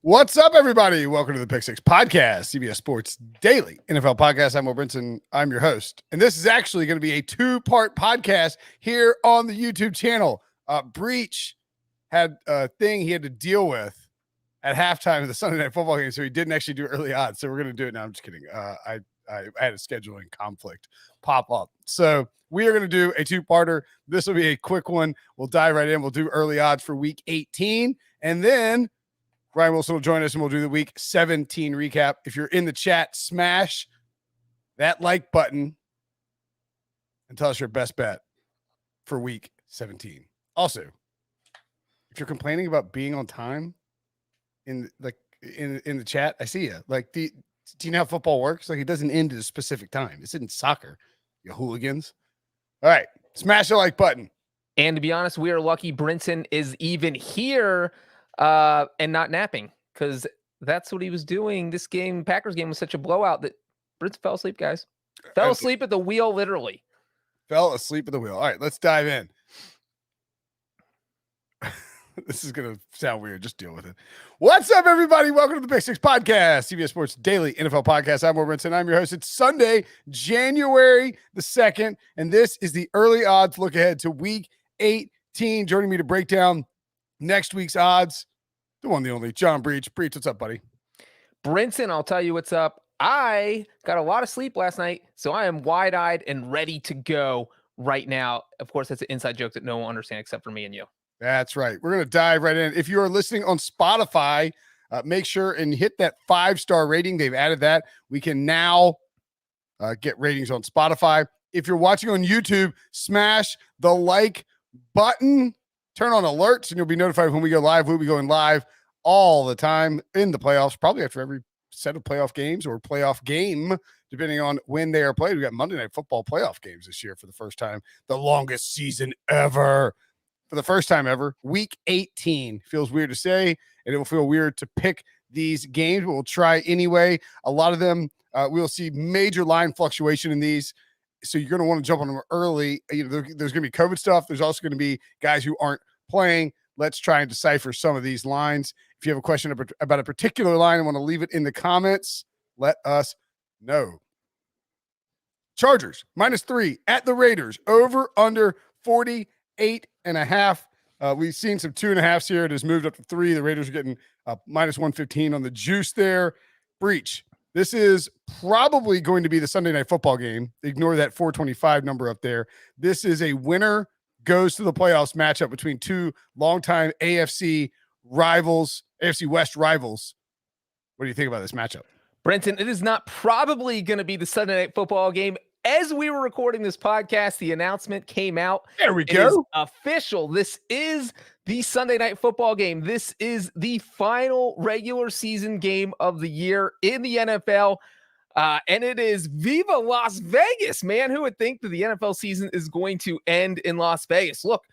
What's up, everybody? Welcome to the Pick Six Podcast, CBS Sports Daily NFL Podcast. I'm Brinson. I'm your host. And this is actually going to be a two-part podcast here on the YouTube channel. Breech had a thing he had to deal with at halftime of the Sunday Night Football game, so he didn't actually do early odds. So we're going to do it now. I'm just kidding. I had a scheduling conflict pop up. So we are going to do a two-parter. This will be a quick one. We'll dive right in. We'll do early odds for Week 18, and then Ryan Wilson will join us and we'll do the Week 17 recap. If you're in the chat, smash that like button and tell us your best bet for Week 17. Also, if you're complaining about being on time in the chat, I see you. Do you know how football works? Like, it doesn't end at a specific time. This isn't soccer, you hooligans. All right, smash the like button. And to be honest, we are lucky Brinson is even here and not napping, because that's what he was doing. This game, Packers game, was such a blowout that Brinson fell asleep, guys. Fell asleep at the wheel, literally. Fell asleep at the wheel. All right, let's dive in. This is going to sound weird. Just deal with it. What's up, everybody? Welcome to the Pick Six Podcast, CBS Sports Daily NFL Podcast. I'm Brinson. I'm your host. It's Sunday, January the 2nd, and this is the early odds look ahead to Week 18. Joining me to break down next week's odds, the one, the only, John Breech. Breech, what's up, buddy? Brinson, I'll tell you what's up. I got a lot of sleep last night, so I am wide-eyed and ready to go right now. Of course, that's an inside joke that no one understands except for me and you. That's right. We're going to dive right in. If you are listening on Spotify, make sure and hit that 5-star rating. They've added that. We can now get ratings on Spotify. If you're watching on YouTube, smash the like button. Turn on alerts, and you'll be notified when we go live. We'll be going live all the time in the playoffs, probably after every set of playoff games or playoff game, depending on when they are played. We got Monday Night Football playoff games this year for the first time, the longest season ever. For the first time ever, Week 18. Feels weird to say, and it will feel weird to pick these games, but we'll try anyway. A lot of them, we'll see major line fluctuation in these. So you're going to want to jump on them early. There's going to be COVID stuff. There's also going to be guys who aren't playing. Let's try and decipher some of these lines. If you have a question about a particular line and want to leave it in the comments, let us know. Chargers, -3 at the Raiders. Over, under 48.5. We've seen some 2.5s here. It has moved up to 3. The Raiders are getting -115 on the juice there. Breech. This is probably going to be the Sunday Night Football game. Ignore that 425 number up there. This is a winner goes to the playoffs matchup between two longtime AFC rivals, AFC West rivals. What do you think about this matchup? Brinson, it is not probably going to be the Sunday Night Football game. As we were recording this podcast, the announcement came out. There we go. It is official. This is the Sunday Night Football game. This is the final regular season game of the year in the NFL. And it is Viva Las Vegas, man. Who would think that the NFL season is going to end in Las Vegas? Look,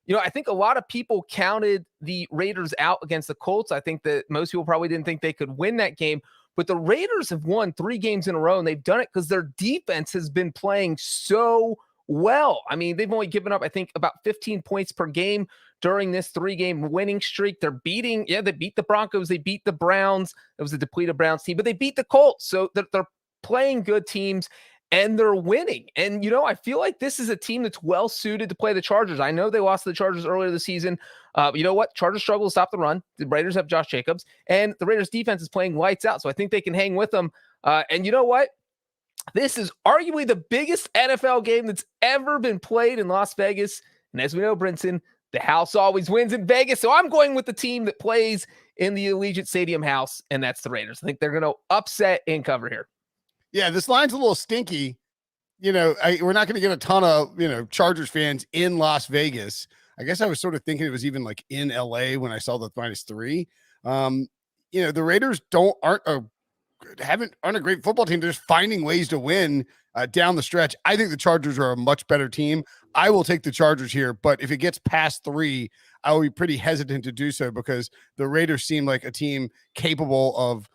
I think a lot of people counted the Raiders out against the Colts. I think that most people probably didn't think they could win that game. But the Raiders have won 3 games in a row, and they've done it because their defense has been playing so well. I mean, they've only given up, I think, about 15 points per game during this 3-game winning streak. They beat the Broncos. They beat the Browns. It was a depleted Browns team, but they beat the Colts. So they're playing good teams, and they're winning. And, I feel like this is a team that's well-suited to play the Chargers. I know they lost to the Chargers earlier this season. You know what? Chargers struggle to stop the run. The Raiders have Josh Jacobs, and the Raiders defense is playing lights out. So I think they can hang with them. And you know what? This is arguably the biggest NFL game that's ever been played in Las Vegas. And as we know, Brinson, the house always wins in Vegas. So I'm going with the team that plays in the Allegiant Stadium house, and that's the Raiders. I think they're going to upset and cover here. Yeah, this line's a little stinky. We're not going to get a ton of, Chargers fans in Las Vegas. I guess I was sort of thinking it was even like in LA when I saw the -3. The Raiders aren't a great football team. They're just finding ways to win down the stretch. I think the Chargers are a much better team. I will take the Chargers here, but if it gets past 3, I will be pretty hesitant to do so because the Raiders seem like a team capable of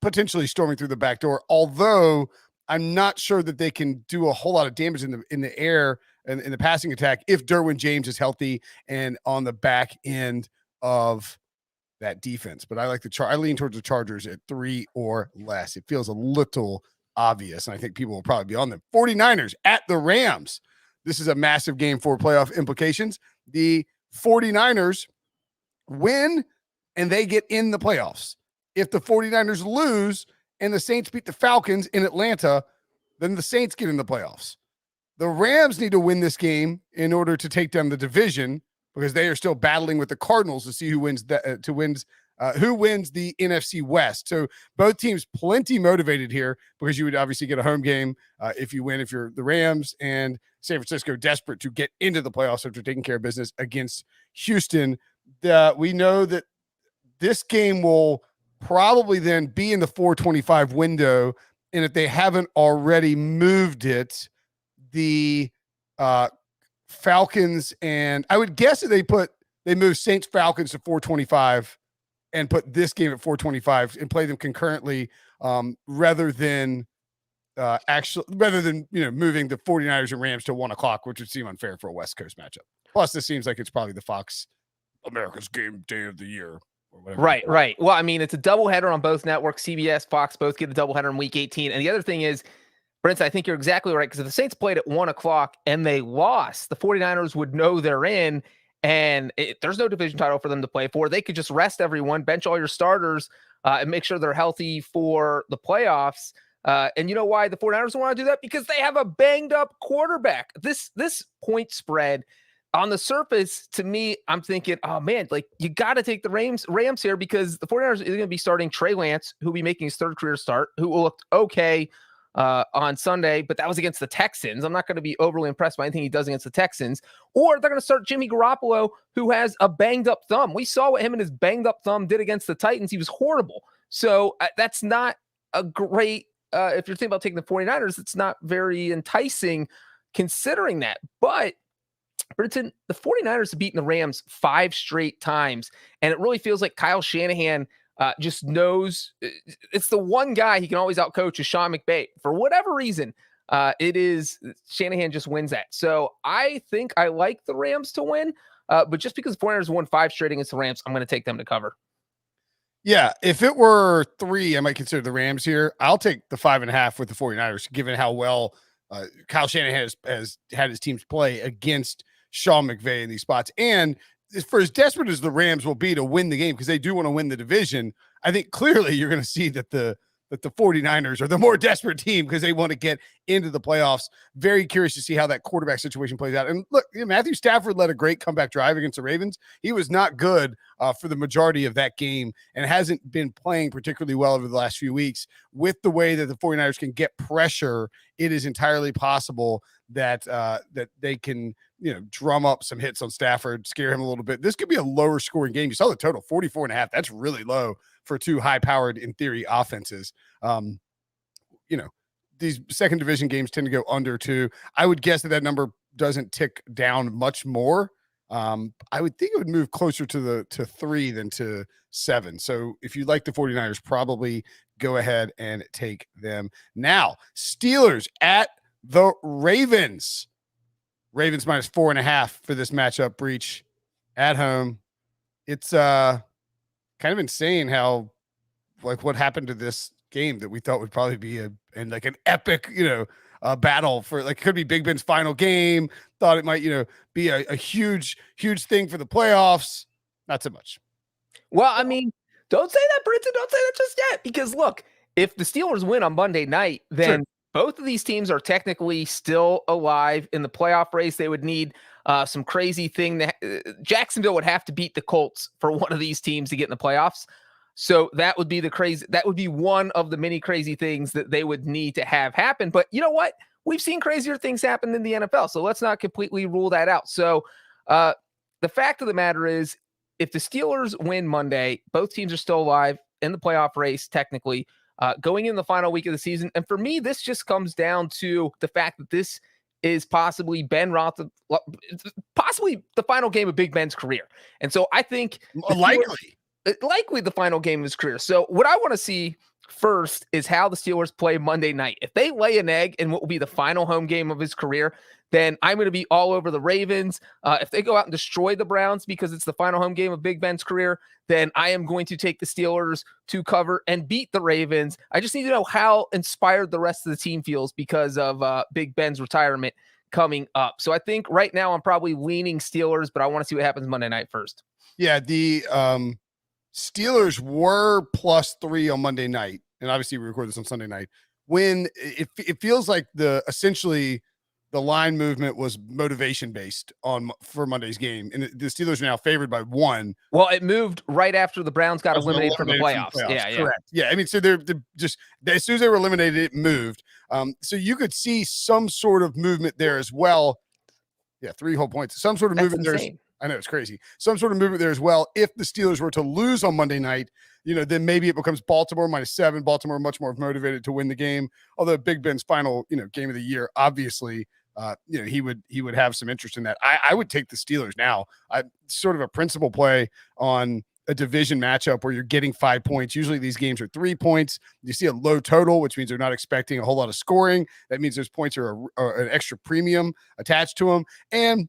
potentially storming through the back door. Although I'm not sure that they can do a whole lot of damage in the air and in the passing attack if Derwin James is healthy and on the back end of that defense. But I like I lean towards the Chargers at 3 or less. It feels a little obvious, and I think people will probably be on them. 49ers at the Rams. This is a massive game for playoff implications. The 49ers win, and they get in the playoffs. If the 49ers lose and the Saints beat the Falcons in Atlanta, then the Saints get in the playoffs. The Rams need to win this game in order to take down the division, because they are still battling with the Cardinals to see who wins the NFC West. So both teams plenty motivated here, because you would obviously get a home game if you win, if you're the Rams, and San Francisco desperate to get into the playoffs after taking care of business against Houston. We know that this game will probably then be in the 425 window, and if they haven't already moved it, the Falcons, and I would guess that they moved Saints Falcons to 425 and put this game at 425 and play them concurrently, rather than moving the 49ers and Rams to 1:00, which would seem unfair for a West Coast matchup. Plus, this seems like it's probably the Fox America's game day of the year or whatever. Right. Well, I mean, it's a doubleheader on both networks. CBS, Fox both get a doubleheader in week 18. And the other thing is, Brinson, I think you're exactly right, because if the Saints played at 1:00 and they lost, the 49ers would know they're in, and there's no division title for them to play for. They could just rest everyone, bench all your starters, and make sure they're healthy for the playoffs. And you know why the 49ers want to do that? Because they have a banged up quarterback. This point spread on the surface, to me, I'm thinking, oh man, like you got to take the Rams here, because the 49ers are going to be starting Trey Lance, who will be making his third career start, who will look okay on Sunday, but that was against the Texans. I'm not going to be overly impressed by anything he does against the Texans. Or they're going to start Jimmy Garoppolo, who has a banged up thumb. We saw what him and his banged up thumb did against the Titans. He was horrible. So that's not a great, if you're thinking about taking the 49ers, it's not very enticing considering that. But Brinson, the 49ers have beaten the Rams 5 straight times, and it really feels like Kyle Shanahan just knows it's the one guy he can always outcoach is Sean McVay. For whatever reason, Shanahan just wins that. So I think I like the Rams to win, but just because the 49ers won 5 straight against the Rams, I'm going to take them to cover. Yeah, if it were 3, I might consider the Rams here. I'll take the 5.5 with the 49ers, given how well Kyle Shanahan has had his teams play against Sean McVay in these spots. And for as desperate as the Rams will be to win the game, because they do want to win the division, I think clearly you're going to see that the 49ers are the more desperate team, because they want to get into the playoffs. Very curious to see how that quarterback situation plays out. And look, Matthew Stafford led a great comeback drive against the Ravens. He was not good for the majority of that game and hasn't been playing particularly well over the last few weeks. With the way that the 49ers can get pressure, it is entirely possible that they can, drum up some hits on Stafford, scare him a little bit. This could be a lower scoring game. You saw the total 44.5. That's really low for 2 high powered, in theory, offenses. These second division games tend to go under 2. I would guess that number doesn't tick down much more. I would think it would move closer to 3 than to 7. So if you like the 49ers, probably go ahead and take them. Now, Steelers at the Ravens. Ravens minus 4.5 for this matchup. Breech at home. It's kind of insane how, like, what happened to this game that we thought would probably be an epic, battle for, like, could be Big Ben's final game. Thought it might, be a huge thing for the playoffs. Not so much. Well, I mean, don't say that, Brinson. Don't say that just yet, because look, if the Steelers win on Monday night, then both of these teams are technically still alive in the playoff race. They would need some crazy thing that Jacksonville would have to beat the Colts for one of these teams to get in the playoffs. So that would be that would be one of the many crazy things that they would need to have happen. But you know what? We've seen crazier things happen in the NFL. So let's not completely rule that out. So the fact of the matter is, if the Steelers win Monday, both teams are still alive in the playoff race, technically, going in the final week of the season. And for me, this just comes down to the fact that this is possibly possibly the final game of Big Ben's career. And so I think likely the final game of his career. So what I want to see first is how the Steelers play Monday night. If they lay an egg in what will be the final home game of his career, then I'm going to be all over the Ravens. If they go out and destroy the Browns because it's the final home game of Big Ben's career, then I am going to take the Steelers to cover and beat the Ravens. I just need to know how inspired the rest of the team feels because of Big Ben's retirement coming up. So I think right now I'm probably leaning Steelers, but I want to see what happens Monday night first. Yeah, the Steelers were +3 on Monday night, and obviously we record this on Sunday night. When it feels like essentially the line movement was motivation based for Monday's game, and the Steelers are now favored by 1. Well, it moved right after the Browns got eliminated from the playoffs. Yeah, correct. Yeah, I mean, so they're just as soon as they were eliminated, it moved. So you could see some sort of movement there as well. Yeah, 3 whole points. Some sort of movement there. I know, it's crazy. Some sort of movement there as well. If the Steelers were to lose on Monday night, then maybe it becomes Baltimore -7. Baltimore much more motivated to win the game. Although Big Ben's final, game of the year, obviously, he would have some interest in that. I would take the Steelers now. I sort of a principal play on a division matchup where you're getting 5 points. Usually these games are 3 points. You see a low total, which means they're not expecting a whole lot of scoring. That means those points are an extra premium attached to them. And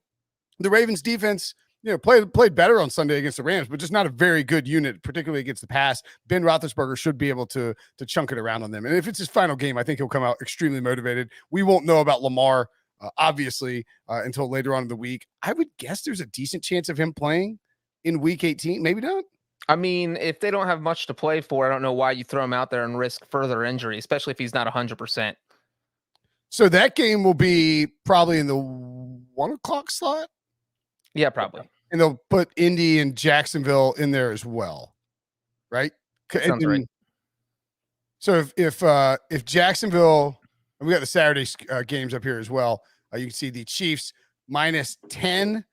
the Ravens defense, played better on Sunday against the Rams, but just not a very good unit, particularly against the pass. Ben Roethlisberger should be able to chunk it around on them. And if it's his final game, I think he'll come out extremely motivated. We won't know about Lamar, obviously, until later on in the week. I would guess there's a decent chance of him playing in week 18. Maybe not. I mean, if they don't have much to play for, I don't know why you throw him out there and risk further injury, especially if he's not 100%. So that game will be probably in the 1 o'clock slot. Yeah, probably. And they'll put Indy and Jacksonville in there as well, right? Sounds right. So if Jacksonville, and we got the Saturday games up here as well. You can see the Chiefs -10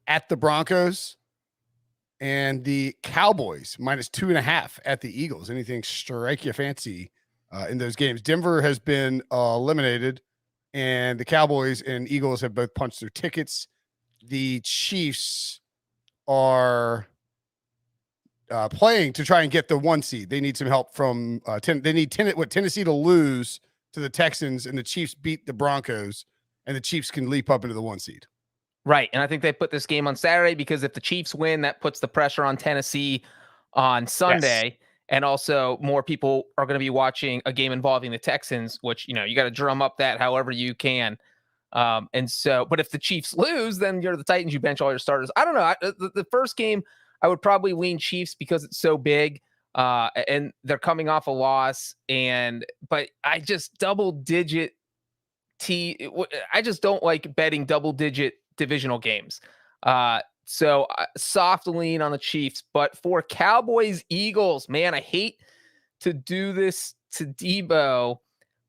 at the Broncos, and the Cowboys -2.5 at the Eagles. Anything strike your fancy in those games? Denver has been eliminated, and the Cowboys and Eagles have both punched their tickets. The Chiefs are playing to try and get the 1 seed. They need some help from Tennessee to lose to the Texans, and the Chiefs beat the Broncos, and the Chiefs can leap up into the 1 seed. Right. And I think they put this game on Saturday because if the Chiefs win, that puts the pressure on Tennessee on Sunday. Yes. And also more people are going to be watching a game involving the Texans, which, you got to drum up that however you can. But if the Chiefs lose, then you're the Titans, you bench all your starters. I don't know. The first game, I would probably lean Chiefs because it's so big, and they're coming off a loss. But I just I just don't like betting double-digit divisional games. So soft lean on the Chiefs. But for Cowboys, Eagles, man, I hate to do this to Debo,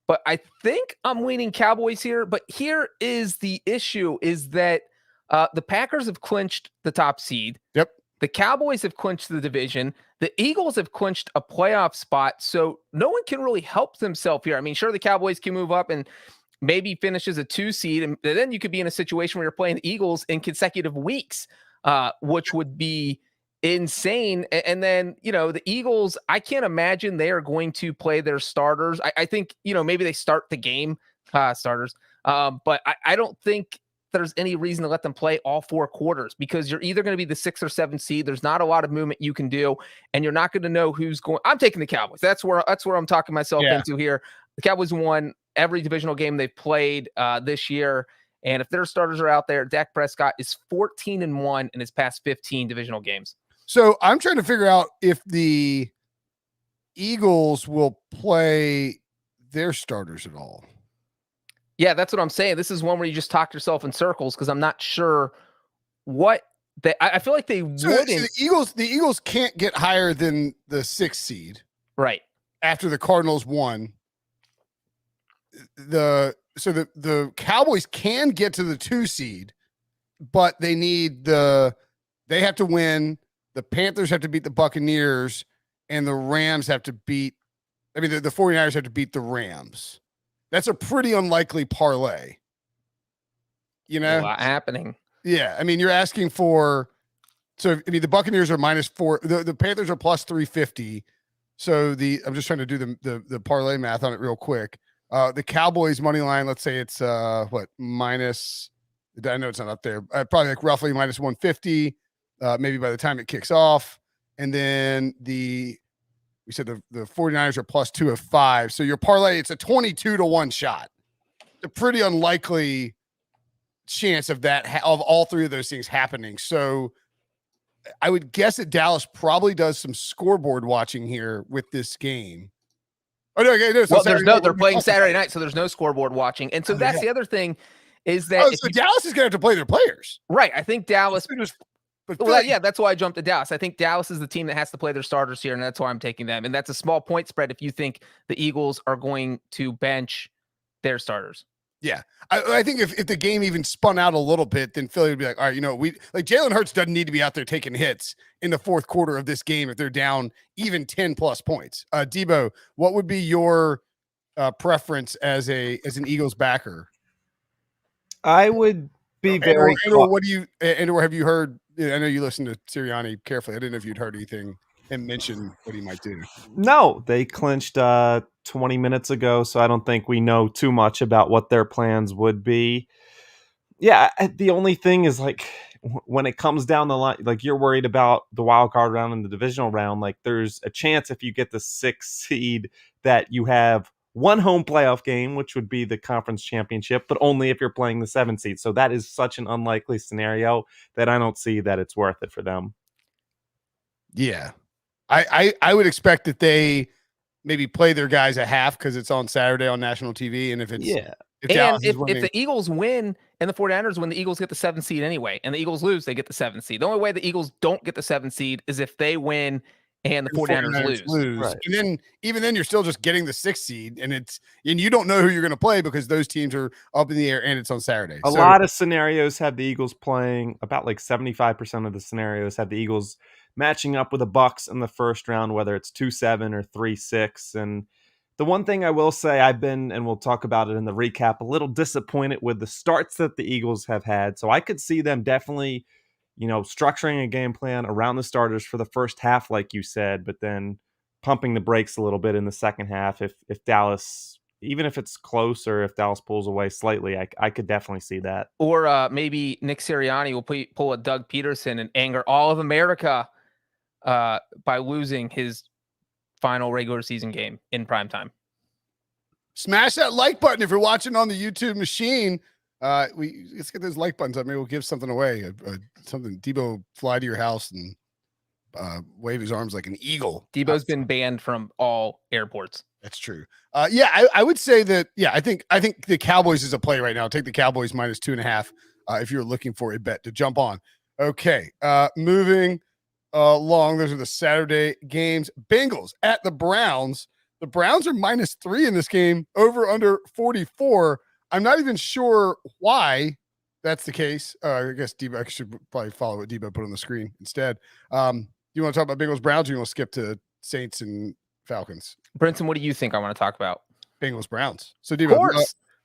but I think I'm leaning Cowboys here. But here is the issue, is that the Packers have clinched the top seed. Yep. The Cowboys have clinched the division. The Eagles have clinched a playoff spot. So no one can really help themselves here. I mean, sure, the Cowboys can move up and maybe finishes a 2 seed. And then you could be in a situation where you're playing the Eagles in consecutive weeks, which would be insane. And then, the Eagles, I can't imagine they are going to play their starters. I think, maybe they start the game starters. But I don't think there's any reason to let them play all 4 quarters because you're either going to be the 6 or 7 seed. There's not a lot of movement you can do, and you're not going to know who's going. I'm taking the Cowboys. That's where I'm talking myself into here. The Cowboys won every divisional game they've played this year. And if their starters are out there, Dak Prescott is 14-1 in his past 15 divisional games. So I'm trying to figure out if the Eagles will play their starters at all. Yeah, that's what I'm saying. This is one where you just talk yourself in circles because I'm not sure what I feel like they wouldn't. The Eagles can't get higher than the 6th seed. Right. After the Cardinals won. The Cowboys can get to the 2 seed, but they have to win. The Panthers have to beat the Buccaneers, and the Rams have to beat, the 49ers have to beat the Rams. That's a pretty unlikely parlay. A lot happening. Yeah. You're asking for, the Buccaneers are -4. The Panthers are +350. So I'm just trying to do the parlay math on it real quick. The Cowboys money line, let's say it's minus. I know it's not up there. Probably like roughly minus 150. Maybe by the time it kicks off, and then we said the 49ers are plus 205. So your parlay, it's a 22-1 shot. A pretty unlikely chance of that of all three of those things happening. So I would guess that Dallas probably does some scoreboard watching here with this game. Oh no, okay, they're playing Saturday night, so there's no scoreboard watching. And so that's the other thing is that Dallas is gonna have to play their players. Right. I think Dallas that's why I jumped to Dallas. I think Dallas is the team that has to play their starters here, and that's why I'm taking them. And that's a small point spread if you think the Eagles are going to bench their starters. Yeah. I think if the game even spun out a little bit, then Philly would be like, all right, Jalen Hurts doesn't need to be out there taking hits in the fourth quarter of this game if they're down even 10 plus points. Debo, what would be your preference as an Eagles backer? I would be very. What do you? Or have you heard? I know you listen to Sirianni carefully. I didn't know if you'd heard anything and mention what he might do. No, they clinched 20 minutes ago, so I don't think we know too much about what their plans would be. Yeah, the only thing is like when it comes down the line, like you're worried about the wild card round and the divisional round. Like there's a chance if you get the 6th seed that you have one home playoff game, which would be the conference championship, but only if you're playing the 7th seed. So that is such an unlikely scenario that I don't see that it's worth it for them. Yeah. I would expect that they maybe play their guys a half because it's on Saturday on national TV. And if the Eagles win and the 49ers win, the Eagles get the 7th seed anyway. And the Eagles lose, they get the 7th seed. The only way the Eagles don't get the 7th seed is if they win and the 49ers lose. Right. And then even then you're still just getting the 6th seed, and you don't know who you're going to play because those teams are up in the air and it's on Saturday. A lot of scenarios have the Eagles playing. About like 75% of the scenarios have the Eagles matching up with the Bucks in the first round, whether it's 2-7 or 3-6. And the one thing I will say, I've been, and we'll talk about it in the recap, a little disappointed with the starts that the Eagles have had. So I could see them definitely, structuring a game plan around the starters for the first half, like you said, but then pumping the brakes a little bit in the second half. If Dallas, even if it's close or if Dallas pulls away slightly, I could definitely see that. Or maybe Nick Sirianni will pull a Doug Peterson and anger all of America by losing his final regular season game in primetime. Smash that like button if you're watching on the YouTube machine. Let's get those like buttons up. Maybe we'll give something away. Something. Debo fly to your house and wave his arms like an eagle. Debo's been banned from all airports. That's true. I would say that. Yeah, I think the Cowboys is a play right now. Take the Cowboys minus 2.5 if you're looking for a bet to jump on. Okay, moving along. Those are the Saturday games. Bengals at the Browns. The Browns are minus 3 in this game. Over under 44. I'm not even sure why that's the case. I guess Debo, I should probably follow what Debo put on the screen instead. You want to talk about Bengals Browns, or you want to skip to Saints and Falcons? Brinson, what do you think I want to talk about? Bengals Browns. So Debo,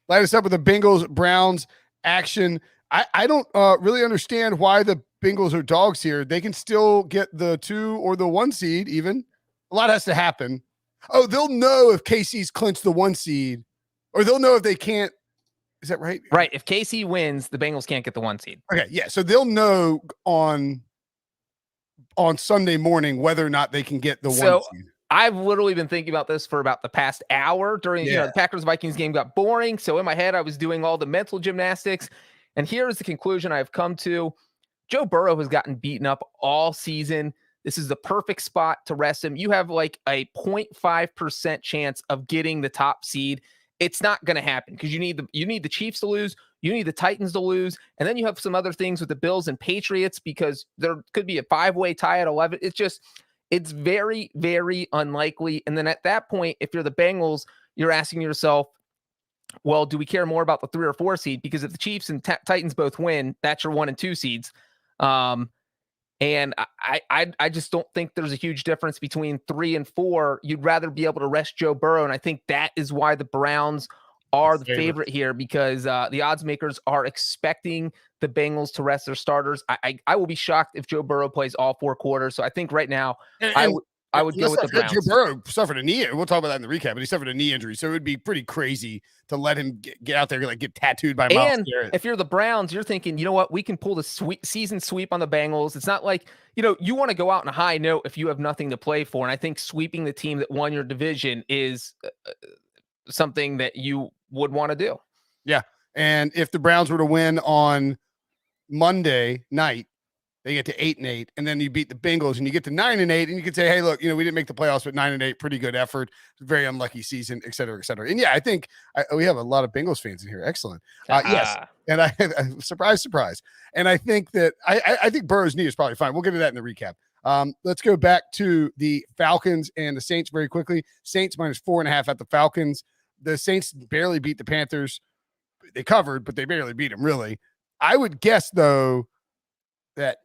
light us up with the Bengals Browns action. I don't really understand why the Bengals are dogs here. They can still get the 2 or the 1 seed even. A lot has to happen. Oh, they'll know if KC's clinched the 1 seed, or they'll know if they can't. Is that right? Right. If KC wins, the Bengals can't get the 1 seed. Okay. Yeah. So they'll know on Sunday morning whether or not they can get the 1 seed. I've literally been thinking about this for about the past hour during the Packers-Vikings game got boring. So in my head, I was doing all the mental gymnastics. And here is the conclusion I've come to. Joe Burrow has gotten beaten up all season. This is the perfect spot to rest him. You have like a 0.5% chance of getting the top seed. It's not going to happen because you need the Chiefs to lose. You need the Titans to lose. And then you have some other things with the Bills and Patriots because there could be a 5-way tie at 11. It's very, very unlikely. And then at that point, if you're the Bengals, you're asking yourself, well, do we care more about the 3 or 4 seed? Because if the Chiefs and Titans both win, that's your 1 and 2 seeds. And I just don't think there's a huge difference between 3 and 4. You'd rather be able to rest Joe Burrow. And I think that is why the Browns are the favorite here, because the odds makers are expecting the Bengals to rest their starters. I will be shocked if Joe Burrow plays all 4 quarters. So I think right now I I would go with the Browns. Joe Burrow suffered a knee. We'll talk about that in the recap, but he suffered a knee injury, so it would be pretty crazy to let him get out there and get tattooed by Myles Garrett. If you're the Browns, you're thinking, you know what, we can pull the season sweep on the Bengals. It's not like, you want to go out on a high note if you have nothing to play for. And I think sweeping the team that won your division is something that you would want to do. Yeah. And if the Browns were to win on Monday night, they get to 8-8, and then you beat the Bengals and you get to 9-8, and you could say, hey, look, we didn't make the playoffs, but 9-8, pretty good effort, very unlucky season, et cetera, et cetera. And yeah, I think we have a lot of Bengals fans in here. Excellent. Yes. And I surprise. And I think that I think Burrow's knee is probably fine. We'll get to that in the recap. Let's go back to the Falcons and the Saints very quickly. Saints -4.5 at the Falcons. The Saints barely beat the Panthers. They covered, but they barely beat them, really. I would guess, though, that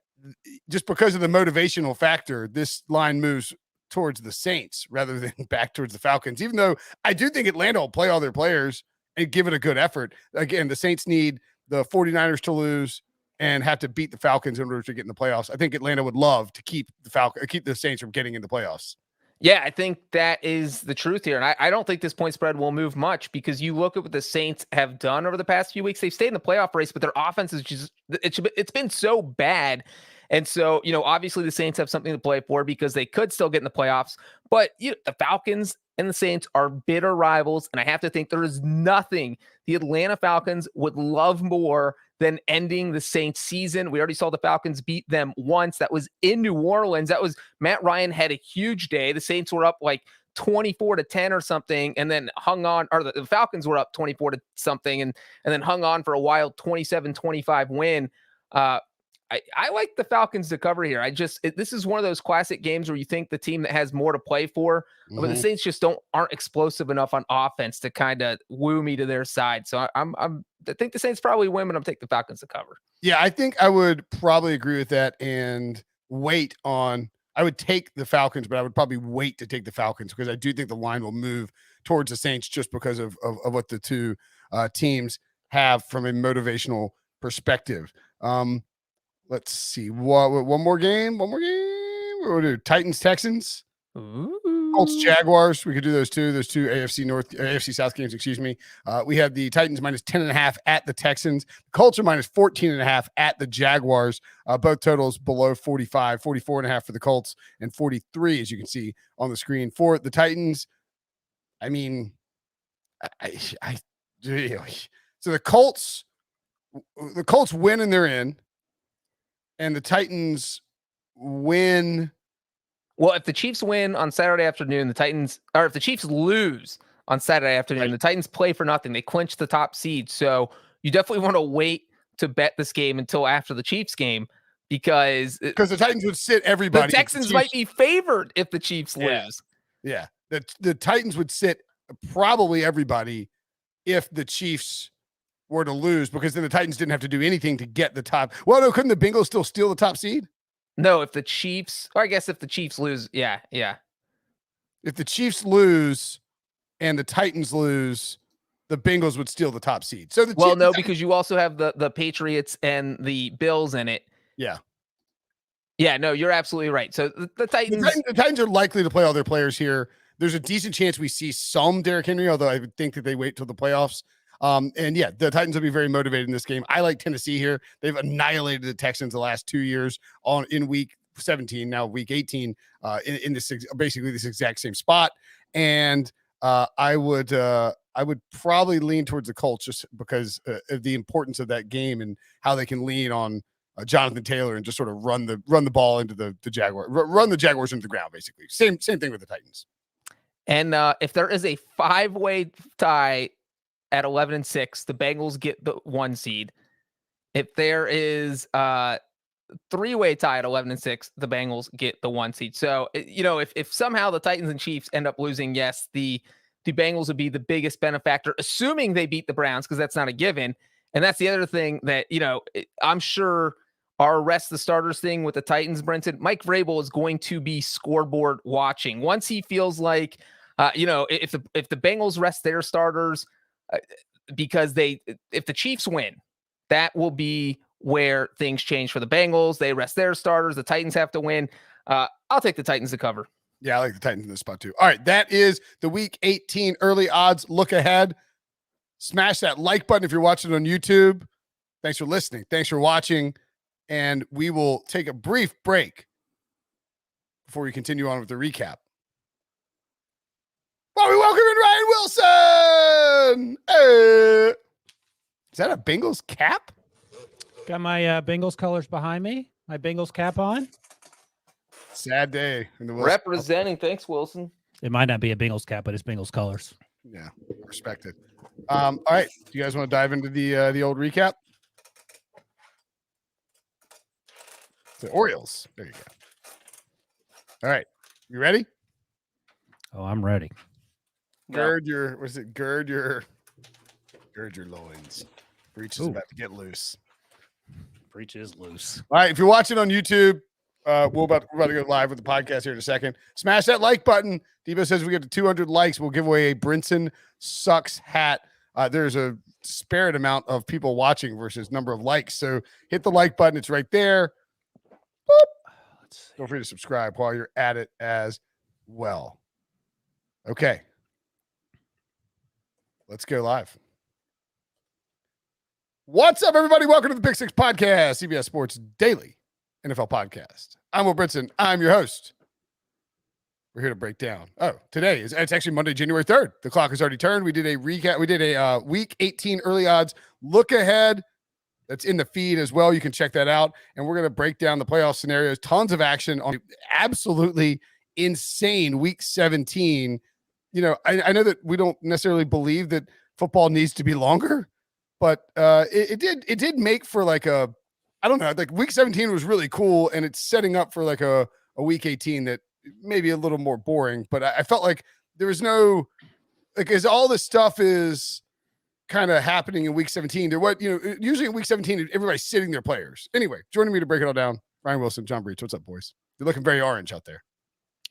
just because of the motivational factor, this line moves towards the Saints rather than back towards the Falcons, even though I do think Atlanta will play all their players and give it a good effort. Again, the Saints need the 49ers to lose and have to beat the Falcons in order to get in the playoffs. I think Atlanta would love to keep the Saints from getting in the playoffs. Yeah, I think that is the truth here. And I don't think this point spread will move much because you look at what the Saints have done over the past few weeks. They've stayed in the playoff race, but their offense is just, it's been so bad. And so, obviously the Saints have something to play for because they could still get in the playoffs. But the Falcons and the Saints are bitter rivals. And I have to think there is nothing the Atlanta Falcons would love more than ending the Saints season. We already saw the Falcons beat them once. That was in New Orleans. That was Matt Ryan had a huge day. The Saints were up like 24-10 or something, and then hung on, or the Falcons were up 24 to something and then hung on for a wild 27-25 win. I like the Falcons to cover here. This is one of those classic games where you think the team that has more to play for, but the Saints just aren't explosive enough on offense to kind of woo me to their side. So I think the Saints probably win, but I'm taking the Falcons to cover. Yeah, I think I would probably agree with that and I would take the Falcons, but I would probably wait to take the Falcons because I do think the line will move towards the Saints just because of what the two teams have from a motivational perspective. Let's see. One more game. What we'll do? Titans, Texans. Colts, Jaguars. We could do those two. Those two AFC South games, excuse me. We have the Titans -10.5 at the Texans. The Colts are -14.5 at the Jaguars. Both totals below 45, 44.5 for the Colts and 43, as you can see on the screen for the Titans. I mean, so the Colts win and they're in. And the Titans win. Well, if the Chiefs win on Saturday afternoon, if the Chiefs lose on Saturday afternoon, right, the Titans play for nothing. They clinch the top seed. So you definitely want to wait to bet this game until after the Chiefs game because the Titans would sit everybody. The Texans might be favored if the Chiefs lose. Yeah. The Titans would sit probably everybody if the Chiefs were to lose, because then the Titans didn't have to do anything to get the top. Well, no, couldn't the Bengals still steal the top seed? No, if the Chiefs lose, yeah. If the Chiefs lose and the Titans lose, the Bengals would steal the top seed. So no, because you also have the Patriots and the Bills in it. Yeah. Yeah, no, you're absolutely right. So the Titans are likely to play all their players here. There's a decent chance we see some Derrick Henry, although I would think that they wait till the playoffs. And yeah, the Titans will be very motivated in this game. I like Tennessee here. They've annihilated the Texans the last 2 years in week 17, now week 18, in this basically this exact same spot. And I would probably lean towards the Colts just because of the importance of that game and how they can lean on Jonathan Taylor and just sort of run the ball into the Jaguars, run the Jaguars into the ground, basically. Same thing with the Titans. And if there is a 5-way tie at 11-6, the Bengals get the 1 seed. If there is a 3-way tie at 11-6, the Bengals get the 1 seed. So, if somehow the Titans and Chiefs end up losing, yes, the Bengals would be the biggest benefactor, assuming they beat the Browns, because that's not a given. And that's the other thing that, I'm sure our rest the starters thing with the Titans, Brinson, Mike Vrabel is going to be scoreboard watching. Once he feels like, if the Bengals rest their starters, because if the Chiefs win, that will be where things change for the Bengals. They rest their starters. The Titans have to win. I'll take the Titans to cover. Yeah, I like the Titans in this spot too. All right, that is the Week 18 early odds look ahead. Smash that like button if you're watching on YouTube. Thanks for listening. Thanks for watching. And we will take a brief break before we continue on with the recap. While we welcome in Ryan Wilson. Hey. Is that a Bengals cap? Got my Bengals colors behind me. My Bengals cap on. Sad day in the Wilson. Representing. Thanks, Wilson. It might not be a Bengals cap, but it's Bengals colors. Yeah, respect it. All right. Do you guys want to dive into the old recap? The Orioles. There you go. All right. You ready? Oh, I'm ready. Gird your loins. Breech is about to get loose. Breech is loose. All right. If you're watching on YouTube, we're about to go live with the podcast here in a second. Smash that like button. Debo says we get to 200 likes, we'll give away a Brinson Sucks hat. There's a disparate amount of people watching versus number of likes. So hit the like button. It's right there. Boop. Feel free to subscribe while you're at it as well. Okay. Let's go live. What's up, everybody? Welcome to the Pick Six Podcast, CBS Sports Daily NFL Podcast. I'm Will Brinson. I'm your host. We're here to break down. It's actually Monday, January 3rd. The clock has already turned. We did a recap. We did a Week 18 early odds look ahead. That's in the feed as well. You can check that out. And we're going to break down the playoff scenarios. Tons of action on absolutely insane Week 17. You know, I know that we don't necessarily believe that football needs to be longer, but it did make for like a, I don't know, like Week 17 was really cool, and it's setting up for like a Week 18 that maybe a little more boring. But I felt like there was no, like, as all this stuff is kind of happening in Week 17, usually in Week 17, everybody's sitting their players. Anyway, joining me to break it all down, Ryan Wilson, John Breech. What's up, boys? You're looking very orange out there.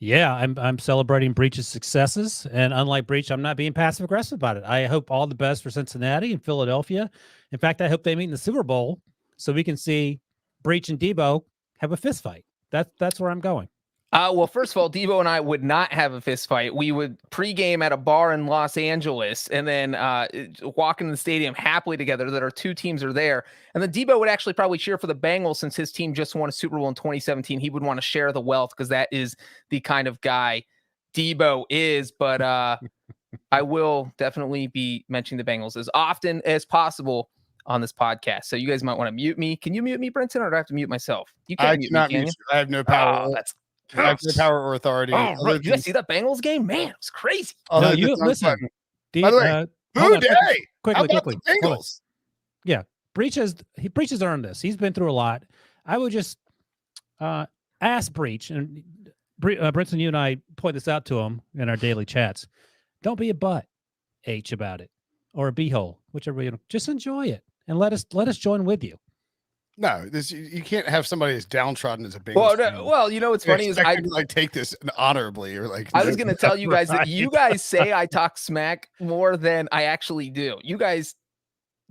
Yeah, I'm celebrating Breech's successes, and unlike Breech, I'm not being passive aggressive about it. I hope all the best for Cincinnati and Philadelphia. In fact, I hope they meet in the Super Bowl so we can see Breech and Debo have a fist fight. That's where I'm going. Well, first of all, Debo and I would not have a fist fight. We would pregame at a bar in Los Angeles and then walk in the stadium happily together that our two teams are there. And then Debo would actually probably cheer for the Bengals since his team just won a Super Bowl in 2017. He would want to share the wealth because that is the kind of guy Debo is. But I will definitely be mentioning the Bengals as often as possible on this podcast. So you guys might want to mute me. Can you mute me, Brinson, or do I have to mute myself? You can't mute me, can you? I have no power. I have no power or authority. Oh, right. You guys see that Bengals game? Man, it was crazy. No, you listen. By the way, who day? Quickly. Bengals. Yeah, Breech has earned this. He's been through a lot. I would just ask Breech, and Brinson, you and I point this out to him in our daily chats. Don't be a butt H about it, or a beehole, whichever you know. Just enjoy it and let us join with you. No, you can't have somebody as downtrodden as a Bengals. Well, you know what's funny is I like take this honorably, or like I was going to tell you guys that you guys say I talk smack more than I actually do. You guys,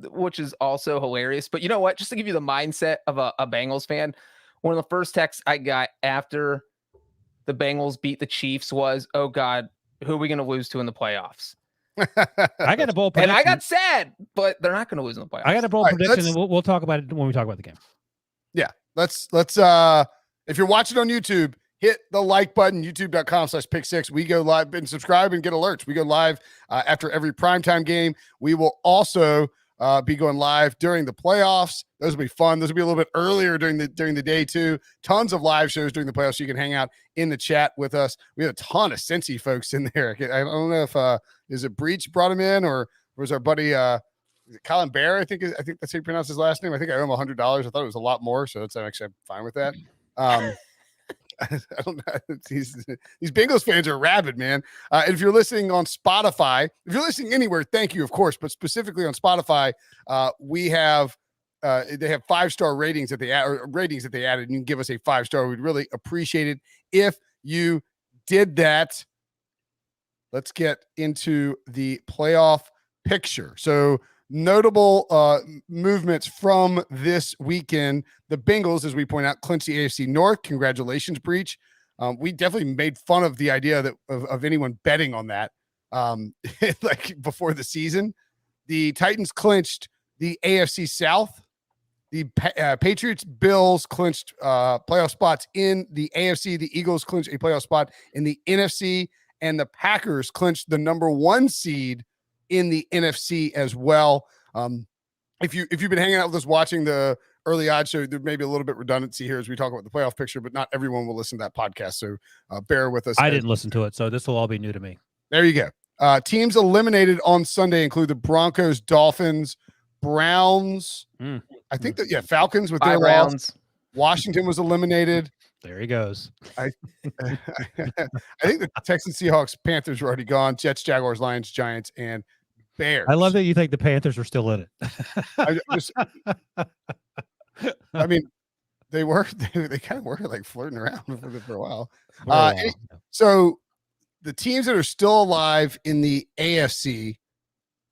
which is also hilarious. But you know what? Just to give you the mindset of a Bengals fan, one of the first texts I got after the Bengals beat the Chiefs was, "Oh God, who are we going to lose to in the playoffs?" I got a bold prediction. And I got sad, but they're not going to lose in the playoffs. I got a bold prediction, and we'll talk about it when we talk about the game. Yeah, let's if you're watching on YouTube, hit the like button, youtube.com/pick6. We go live, and subscribe and get alerts. We go live after every primetime game. We will also be going live during the playoffs. Those will be fun. Those will be a little bit earlier during the day too. Tons of live shows during the playoffs, so you can hang out in the chat with us. We have a ton of Cincy folks in there. I don't know if is it Breech brought him in, or was our buddy Colin Bear? I think that's how you pronounce his last name. I think I owe him $100. I thought it was a lot more, so I'm actually fine with that. I don't know. These Bengals fans are rabid, man. And if you're listening on Spotify, if you're listening anywhere, thank you, of course. But specifically on Spotify, we have they have 5-star ratings that they added, and you can give us a 5-star. We'd really appreciate it if you did that. Let's get into the playoff picture. So notable movements from this weekend. The Bengals, as we point out, clinched the AFC North. Congratulations, Breech. We definitely made fun of the idea that of anyone betting on that. Like before the season, the Titans clinched the AFC South. The Patriots, Bills clinched playoff spots in the AFC. The Eagles clinched a playoff spot in the NFC, and the Packers clinched the number 1 seed in the NFC as well. If you've been hanging out with us watching the early odds show, there may be a little bit redundancy here as we talk about the playoff picture, but not everyone will listen to that podcast. So bear with us. I didn't listen to it, so this will all be new to me. There you go. Teams eliminated on Sunday include the Broncos, Dolphins, Browns. I think that Falcons with their rounds. Washington was eliminated. There he goes. I think the Texans, Seahawks, Panthers were already gone. Jets, Jaguars, Lions, Giants, and Bears. I love that you think the Panthers are still in it. I mean, they were. They kind of were like flirting around for a while. So the teams that are still alive in the AFC,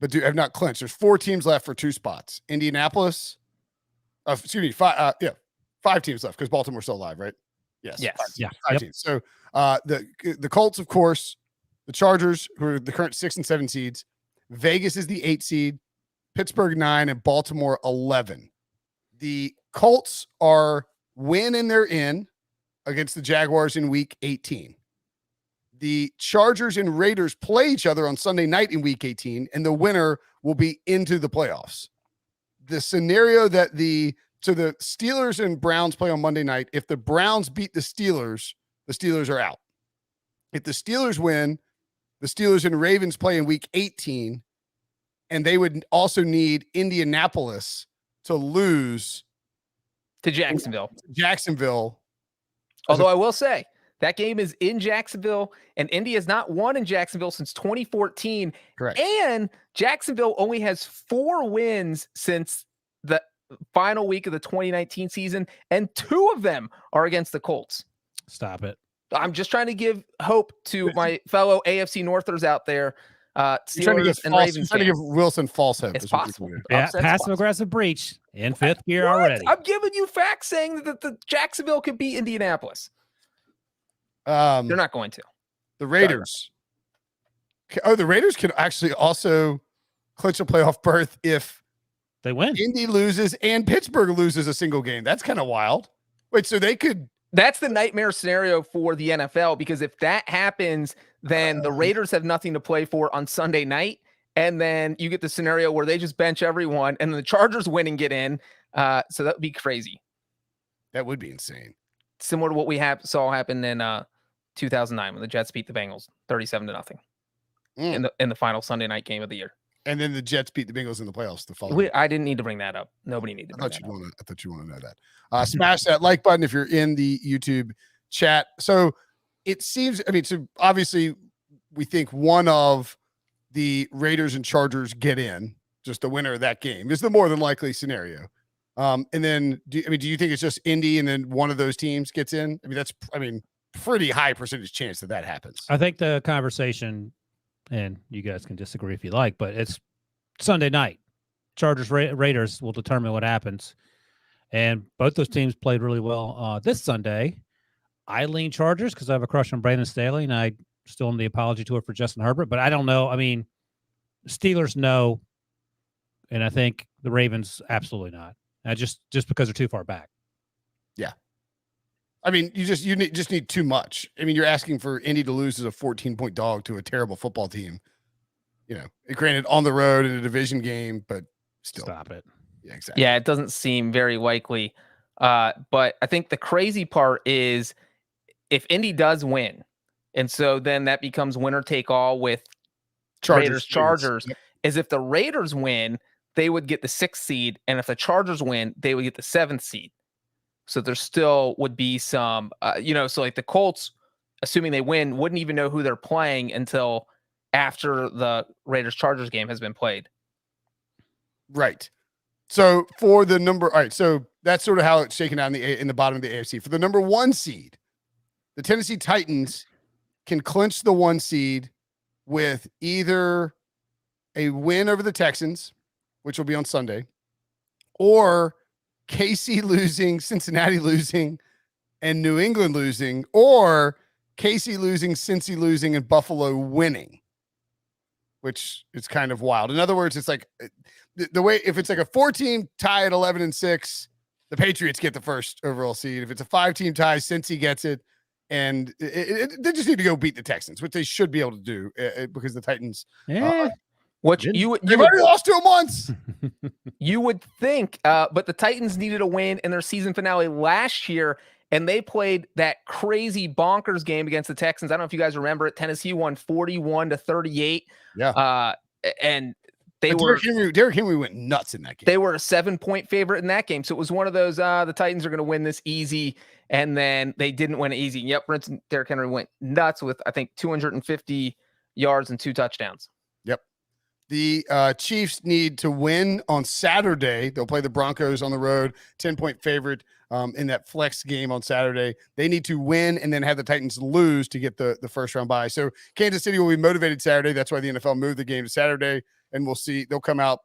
but have not clinched. There's 4 teams left for 2 spots. Indianapolis. Excuse me, 5. 5 teams left because Baltimore's still alive, right? Yes. Yeah. 5 teams. So the Colts, of course, the Chargers, who are the current 6 and 7 seeds. Vegas is the 8 seed. Pittsburgh 9 and Baltimore 11. The Colts are win and they're in against the Jaguars in week 18. The Chargers and Raiders play each other on Sunday night in week 18, and the winner will be into the playoffs. The scenario that the Steelers and Browns play on Monday night. If the Browns beat the Steelers are out. If the Steelers win, the Steelers and Ravens play in week 18, and they would also need Indianapolis to lose to Jacksonville. Although I will say that game is in Jacksonville, and Indy has not won in Jacksonville since 2014. Correct. And Jacksonville only has 4 wins since the final week of the 2019 season, and 2 of them are against the Colts. Stop it. I'm just trying to give hope to my fellow AFC Northers out there. Steelers and Ravens. Trying to give Wilson false hope. It's possible. Yeah, passive aggressive breach in 5th gear already. I'm giving you facts saying that the Jacksonville could beat Indianapolis. They're not going to. The Raiders. The Raiders can actually also clinch a playoff berth if they win. Indy loses and Pittsburgh loses a single game. That's kind of wild. Wait, so they could. That's the nightmare scenario for the NFL, because if that happens, then the Raiders have nothing to play for on Sunday night. And then you get the scenario where they just bench everyone and the Chargers win and get in. So that would be crazy. That would be insane. Similar to what we saw happen in 2009 when the Jets beat the Bengals 37-0 in the final Sunday night game of the year. And then the Jets beat the Bengals in the playoffs the following. I didn't need to bring that up. Nobody needed to bring that up. I thought you want to know that. Smash that like button if you're in the YouTube chat. So it seems, so obviously we think one of the Raiders and Chargers get in, just the winner of that game is the more than likely scenario. And then do you think it's just Indy and then one of those teams gets in? That's pretty high percentage chance that happens. I think the conversation, and you guys can disagree if you like, but it's Sunday night. Chargers Raiders will determine what happens. And both those teams played really well this Sunday. I lean Chargers because I have a crush on Brandon Staley, and I still am the apology tour for Justin Herbert. But I don't know. Steelers no, and I think the Ravens absolutely not. Just because they're too far back. Yeah. You just need too much. You're asking for Indy to lose as a 14-point dog to a terrible football team. Granted on the road in a division game, but still. Stop it. Yeah, exactly. Yeah, it doesn't seem very likely. But I think the crazy part is if Indy does win, and so then that becomes winner take all with Chargers, Yep. is if the Raiders win, they would get the 6th seed, and if the Chargers win, they would get the 7th seed. So there still would be some, so like the Colts, assuming they win, wouldn't even know who they're playing until after the Raiders-Chargers game has been played. Right. So for the number, all right, so that's sort of how it's shaken out in the bottom of the AFC. For the number 1 seed, the Tennessee Titans can clinch the 1 seed with either a win over the Texans, which will be on Sunday, or KC losing, Cincinnati losing, and New England losing, or KC losing, Cincy losing, and Buffalo winning, which is kind of wild. In other words, it's like the way, if it's like a 4-team tie at 11-6, the Patriots get the first overall seed. If it's a 5-team tie, Cincy gets it. And they just need to go beat the Texans, which they should be able to do because the Titans. Which you They've already lost to them once. You would think, but the Titans needed a win in their season finale last year, and they played that crazy bonkers game against the Texans. I don't know if you guys remember it. Tennessee won 41-38. Yeah. And Derrick Henry went nuts in that game. They were a 7-point favorite in that game. So it was one of those, the Titans are going to win this easy. And then they didn't win it easy. Yep. Brinson, Derrick Henry went nuts with, I think, 250 yards and 2 touchdowns. Yep. The Chiefs need to win on Saturday. They'll play the Broncos on the road, 10-point favorite in that flex game on Saturday. They need to win and then have the Titans lose to get the first round bye. So Kansas City will be motivated Saturday. That's why the NFL moved the game to Saturday. And we'll see. They'll come out,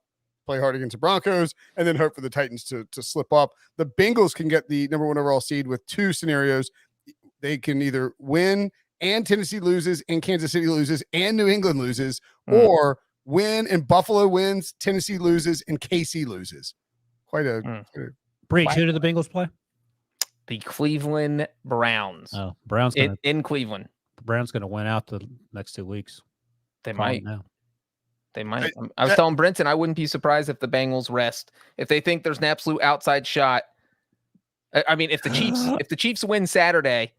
play hard against the Broncos, and then hope for the Titans to slip up. The Bengals can get the number 1 overall seed with 2 scenarios. They can either win and Tennessee loses and Kansas City loses and New England loses, or win and Buffalo wins, Tennessee loses, and KC loses. Quite a Breech. Who did the Bengals play? The Cleveland Browns. Oh, Browns in Cleveland. Browns going to win out the next 2 weeks. They might. They might. I was telling Brinson, I wouldn't be surprised if the Bengals rest. If they think there's an absolute outside shot. I mean, if the Chiefs win Saturday,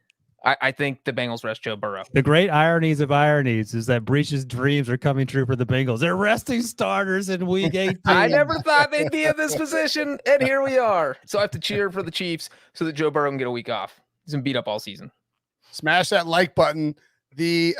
I think the Bengals rest Joe Burrow. The great ironies of ironies is that Breech's dreams are coming true for the Bengals. They're resting starters in week 18. I never thought they'd be in this position, and here we are. So I have to cheer for the Chiefs so that Joe Burrow can get a week off. He's been beat up all season. Smash that like button. The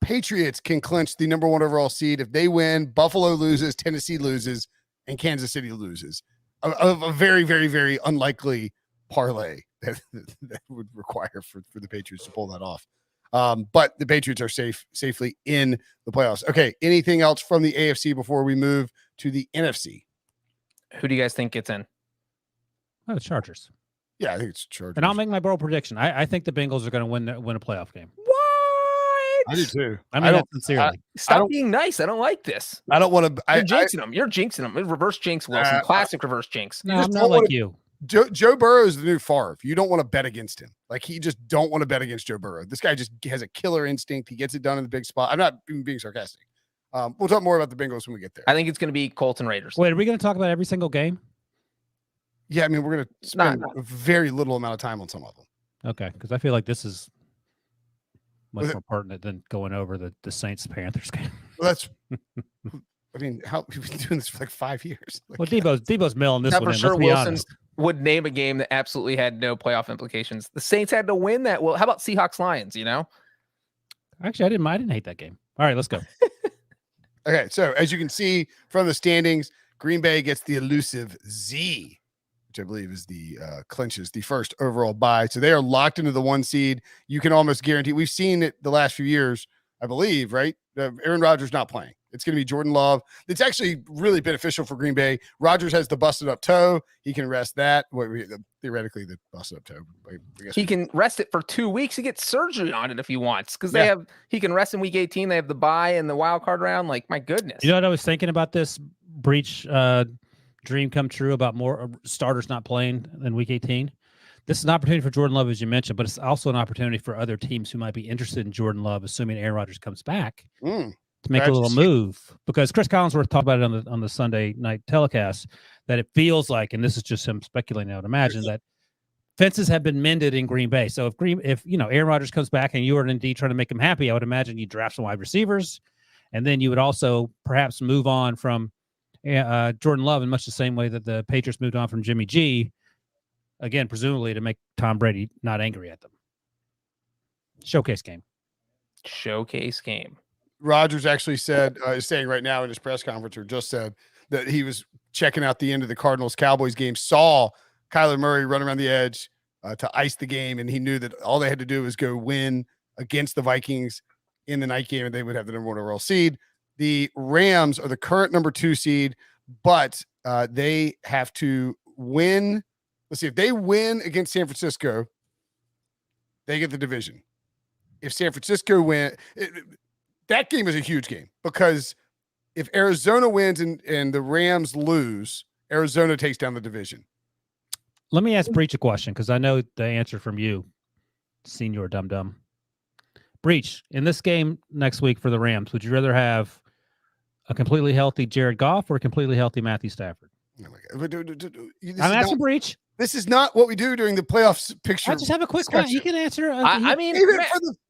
Patriots can clinch the number 1 overall seed if they win. Buffalo loses, Tennessee loses, and Kansas City loses. A very, very, very unlikely parlay that would require for the Patriots to pull that off. But the Patriots are safely in the playoffs. Okay, anything else from the AFC before we move to the NFC? Who do you guys think gets in? Oh, the Chargers. Yeah, I think it's Chargers. And I'll make my bold prediction. I think the Bengals are going to win a playoff game. What? I do too. I mean, sincerely. Stop being nice. I don't like this. I don't want to. You're jinxing them. You're jinxing them. Reverse jinx, Wilson. Classic reverse jinx. No, I'm not like you. Joe Burrow is the new Favre. You don't want to bet against him. Like, you just don't want to bet against Joe Burrow. This guy just has a killer instinct. He gets it done in the big spot. I'm not even being sarcastic. We'll talk more about the Bengals when we get there. I think it's going to be Colts and Raiders. Wait, are we going to talk about every single game? Yeah, I mean, we're going to spend a very little amount of time on some of them. Okay, because I feel like this is much more pertinent than going over the Saints-Panthers game. Well, that's... I mean, we've been doing this for like 5 years. Like, well, Debo's milling this one in. Sure, let's be Wilson honest. would name a game that absolutely had no playoff implications. The Saints had to win that. Well, how about Seahawks-Lions, you know? Actually, I didn't hate that game. All right, let's go. Okay, so as you can see from the standings, Green Bay gets the elusive Z, which I believe is the clinches the first overall bye. So they are locked into the 1 seed. You can almost guarantee. We've seen it the last few years, I believe, right? Aaron Rodgers not playing. It's going to be Jordan Love. It's actually really beneficial for Green Bay. Rodgers has the busted up toe. He can rest that. Theoretically, the busted up toe. I guess he can rest it for 2 weeks. He gets surgery on it if he wants, because he can rest in week 18. They have the bye and the wild card round. Like, my goodness. You know what I was thinking about this Breech dream come true about more starters not playing in week 18? This is an opportunity for Jordan Love, as you mentioned, but it's also an opportunity for other teams who might be interested in Jordan Love, assuming Aaron Rodgers comes back. To make a little move, because Chris Collinsworth talked about it on the Sunday night telecast, that it feels like, and this is just him speculating, I would imagine, that fences have been mended in Green Bay. So if Aaron Rodgers comes back and you are indeed trying to make him happy, I would imagine you draft some wide receivers, and then you would also perhaps move on from Jordan Love in much the same way that the Patriots moved on from Jimmy G, again, presumably to make Tom Brady not angry at them. Showcase game. Rodgers actually said, is saying right now in his press conference, or just said, that he was checking out the end of the Cardinals-Cowboys game, saw Kyler Murray run around the edge to ice the game, and he knew that all they had to do was go win against the Vikings in the night game, and they would have the number 1 overall seed. The Rams are the current number 2 seed, but they have to win. Let's see, if they win against San Francisco they get the division. If San Francisco win, that game is a huge game because if Arizona wins and the Rams lose, Arizona takes down the division. Let me ask Breech a question because I know the answer from you, Senior Dum Dum. Breech, in this game next week for the Rams, would you rather have a completely healthy Jared Goff or a completely healthy Matthew Stafford? Oh my God. I'm asking Breech. This is not what we do during the playoffs picture. I just have a quick question. You can answer. I mean,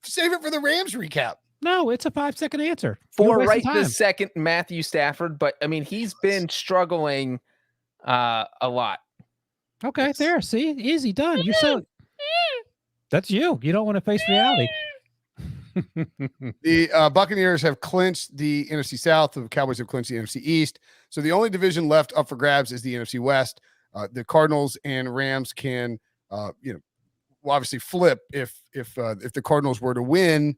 save it for the Rams recap. No, it's a 5-second answer. For right this second, Matthew Stafford, but I mean, he's been struggling a lot. Okay, there. See, easy done. You're so. That's you. You don't want to face reality. The Buccaneers have clinched the NFC South. The Cowboys have clinched the NFC East. So the only division left up for grabs is the NFC West. The Cardinals and Rams can, obviously flip if the Cardinals were to win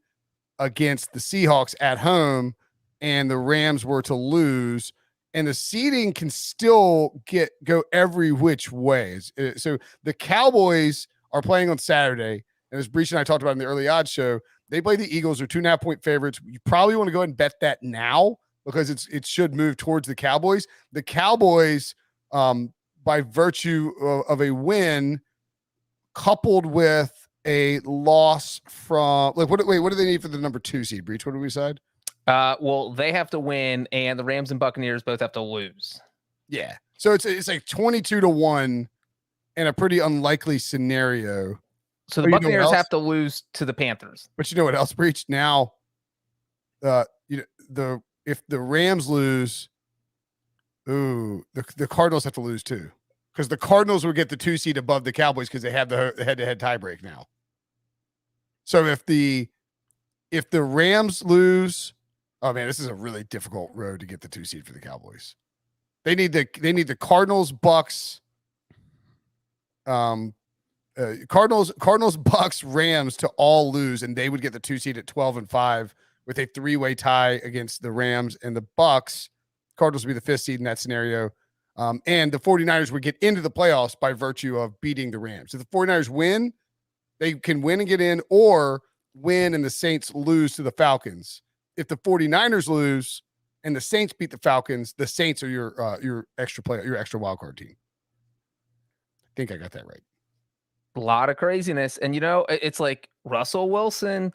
against the Seahawks at home and the Rams were to lose, and the seeding can still go every which way. So the Cowboys are playing on Saturday, and as Breech and I talked about in the early odds show, they play the Eagles. They're 2.5-point favorites. You probably want to go ahead and bet that now because it should move towards the Cowboys. The Cowboys, by virtue of a win, coupled with a loss from what do they need for the number 2 seed? Breech, what do we decide? Well, they have to win, and the Rams and Buccaneers both have to lose. Yeah, so it's like 22-1 in a pretty unlikely scenario. So the Buccaneers have to lose to the Panthers. But you know what else, Breech? Now, if the Rams lose, the Cardinals have to lose too, because the Cardinals would get the 2 seed above the Cowboys because they have the head-to-head tiebreak now. So if the Rams lose, oh man, this is a really difficult road to get the 2 seed for the Cowboys. They need the Cardinals, Bucks, Cardinals, Bucks, Rams to all lose, and they would get the 2 seed at 12-5 with a 3-way tie against the Rams and the Bucks. Cardinals would be the 5th seed in that scenario. And the 49ers would get into the playoffs by virtue of beating the Rams. If the 49ers win, they can win and get in, or win and the Saints lose to the Falcons. If the 49ers lose and the Saints beat the Falcons, the Saints are your extra player, your extra wild card team. I think I got that right. A lot of craziness. And, it's like Russell Wilson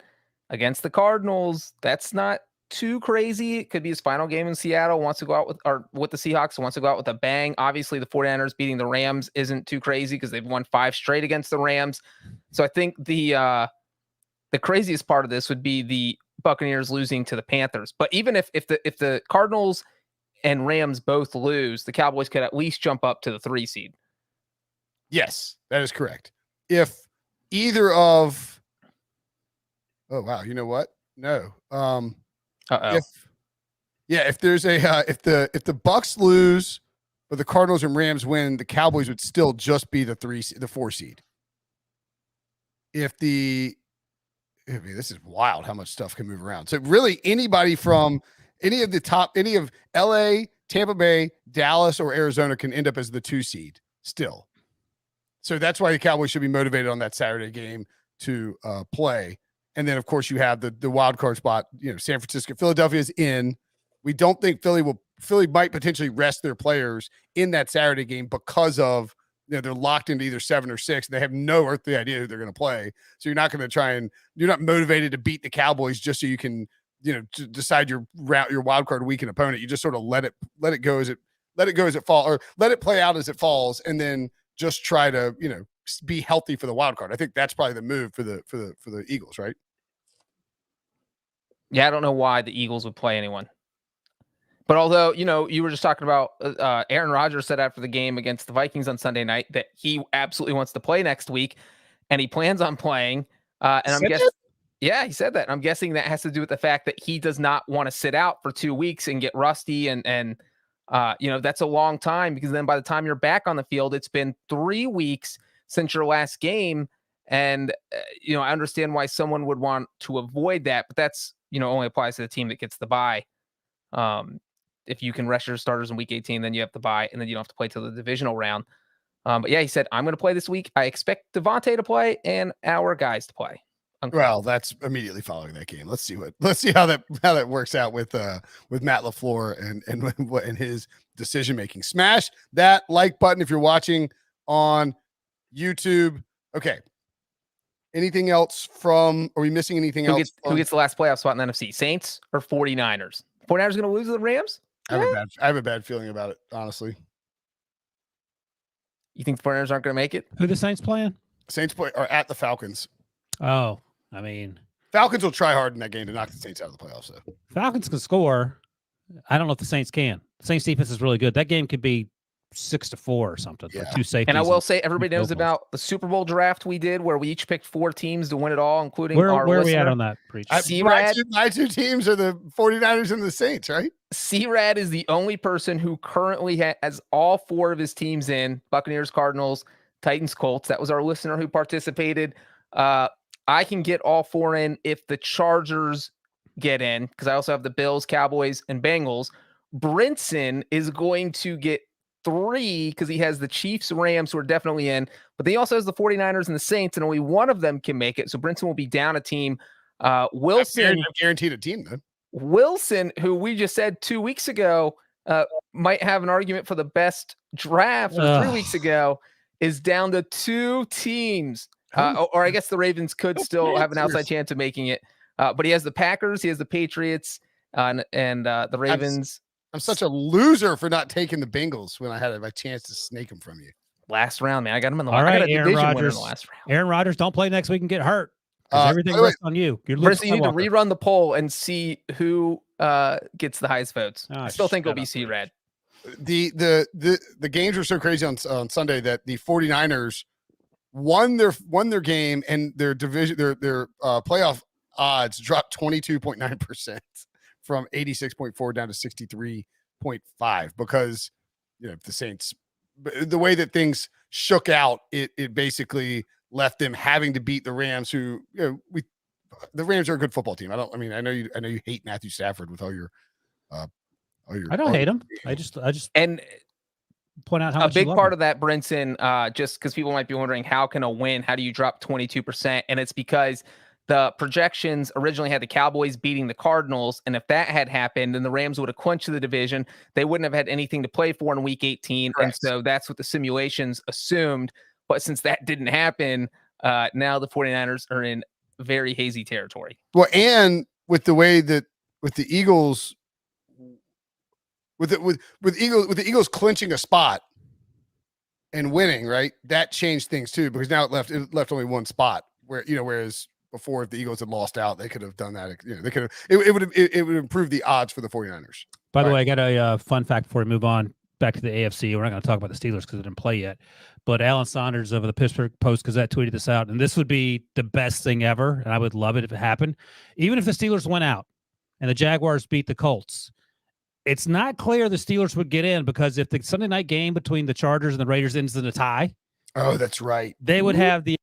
against the Cardinals. That's not too crazy. It could be his final game in Seattle. Wants to go out with the Seahawks. Wants to go out with a bang. Obviously, the 49ers beating the Rams isn't too crazy because they've won 5 straight against the Rams. So I think the craziest part of this would be the Buccaneers losing to the Panthers. But even if the Cardinals and Rams both lose, the Cowboys could at least jump up to the 3 seed. Yes, that is correct. If either of, oh wow, you know what? No. If there's if the Bucks lose, but the Cardinals and Rams win, the Cowboys would still just be the 4 seed. This is wild how much stuff can move around. So really, anybody from any of LA, Tampa Bay, Dallas, or Arizona can end up as the 2 seed still. So that's why the Cowboys should be motivated on that Saturday game to play. And then, of course, you have the wild card spot. San Francisco, Philadelphia is in. We don't think Philly might potentially rest their players in that Saturday game because of they're locked into either 7 or 6. And they have no earthly idea who they're going to play. So you're not going to you're not motivated to beat the Cowboys just so you can to decide your wild card weekend opponent. You just sort of let it go as it falls, or let it play out as it falls, and then just try to be healthy for the wild card. I think that's probably the move for the Eagles, right? Yeah, I don't know why the Eagles would play anyone. But although, you were just talking about Aaron Rodgers said after the game against the Vikings on Sunday night that he absolutely wants to play next week, and he plans on playing. And I'm guessing, yeah, he said that. I'm guessing that has to do with the fact that he does not want to sit out for 2 weeks and get rusty. And that's a long time, because then by the time you're back on the field, it's been 3 weeks since your last game. And, I understand why someone would want to avoid that, but that's, only applies to the team that gets the bye. If you can rest your starters in week 18, then you have the bye, and then you don't have to play till the divisional round. But yeah, he said, I'm going to play this week. I expect Devontae to play and our guys to play. Well, that's immediately following that game. Let's see how that works out with Matt LaFleur and his decision making. Smash that like button if you're watching on YouTube. Okay. Anything else are we missing anything else? Who gets the last playoff spot in the NFC? Saints or 49ers? 49ers going to lose to the Rams? I have a bad feeling about it, honestly. You think the 49ers aren't going to make it? Who the Saints playing? Saints are at the Falcons. Oh, I mean, Falcons will try hard in that game to knock the Saints out of the playoffs, though. Falcons can score. I don't know if the Saints can. The Saints defense is really good. That game could be 6-4 or something. Yeah. For 2 safeties. And I will say, everybody knows about the Super Bowl draft we did, where we each picked 4 teams to win it all, including where our are we listener. at on that, Preach? My two teams are the 49ers and the Saints, right? C-Rad is the only person who currently has all 4 of his teams in: Buccaneers, Cardinals, Titans, Colts. That was our listener who participated. I can get all 4 in if the Chargers get in, because I also have the Bills, Cowboys, and Bengals. Brinson is going to get 3 because he has the Chiefs, Rams, who are definitely in, but he also has the 49ers and the Saints, and only one of them can make it. So Brinson will be down a team. Wilson, I'm guaranteed a team then. Wilson, who we just said 2 weeks ago might have an argument for the best draft, or 3 weeks ago, is down to 2 teams. Or I guess the Ravens could still have an outside chance of making it. But he has the Packers, he has the Patriots, and the Ravens. I'm such a loser for not taking the Bengals when I had my chance to snake them from you. Last round, man. I got him in the All right, I got a Aaron division winner in Rodgers. the last round. Aaron Rodgers, don't play next week and get hurt. Everything Wait. rests on you. You're Chris, you need to Skywalker. rerun the poll and see who gets the highest votes. Oh, I still think it'll shut be up, C-Rad. The games were so crazy on Sunday that the 49ers won their game, and their division their playoff odds dropped 22.9% from 86.4 down to 63.5 because the Saints, the way that things shook out, it basically left them having to beat the Rams, who the Rams are a good football team. I know you hate Matthew Stafford with all your I don't hate him. I just And point out how a much you big love part him. of that, Brinson, just because people might be wondering, how can a win? How do you drop 22%? And it's because the projections originally had the Cowboys beating the Cardinals. And if that had happened, then the Rams would have clinched the division. They wouldn't have had anything to play for in week 18. Correct. And so that's what the simulations assumed. But since that didn't happen, now the 49ers are in very hazy territory. Well, and with the way that with the Eagles, with the Eagles clinching a spot and winning, right? That changed things too, because now it left only one spot where, whereas before, if the Eagles had lost out, they could have done that. They could have, it would improve the odds for the 49ers. By the way, I got a fun fact before we move on back to the AFC. We're not going to talk about the Steelers because they didn't play yet. But Alan Saunders of the Pittsburgh Post-Gazette tweeted this out, and this would be the best thing ever, and I would love it if it happened. Even if the Steelers went out and the Jaguars beat the Colts, it's not clear the Steelers would get in, because if the Sunday night game between the Chargers and the Raiders ends in a tie, oh, that's right, they would have the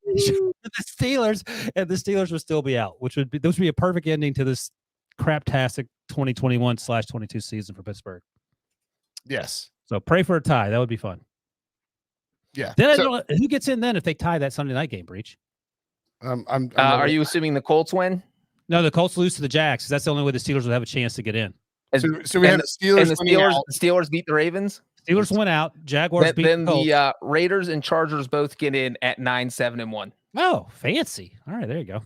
Steelers, and the Steelers would still be out, which would be a perfect ending to this craptastic 2021/22 season for Pittsburgh. Yes. So pray for a tie. That would be fun. Yeah. Then I don't know who gets in then if they tie that Sunday night game, Breach. Are you assuming the Colts win? No, the Colts lose to the Jags, because that's the only way the Steelers would have a chance to get in. So we have the Steelers. And the Steelers beat the Ravens. Steelers went out. Jaguars beat then the Colts. the Raiders and Chargers both get in at 9-7-1. Oh, fancy. All right, there you go.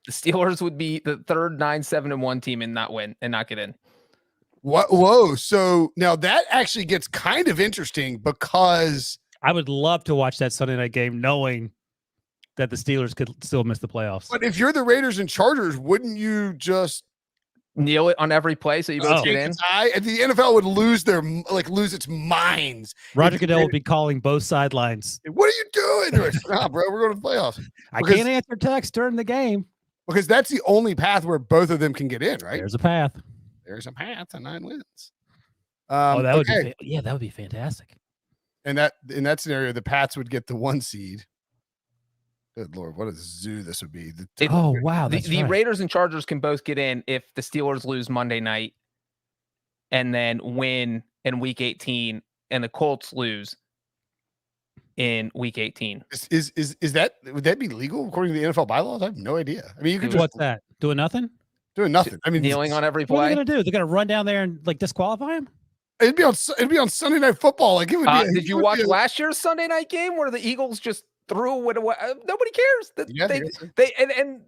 The Steelers would be the third 9-7-1 team and not win and not get in. What? Whoa! So now that actually gets kind of interesting, because I would love to watch that Sunday night game knowing that the Steelers could still miss the playoffs. But if you're the Raiders and Chargers, wouldn't you just kneel it on every play so you both get in? And the NFL would lose its minds. Roger Goodell would be calling both sidelines. What are you doing? They're like, nah, bro, we're going to the playoffs. I can't answer text during the game. Because that's the only path where both of them can get in, right? There's a path. There's a path to 9 wins. That would be that would be fantastic. And that in that scenario, the Pats would get the 1 seed. Good Lord, what a zoo this would be. Wow. The Raiders and Chargers can both get in if the Steelers lose Monday night and then win in week 18, and the Colts lose. in Week 18. Is that, would that be legal according to the NFL bylaws? I have no idea. I mean, you could just What's that? Doing nothing? doing nothing. I mean, Kneeling on every What are play. they going to do? They're going to run down there and like disqualify him? it'd be on Sunday Night Football. Like it would be. Did you watch last year's Sunday night game where the Eagles just threw it away? Nobody cares. Yeah,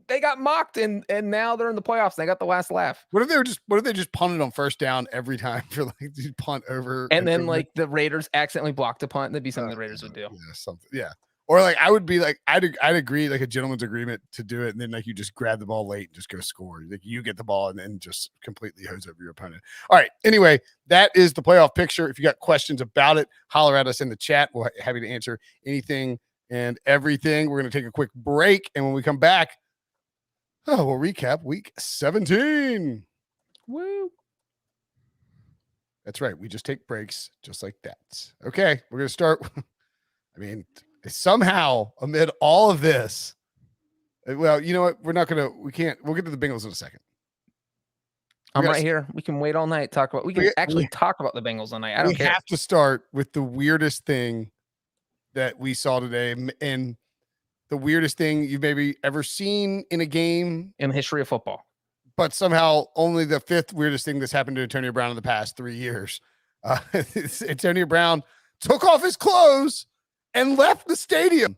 They got mocked and now they're in the playoffs. They got the last laugh. What if they just punted on first down every time for like these punt over And then like the Raiders accidentally blocked a punt? That'd be something the Raiders would do. Yeah, something. Yeah. Or like I would be like I'd agree like a gentleman's agreement to do it, and then like you just grab the ball late and just go score. Like you get the ball and then just completely hose over your opponent. All right. Anyway, that is the playoff picture. If you got questions about it, holler at us in the chat. We're happy to answer anything and everything. We're going to take a quick break, and when we come back, we'll recap Week 17. Woo! That's right. We just take breaks just like that. Okay, we're going to start. I mean, somehow amid all of this, well, you know what? We'll get to the Bengals in a second. I'm right here. We can wait all night. Talk about the Bengals all night. I don't care. We have to start with the weirdest thing that we saw today, and the weirdest thing you've maybe ever seen in a game in the history of football, but somehow only the fifth weirdest thing that's happened to Antonio Brown in the past 3 years. Antonio Brown took off his clothes and left the stadium,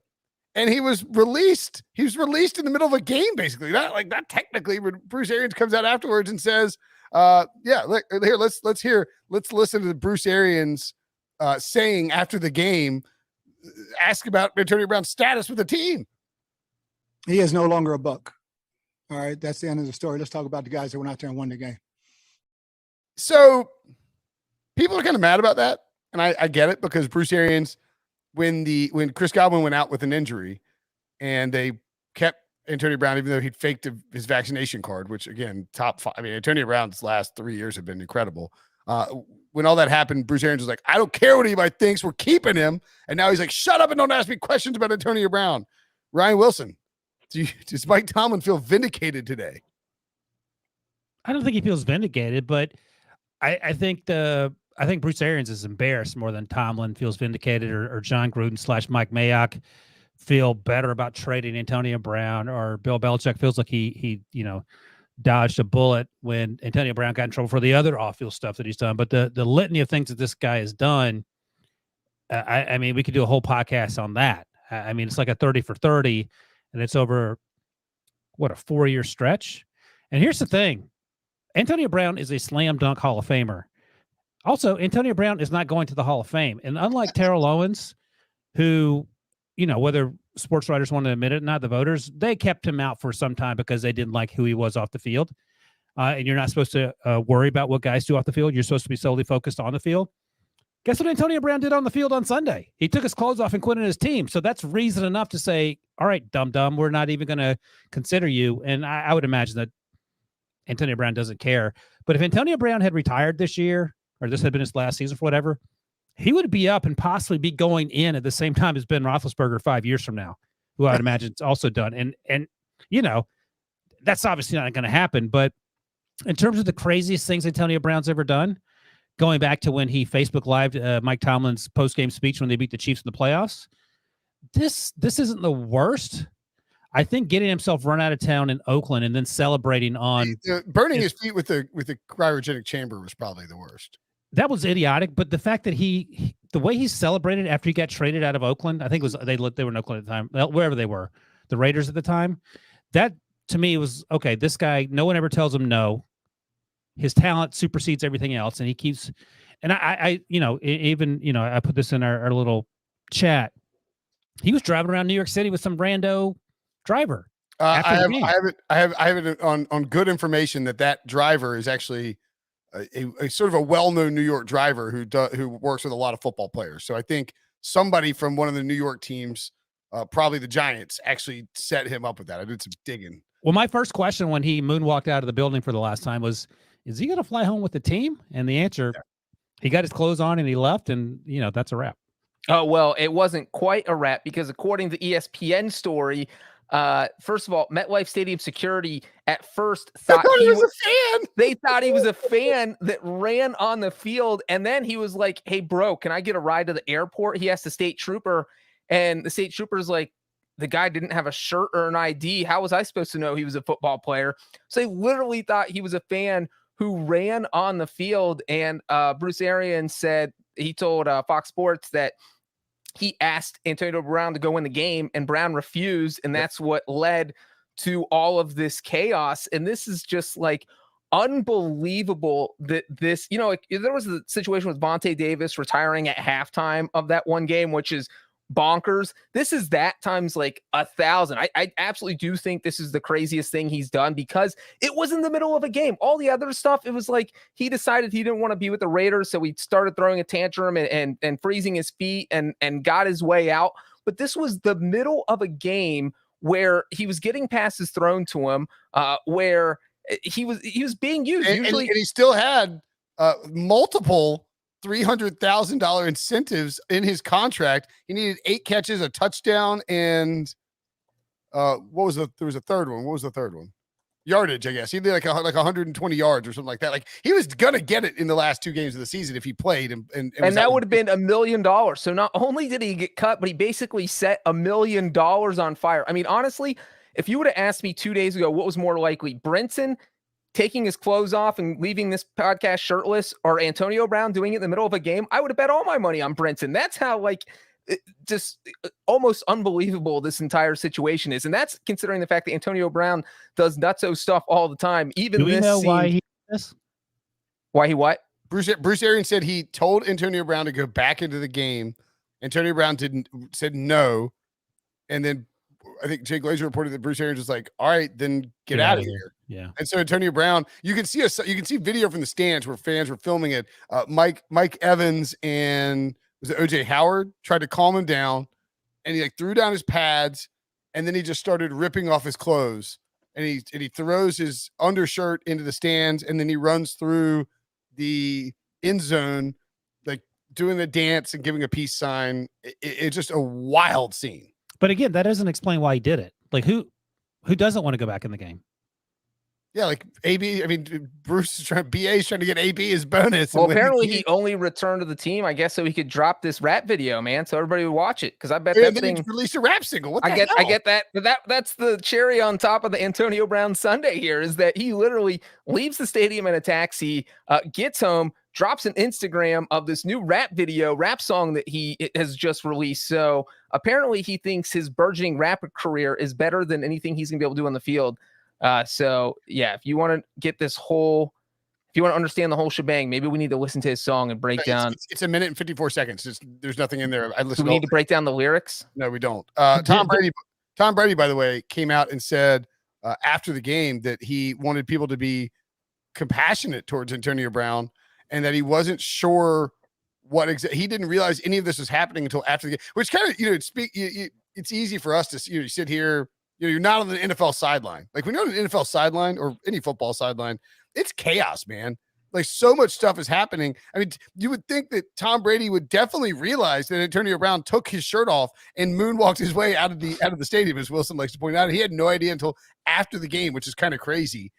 and he was released. He was released in the middle of a game, basically. Not technically, but Bruce Arians comes out afterwards and says, look, here, let's listen to Bruce Arians saying after the game, ask about Antonio Brown's status with the team. He is no longer a Buck. All right, that's the end of the story. Let's talk about the guys that went out there and won the game. So people are kind of mad about that, and I get it, because Bruce Arians, when Chris Godwin went out with an injury and they kept Antonio Brown, even though he'd faked his vaccination card, which again, top five. I mean, Antonio Brown's last 3 years have been incredible. When all that happened, Bruce Arians was like, I don't care what anybody thinks, we're keeping him. And now he's like, shut up and don't ask me questions about Antonio Brown. Ryan Wilson, does Mike Tomlin feel vindicated today? I don't think he feels vindicated, but I think Bruce Arians is embarrassed more than Tomlin feels vindicated, or John Gruden / Mike Mayock feel better about trading Antonio Brown, or Bill Belichick feels like he dodged a bullet when Antonio Brown got in trouble for the other off-field stuff that he's done. But the litany of things that this guy has done, I mean, we could do a whole podcast on that. I mean, it's like a 30 for 30, and it's over, a 4-year stretch? And here's the thing. Antonio Brown is a slam dunk Hall of Famer. Also, Antonio Brown is not going to the Hall of Fame. And unlike Terrell Owens, who, whether sports writers want to admit it or not, the voters, they kept him out for some time because they didn't like who he was off the field. And you're not supposed to worry about what guys do off the field. You're supposed to be solely focused on the field. Guess what Antonio Brown did on the field on Sunday? He took his clothes off and quit on his team. So that's reason enough to say, all right, dum-dum, we're not even going to consider you. And I would imagine that Antonio Brown doesn't care. But if Antonio Brown had retired this year, or this had been his last season for whatever, he would be up and possibly be going in at the same time as Ben Roethlisberger 5 years from now, who I would imagine is also done. And that's obviously not going to happen. But in terms of the craziest things Antonio Brown's ever done, going back to when he Facebook Lived Mike Tomlin's post-game speech when they beat the Chiefs in the playoffs, this isn't the worst. I think getting himself run out of town in Oakland and then celebrating on burning his feet with the cryogenic chamber was probably the worst. That was idiotic, but the fact that the way he celebrated after he got traded out of Oakland, I think they were in Oakland at the time, wherever they were, the Raiders at the time. That to me was okay. This guy, no one ever tells him no. His talent supersedes everything else, and he keeps. And I put this in our little chat. He was driving around New York City with some rando driver. I have it on good information that driver is actually a sort of a well-known New York driver who works with a lot of football players. So I think somebody from one of the New York teams, probably the Giants, actually set him up with that. I did some digging. Well, my first question when he moonwalked out of the building for the last time was, is he going to fly home with the team? And the answer, he got his clothes on and he left, and that's a wrap. Oh, well, it wasn't quite a wrap, because according to the ESPN story, First of all, MetLife Stadium security at first thought he was a fan. They thought he was a fan that ran on the field. And then he was like, hey, bro, can I get a ride to the airport? He asked the state trooper, and the state trooper's like, the guy didn't have a shirt or an ID. How was I supposed to know he was a football player? So they literally thought he was a fan who ran on the field. And Bruce Arians said, he told Fox Sports that he asked Antonio Brown to go in the game, and Brown refused. And that's what led to all of this chaos. And this is just like unbelievable that this, like, there was a situation with Vontae Davis retiring at halftime of that one game, which is bonkers. This is that times like 1,000. I absolutely do think this is the craziest thing he's done, because it was in the middle of a game. All the other stuff, it was like he decided he didn't want to be with the Raiders, so he started throwing a tantrum and freezing his feet and got his way out. But this was the middle of a game where he was getting passes thrown to him, where he was being used. And he still had multiple $300,000 incentives in his contract. He needed 8 catches, a touchdown, and there was a third one. What was the third one? Yardage, I guess. He did like 120 yards or something like that. Like, he was gonna get it in the last 2 games of the season if he played, and that would have been $1 million. So not only did he get cut, but he basically set $1 million on fire. I mean, honestly, if you would have asked me 2 days ago what was more likely, Brinson taking his clothes off and leaving this podcast shirtless, or Antonio Brown doing it in the middle of a game, I would have bet all my money on Brinson. That's how just almost unbelievable this entire situation is. And that's considering the fact that Antonio Brown does nutso stuff all the time. Even do we this know why he did this? Why he what? Bruce Arians said he told Antonio Brown to go back into the game. Antonio Brown said no. And then I think Jay Glazer reported that Bruce Arians was like, all right, then get out of here. Yeah. And so Antonio Brown, you can see video from the stands where fans were filming it. Mike Evans and was it OJ Howard tried to calm him down, and he threw down his pads, and then he just started ripping off his clothes, and he throws his undershirt into the stands, and then he runs through the end zone, like doing the dance and giving a peace sign. It's just a wild scene. But again, that doesn't explain why he did it. Like, who doesn't want to go back in the game? Yeah, like AB. I mean, Bruce is trying to get AB his bonus. Well, apparently he only returned to the team, I guess, so he could drop this rap video, man, so everybody would watch it. Because I bet that thing released a rap single. What the hell? I get that. But that's the cherry on top of the Antonio Brown Sunday here, is that he literally leaves the stadium in a taxi, gets home, drops an Instagram of this new rap song that he has just released. So apparently he thinks his burgeoning rap career is better than anything he's gonna be able to do on the field. So yeah, if you want to get if you want to understand the whole shebang, maybe we need to listen to his song and break down. It's 1 minute and 54 seconds. There's nothing in there. Do we need to break down the lyrics? No, we don't. Tom Brady, by the way, came out and said after the game that he wanted people to be compassionate towards Antonio Brown, and that he wasn't sure he didn't realize any of this was happening until after the game, which kind of, it's easy for us to sit here. You're not on the NFL sideline. Like, when you're on an NFL sideline or any football sideline, it's chaos, man. Like, so much stuff is happening. I mean, you would think that Tom Brady would definitely realize that Antonio Brown took his shirt off and moonwalked his way out of the stadium, as Wilson likes to point out. He had no idea until after the game, which is kind of crazy.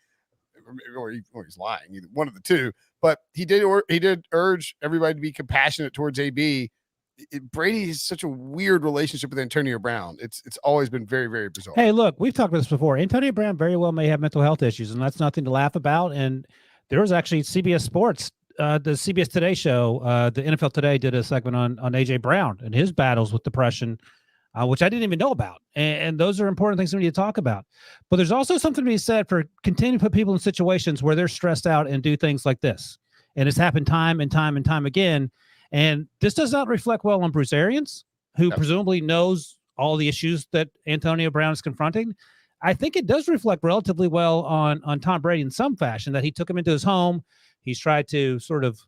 Or he's lying, either one of the two. But he did urge everybody to be compassionate towards AB. Brady has such a weird relationship with Antonio Brown. It's always been very, very bizarre. Hey, look, we've talked about this before. Antonio Brown very well may have mental health issues, and that's nothing to laugh about. And there was actually CBS Sports, the CBS Today show, the NFL Today did a segment on AJ Brown and his battles with depression, which I didn't even know about. And those are important things we need to talk about. But there's also something to be said for continuing to put people in situations where they're stressed out and do things like this. And it's happened time and time and time again. And this does not reflect well on Bruce Arians, who presumably knows all the issues that Antonio Brown is confronting. I think it does reflect relatively well on Tom Brady in some fashion, that he took him into his home. He's tried to sort of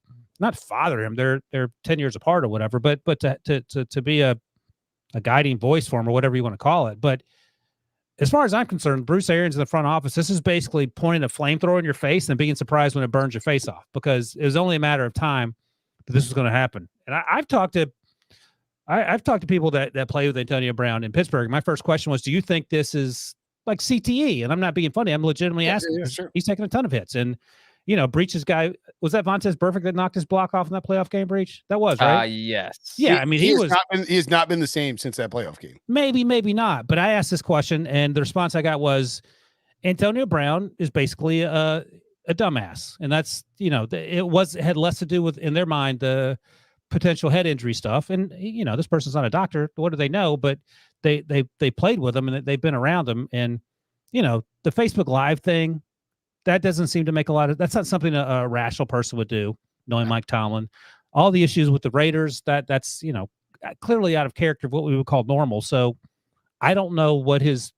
not father him. They're 10 years apart or whatever, but to be a guiding voice for him, or whatever you want to call it. But as far as I'm concerned, Bruce Arians in the front office, this is basically pointing a flamethrower in your face and being surprised when it burns your face off, because it was only a matter of time that this was going to happen. And I've talked to I've talked to people that play with Antonio Brown in Pittsburgh. My first question was, do you think this is like CTE? And I'm not being funny. I'm legitimately asking. Yeah, sure. He's taking a ton of hits. And, Breech's guy, was that Vontaze Burfict that knocked his block off in that playoff game, Breech? That was, right? Yes. Yeah, I mean, he has not been the same since that playoff game. Maybe not. But I asked this question, and the response I got was, Antonio Brown is basically a dumbass. And that's, it had less to do with, in their mind, the potential head injury stuff. And, this person's not a doctor. What do they know? But they played with him and they've been around him. And, the Facebook Live thing, that doesn't seem to make that's not something a rational person would do, knowing Mike Tomlin. All the issues with the Raiders, that's, clearly out of character of what we would call normal. So I don't know what his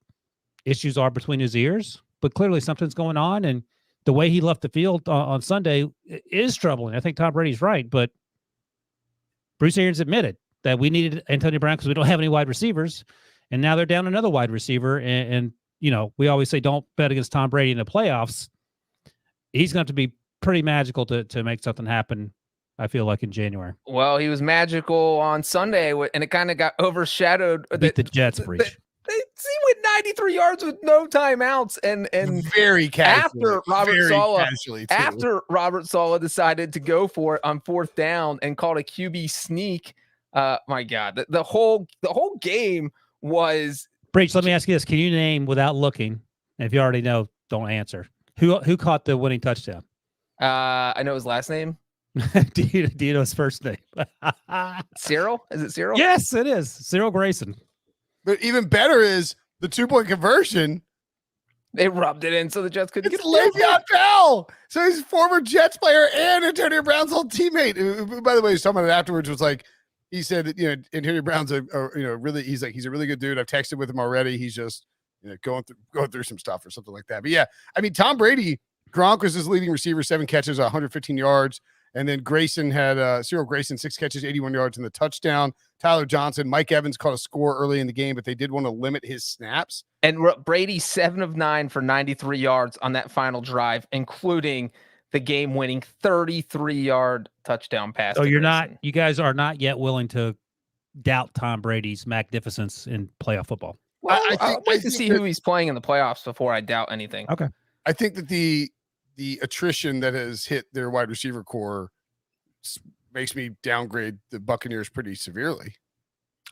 issues are between his ears, but clearly something's going on. And the way he left the field on Sunday is troubling. I think Tom Brady's right, but Bruce Arians admitted that we needed Antonio Brown because we don't have any wide receivers. And now they're down another wide receiver. And we always say don't bet against Tom Brady in the playoffs. He's going to be pretty magical to make something happen, I feel like, in January. Well, he was magical on Sunday, and it kind of got overshadowed. Beat the Jets, Breech. He went 93 yards with no timeouts, and very casually, after Robert Saleh decided to go for it on 4th down and called a QB sneak. My God, the whole game was. Breech, let me ask you this: can you name without looking? And if you already know, don't answer. Who caught the winning touchdown? I know his last name. do you know his first name? Cyril? Is it Cyril? Yes, it is. Cyril Grayson. But even better is the 2-point conversion. They rubbed it in so the Jets couldn't get Le'Veon Bell. So he's a former Jets player and Antonio Brown's old teammate. By the way, he's talking about it afterwards. Was like, he said that, Antonio Brown's he's a really good dude. I've texted with him already. He's just going through some stuff or something like that. But yeah, I mean, Tom Brady, Gronk was his leading receiver, 7 catches, 115 yards. And then Grayson had Cyril Grayson, 6 catches, 81 yards in the touchdown. Tyler Johnson, Mike Evans caught a score early in the game, but they did want to limit his snaps. And Brady 7 of 9 for 93 yards on that final drive, including the game-winning 33-yard touchdown pass. So you guys are not yet willing to doubt Tom Brady's magnificence in playoff football. Well, I'd like to see who he's playing in the playoffs before I doubt anything. Okay. I think that the attrition that has hit their wide receiver core makes me downgrade the Buccaneers pretty severely.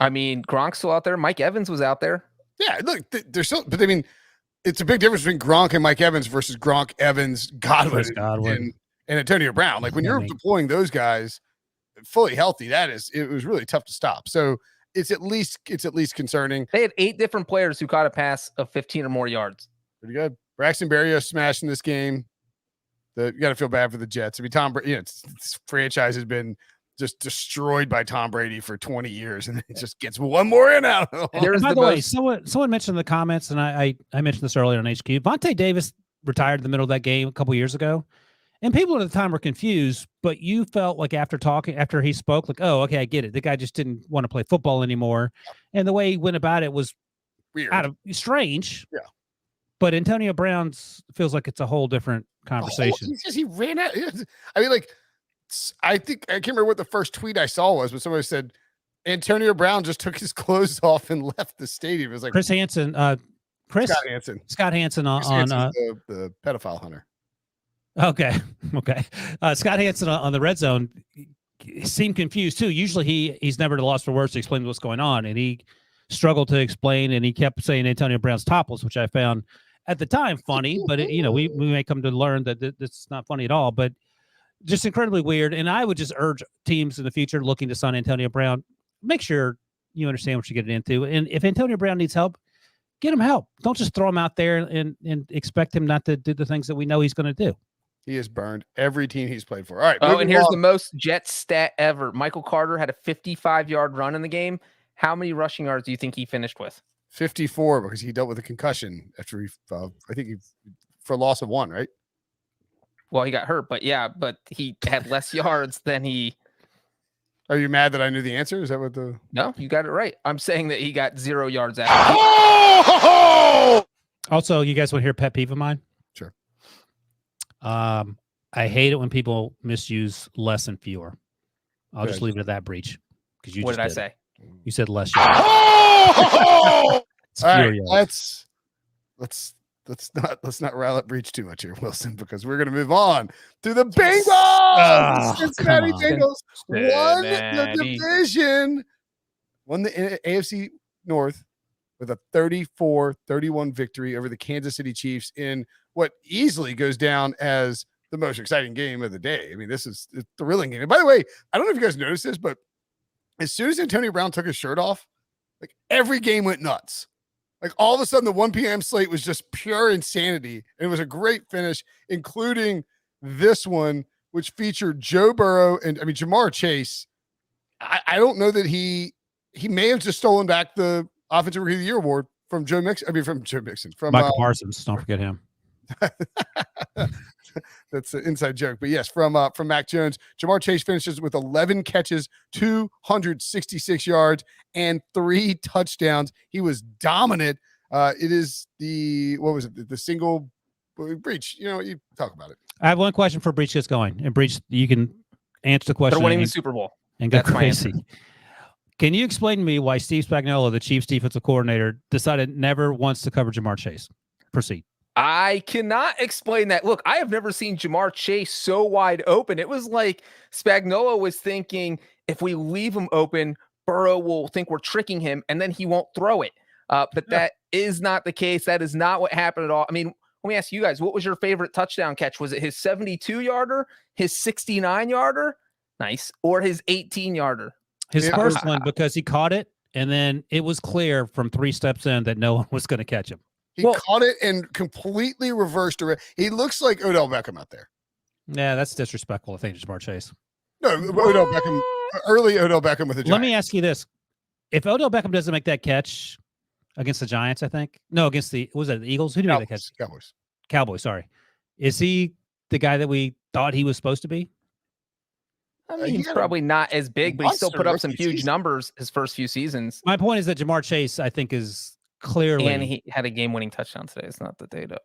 I mean, Gronk's still out there. Mike Evans was out there. Yeah, look, they're still, but I mean, it's a big difference between Gronk and Mike Evans versus Gronk, Evans, Godwin. And Antonio Brown. Like when you're deploying those guys fully healthy, it was really tough to stop. So it's at least concerning. They had 8 different players who caught a pass of 15 or more yards. Pretty good. Braxton Berrios smashing this game. You got to feel bad for the Jets. I mean, Tom Brady, this franchise has been just destroyed by Tom Brady for 20 years, and it just gets one more in out. By the way, someone mentioned in the comments, and I mentioned this earlier on HQ. Vontae Davis retired in the middle of that game a couple years ago, and people at the time were confused. But you felt like after he spoke, like, oh, okay, I get it. The guy just didn't want to play football anymore, and the way he went about it was weird, strange. Yeah. But Antonio Brown's feels like it's a whole different conversation. He ran out. I mean, like, I think I can't remember what the first tweet I saw was, but somebody said Antonio Brown just took his clothes off and left the stadium. It was like Scott Hansen on the pedophile hunter. Okay. Scott Hansen on the Red Zone seemed confused too. Usually he's never at a loss for words to explain what's going on, and he struggled to explain, and he kept saying Antonio Brown's topless, which I found at the time funny, but we may come to learn that this is not funny at all, but just incredibly weird. And I would just urge teams in the future looking to sign Antonio Brown, make sure you understand what you're getting into. And if Antonio Brown needs help, get him help. Don't just throw him out there and expect him not to do the things that we know he's going to do. He has burned every team he's played for. All right. Oh, and here's the most Jets stat ever. Michael Carter had a 55-yard run in the game. How many rushing yards do you think he finished with? 54, because he dealt with a concussion after he for a loss of 1, right? Well, he got hurt, but he had less yards than he. Are you mad that I knew the answer? Is that what the? No, you got it right. I'm saying that he got 0 yards after. Oh! Also, you guys want to hear a pet peeve of mine? Sure. I hate it when people misuse less and fewer. I'll just leave it at that, Breech. What did I say? You said less yards. Oh! It's All fewer right, yards. let's not rile up Breech too much here, Wilson, because we're going to move on to the Bengals. Oh, The Cincinnati come on. Bengals won the Cincinnati. division, won the AFC North with a 34-31 victory over the Kansas City Chiefs in what easily goes down as the most exciting game of the day. I mean, this is a thrilling game. And by the way, I don't know if you guys noticed this, but as soon as Antonio Brown took his shirt off, like every game went nuts. Like all of a sudden, the 1 p.m. slate was just pure insanity. And it was a great finish, including this one, which featured Joe Burrow and Jamar Chase. I don't know that he may have just stolen back the Offensive Rookie of the Year award from Joe Mixon. From Michael Parsons. Don't forget him. That's an inside joke, but yes, from Mac Jones. Jamar Chase finishes with 11 catches, 266 yards, and 3 touchdowns. He was dominant. It is the single Breech. You talk about it. I have one question for Breech gets going, and Breech, you can answer the question. They're winning the Super Bowl. And go That's my crazy. answer. Can you explain to me why Steve Spagnuolo, the Chiefs defensive coordinator, decided never once to cover Jamar Chase? Proceed. I cannot explain that. Look, I have never seen Jamar Chase so wide open. It was like Spagnuolo was thinking, if we leave him open, Burrow will think we're tricking him, and then he won't throw it. But that is not the case. That is not what happened at all. I mean, let me ask you guys, what was your favorite touchdown catch? Was it his 72-yarder, his 69-yarder? Nice. Or his 18-yarder? His first one, because he caught it, and then it was clear from 3 steps in that no one was going to catch him. He caught it and completely reversed it. He looks like Odell Beckham out there. Yeah, that's disrespectful, I think, to Jamar Chase. No, Odell Beckham, early Odell Beckham with the Giants. Let me ask you this. If Odell Beckham doesn't make that catch against the Giants, I think. No, against the Eagles? Who did he make that catch? Cowboys, sorry. Is he the guy that we thought he was supposed to be? I mean, he's probably not as big, but he still put up some huge numbers his first few seasons. My point is that Jamar Chase, I think, is clearly... And he had a game-winning touchdown today. It's not the day to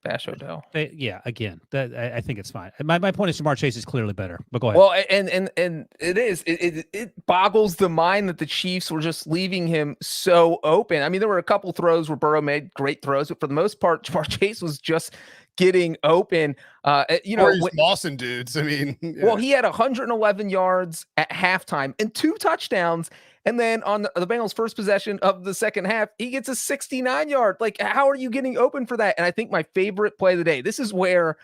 bash Odell. Yeah, again, I think it's fine. My point is Jamar Chase is clearly better, but go ahead. Well, and it is. It boggles the mind that the Chiefs were just leaving him so open. I mean, there were a couple throws where Burrow made great throws, but for the most part, Jamar Chase was just getting open. Lawson dudes. I mean, yeah. Well, he had 111 yards at halftime and 2 touchdowns. And then on the Bengals' first possession of the second half, he gets a 69-yard. Like, how are you getting open for that? And I think my favorite play of the day, this is where,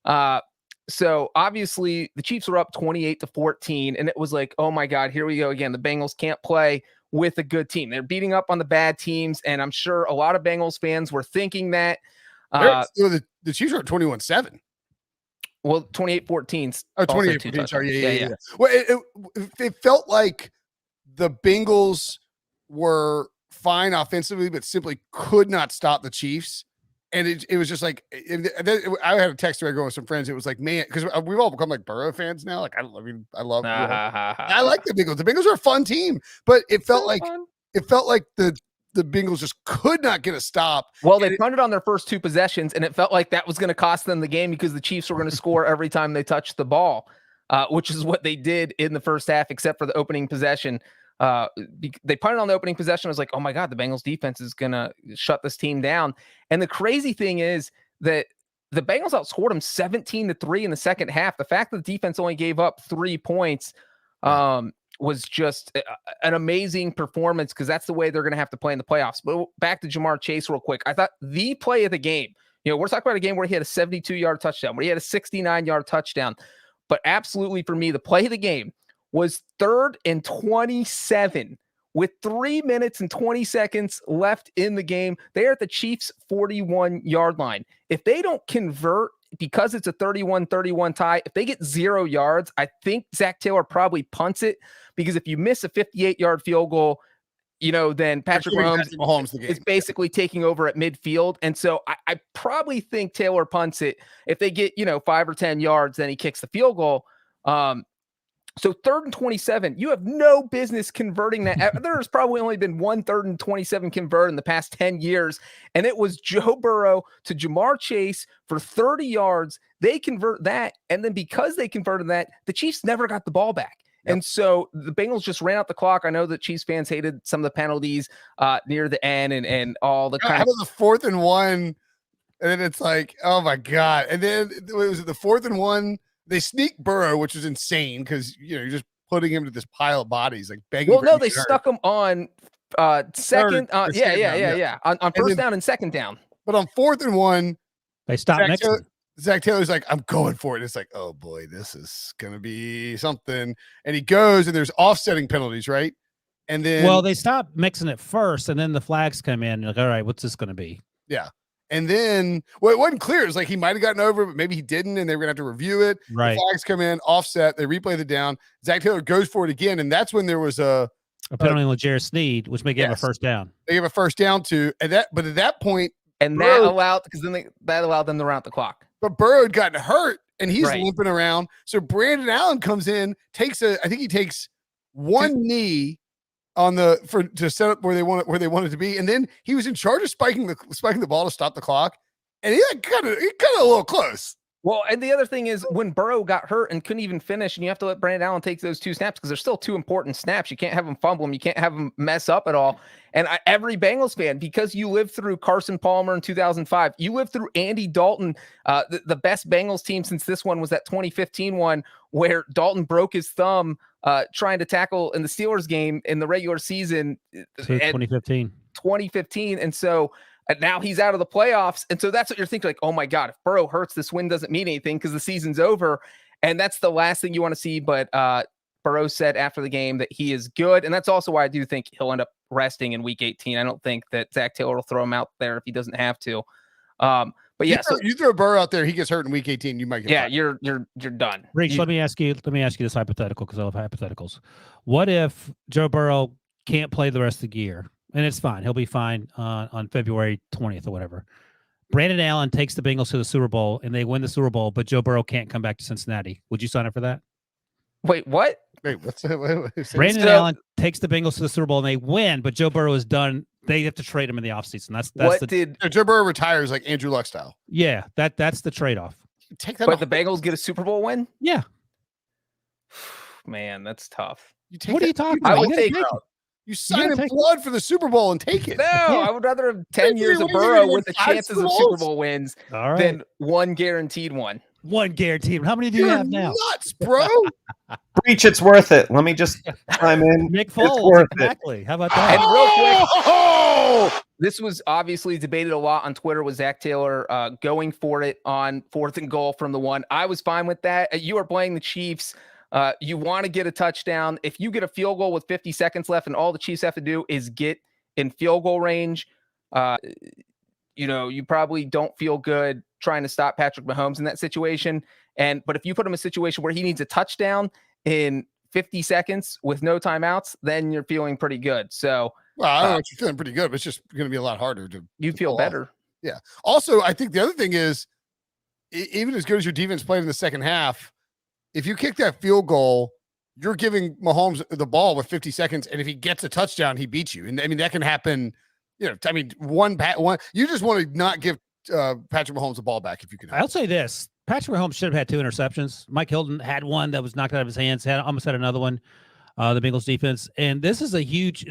so obviously the Chiefs were up 28-14, and it was like, oh my God, here we go again. The Bengals can't play with a good team. They're beating up on the bad teams, and I'm sure a lot of Bengals fans were thinking that. The Chiefs are at 21-7. Well, 28-14. Oh, 28-14. Sorry. Yeah. Well, it felt like the Bengals were fine offensively, but simply could not stop the Chiefs. And it was just like, I had a text thread going with some friends. It was like, man, because we've all become like Burrow fans now. Like, I love. I like the Bengals. The Bengals are a fun team, but it felt like the Bengals just could not get a stop. Well, they punted on their first 2 possessions, and it felt like that was going to cost them the game because the Chiefs were going to score every time they touched the ball, which is what they did in the first half, except for the opening possession. They punted on the opening possession. I was like, oh my God, the Bengals defense is going to shut this team down. And the crazy thing is that the Bengals outscored them 17-3 in the second half. The fact that the defense only gave up 3 points was just an amazing performance, because that's the way they're going to have to play in the playoffs. But back to Jamar Chase real quick. I thought the play of the game, we're talking about a game where he had a 72-yard touchdown, where he had a 69-yard touchdown. But absolutely for me, the play of the game was 3rd and 27 with 3 minutes and 20 seconds left in the game. They are at the Chiefs' 41-yard line. If they don't convert, because it's a 31-31 tie, if they get 0 yards, I think Zach Taylor probably punts it, because if you miss a 58-yard field goal, then Patrick Mahomes is basically taking over at midfield. And so I probably think Taylor punts it. If they get, 5 or 10 yards, then he kicks the field goal. So 3rd and 27, you have no business converting that. There's probably only been 1 3rd and 27 convert in the past 10 years. And it was Joe Burrow to Jamar Chase for 30 yards. They convert that. And then because they converted that, the Chiefs never got the ball back. And so the Bengals just ran out the clock. I know that Chiefs fans hated some of the penalties near the end and all the kind of the 4th and 1, and then it's like, oh my God. And then it was the 4th and 1. They sneak Burrow, which was insane because you're just putting him to this pile of bodies, like begging. Well, no, they stuck him on second. Yeah. On first down and second down. But on 4th and 1, they stopped Nixon. Zach Taylor's like, I'm going for it. It's like, oh boy, this is gonna be something. And he goes, and there's offsetting penalties, right? And then they stopped mixing it first, and then the flags come in. You're like, all right, what's this gonna be? Yeah. And then it wasn't clear. It was like he might have gotten over, but maybe he didn't, and they were gonna have to review it. Right. The flags come in, offset, they replay the down. Zach Taylor goes for it again, and that's when there was a penalty on L'Jarius Sneed, which may give him a first down. They gave a first down but at that point, and that allowed them to run out the clock. But Burrow had gotten hurt and he's limping around. So Brandon Allen comes in, I think he takes one knee on to set up where they wanted to be, and then he was in charge of spiking the ball to stop the clock, and he got a little close. Well, and the other thing is when Burrow got hurt and couldn't even finish, and you have to let Brandon Allen take those 2 snaps because they're still 2 important snaps. You can't have him fumble them. You can't have him mess up at all. And every Bengals fan, because you lived through Carson Palmer in 2005, you lived through Andy Dalton, the best Bengals team since this one was that 2015 one where Dalton broke his thumb trying to tackle in the Steelers game in the regular season. 2015. And so now he's out of the playoffs. And so that's what you're thinking, like, oh my God, if Burrow hurts, this win doesn't mean anything because the season's over. And that's the last thing you want to see. But Burrow said after the game that he is good. And that's also why I do think he'll end up resting in week 18. I don't think that Zach Taylor will throw him out there if he doesn't have to. But yeah, you throw Burrow out there, he gets hurt in week 18, you might get you're done. Breech, let me ask you this hypothetical because I love hypotheticals. What if Joe Burrow can't play the rest of the year? And it's fine. He'll be fine on February 20th or whatever. Brandon Allen takes the Bengals to the Super Bowl and they win the Super Bowl, but Joe Burrow can't come back to Cincinnati. Would you sign up for that? Wait, what? Wait, what's that? Brandon Allen takes the Bengals to the Super Bowl and they win, but Joe Burrow is done. They have to trade him in the offseason. Joe Burrow retires like Andrew Luck style. Yeah, that's the trade-off. Take that. But the Bengals get a Super Bowl win? Yeah. Man, that's tough. What are you talking about? I would take it. You sign in blood for the Super Bowl and take it. No, I would rather have 10 years of Burrow with the chances of Super Bowl wins than one guaranteed one. One guaranteed. How many do you have now? Nuts, bro. Breech, it's worth it. Let me just chime in. Nick Foles, exactly. How about that? And real quick, this was obviously debated a lot on Twitter with Zach Taylor going for it on 4th and goal from the 1. I was fine with that. You are playing the Chiefs. You want to get a touchdown. If you get a field goal with 50 seconds left and all the Chiefs have to do is get in field goal range, you probably don't feel good trying to stop Patrick Mahomes in that situation. But if you put him in a situation where he needs a touchdown in 50 seconds with no timeouts, then you're feeling pretty good. So, well, I don't know if you're feeling pretty good, but it's just going to be a lot harder to. You feel better. Yeah. Also, I think the other thing is, even as good as your defense played in the second half, if you kick that field goal, you're giving Mahomes the ball with 50 seconds, and if he gets a touchdown, he beats you. And I mean, that can happen. One. You just want to not give Patrick Mahomes the ball back if you can. I'll say this: Patrick Mahomes should have had 2 interceptions. Mike Hilton had one that was knocked out of his hands. Almost had another one. The Bengals defense, and this is a huge.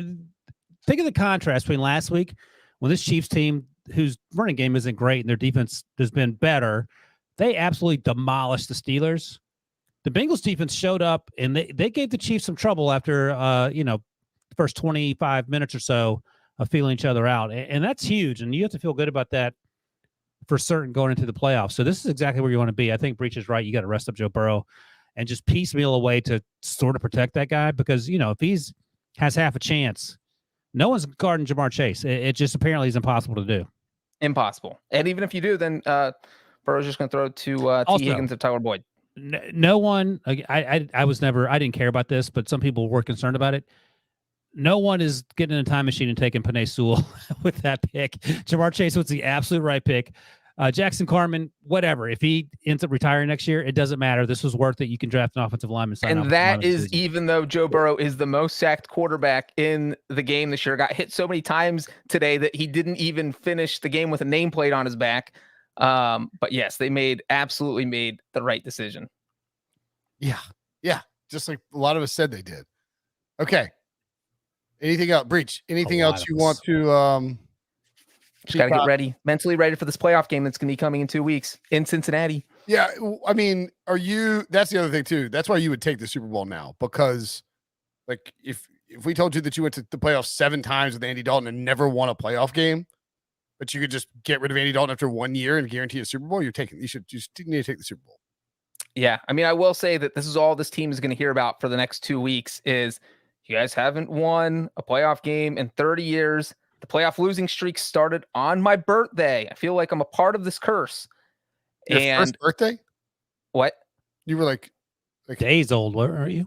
Think of the contrast between last week when this Chiefs team, whose running game isn't great and their defense has been better, they absolutely demolished the Steelers. The Bengals defense showed up and they gave the Chiefs some trouble after the first 25 minutes or so of feeling each other out. And that's huge. And you have to feel good about that for certain going into the playoffs. So this is exactly where you want to be. I think Breech is right. You got to rest up Joe Burrow and just piecemeal away to sort of protect that guy because, if he's has half a chance, no one's guarding Jamar Chase. It just apparently is impossible to do. Impossible. And even if you do, then Burrow's just going to throw to T. Higgins and Tyler Boyd. No one, I didn't care about this, but some people were concerned about it. No one is getting in a time machine and taking Penei Sewell with that pick. Jamar Chase was the absolute right pick. Jackson Carman, whatever. If he ends up retiring next year, it doesn't matter. This was worth it. You can draft an offensive lineman. And that is even though Joe Burrow is the most sacked quarterback in the game this year. Got hit so many times today that he didn't even finish the game with a nameplate on his back. But yes, they absolutely made the right decision. Yeah. just like a lot of us said they did. Okay. Anything else? Breech. Anything else you want to just got to get ready, mentally ready for this playoff game that's going to be coming in 2 weeks in Cincinnati. Yeah, I mean, that's the other thing too. That's why you would take the Super Bowl now, because like if we told you that you went to the playoffs 7 times with Andy Dalton and never won a playoff game, but you could just get rid of Andy Dalton after 1 year and guarantee a Super Bowl, you just need to take the Super Bowl. Yeah, I mean, I will say that this is all this team is going to hear about for the next 2 weeks is you guys haven't won a playoff game in 30 years. The playoff losing streak started on my birthday. I feel like I'm a part of this curse. Your first birthday? What? You were like days old. Where are you?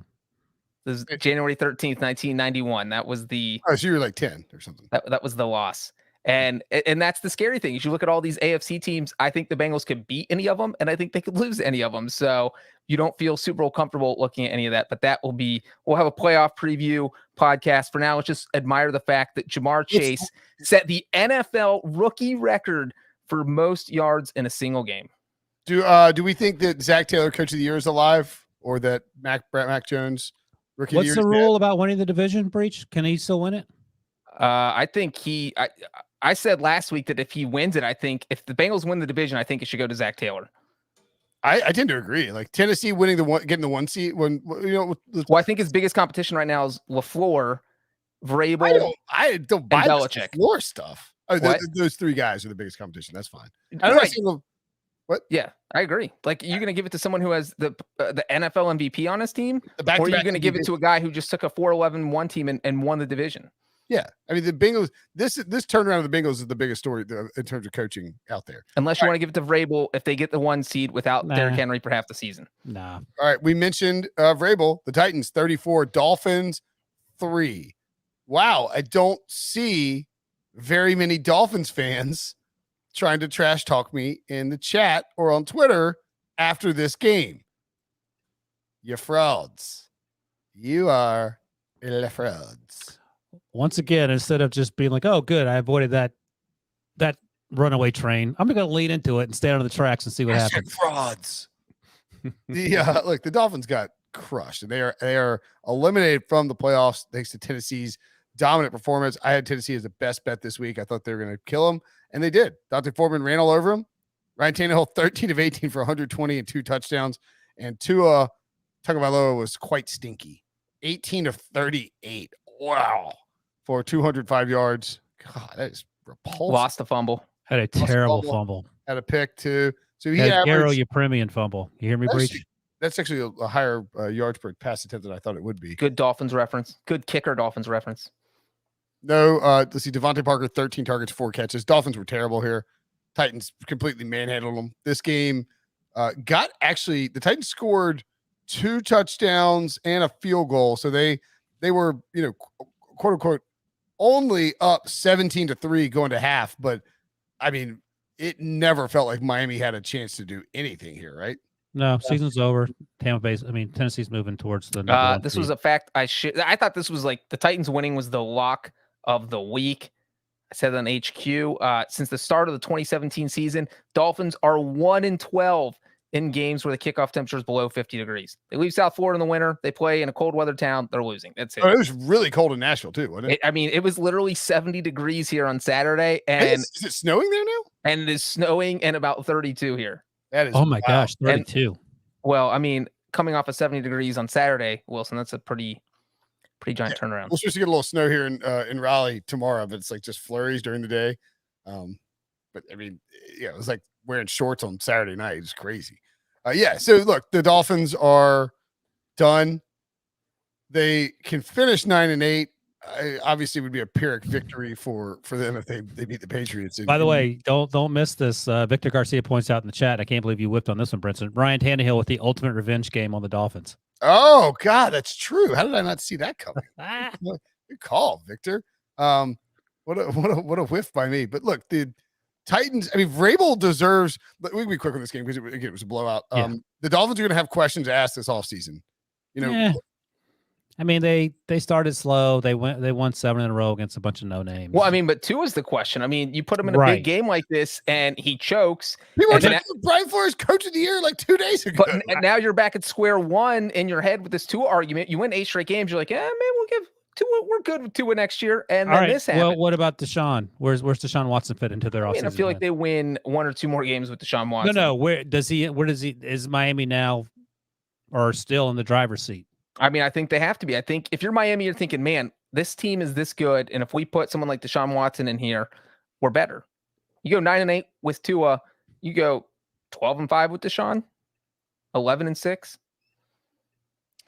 This is January 13th, 1991. That was the. Oh, so you were like 10 or something. That was the loss. And that's the scary thing. As you look at all these AFC teams, I think the Bengals could beat any of them, and I think they could lose any of them. So you don't feel super Bowl comfortable looking at any of that. But we'll have a playoff preview podcast. For now, let's just admire the fact that Jamar Chase set the NFL rookie record for most yards in a single game. Do we think that Zach Taylor, Coach of the Year, is alive, or that Mac Jones, Rookie of the Year? What's the rule about winning the division, Breech? Can he still win it? I think I said last week that if he wins it, I think if the Bengals win the division, I think it should go to Zach Taylor. I tend to agree. Like Tennessee getting the 1 seed when Well, I think his biggest competition right now is LaFleur, Vrabel. I don't buy Belichick. LaFleur stuff. Those 3 guys are the biggest competition. That's fine. What? Yeah, I agree. Like, you're going to give it to someone who has the NFL MVP on his team, or are you going to give it to a guy who just took a 4-11-1 team and won the division? Yeah, I mean the Bengals. This turnaround of the Bengals is the biggest story in terms of coaching out there. Unless you want to give it to Vrabel if they get the 1 seed without Derrick Henry for half the season. Nah. All right, we mentioned Vrabel, the Titans 34, Dolphins 3. Wow, I don't see very many Dolphins fans trying to trash talk me in the chat or on Twitter after this game. You frauds. You are the frauds. Once again, instead of just being like, "Oh, good, I avoided that runaway train," I'm going to lean into it and stand on the tracks and see what happens. Frauds. The Dolphins got crushed, and they are eliminated from the playoffs thanks to Tennessee's dominant performance. I had Tennessee as the best bet this week. I thought they were going to kill them, and they did. Dante Foreman ran all over him. Ryan Tannehill 13 of 18 for 120 and 2 touchdowns, and Tua Tagovailoa was quite stinky. 18 of 38. Wow. For 205 yards. God, that is repulsive. Lost a fumble. Had a terrible fumble. Had a pick too. So he had averaged Garo Yepremian fumble. You hear me, Breech? That's actually a higher yards per pass attempt than I thought it would be. Good Dolphins reference. Good kicker Dolphins reference. No, let's see. Devontae Parker, 13 targets, 4 catches. Dolphins were terrible here. Titans completely manhandled them. This game the Titans scored 2 touchdowns and a field goal. So they were, quote unquote, only up 17-3 going to half. But I mean, it never felt like Miami had a chance to do anything here, right? No, season's over. Tennessee's moving towards the number 1 this seed. was a fact. I thought this was like the Titans winning was the lock of the week. I said on HQ, since the start of the 2017 season, Dolphins are 1-12 in games where the kickoff temperature is below 50 degrees. They leave South Florida in the winter. They play in a cold weather town. They're losing. That's it. Oh, it was really cold in Nashville too, wasn't it? It was literally 70 degrees here on Saturday. And is it snowing there now? And it is snowing and about 32 here. That is gosh, 32. Coming off of 70 degrees on Saturday, Wilson, that's a pretty giant turnaround. We're supposed to get a little snow here in Raleigh tomorrow, but it's like just flurries during the day. But I mean, it was like wearing shorts on Saturday night. It's crazy. So look, the Dolphins are done. They can finish 9-8. Obviously, it would be a Pyrrhic victory for them if they beat the Patriots. By the way, don't miss this. Victor Garcia points out in the chat. I can't believe you whipped on this one, Brinson. Ryan Tannehill with the ultimate revenge game on the Dolphins. Oh God, that's true. How did I not see that coming? Good call, Victor. What a whiff by me. But look, the Titans. I mean, Vrabel deserves. We can be quick on this game because it was a blowout. The Dolphins are going to have questions asked this offseason. I mean, they started slow. They won 7 in a row against a bunch of no names. Well, I mean, but Tua's the question. I mean, you put him in a Right. big game like this, and he chokes. People were And talking about Brian Flores Coach of the Year like 2 days ago. But and now you're back at square one in your head with this Tua argument. You win 8 straight games. You're like, maybe we'll give Tua. We're good with Tua next year. And All then right. this happened. Well, what about Deshaun? Where's Deshaun Watson fit into their offseason? I mean, I feel like they win 1 or 2 more games with Deshaun Watson. No. Where does he? Is Miami now, or still in the driver's seat? I mean, I think they have to be. I think if you're Miami, you're thinking, man, this team is this good, and if we put someone like Deshaun Watson in here, we're better. You go 9-8 with Tua. You go 12-5 with Deshaun. 11-6.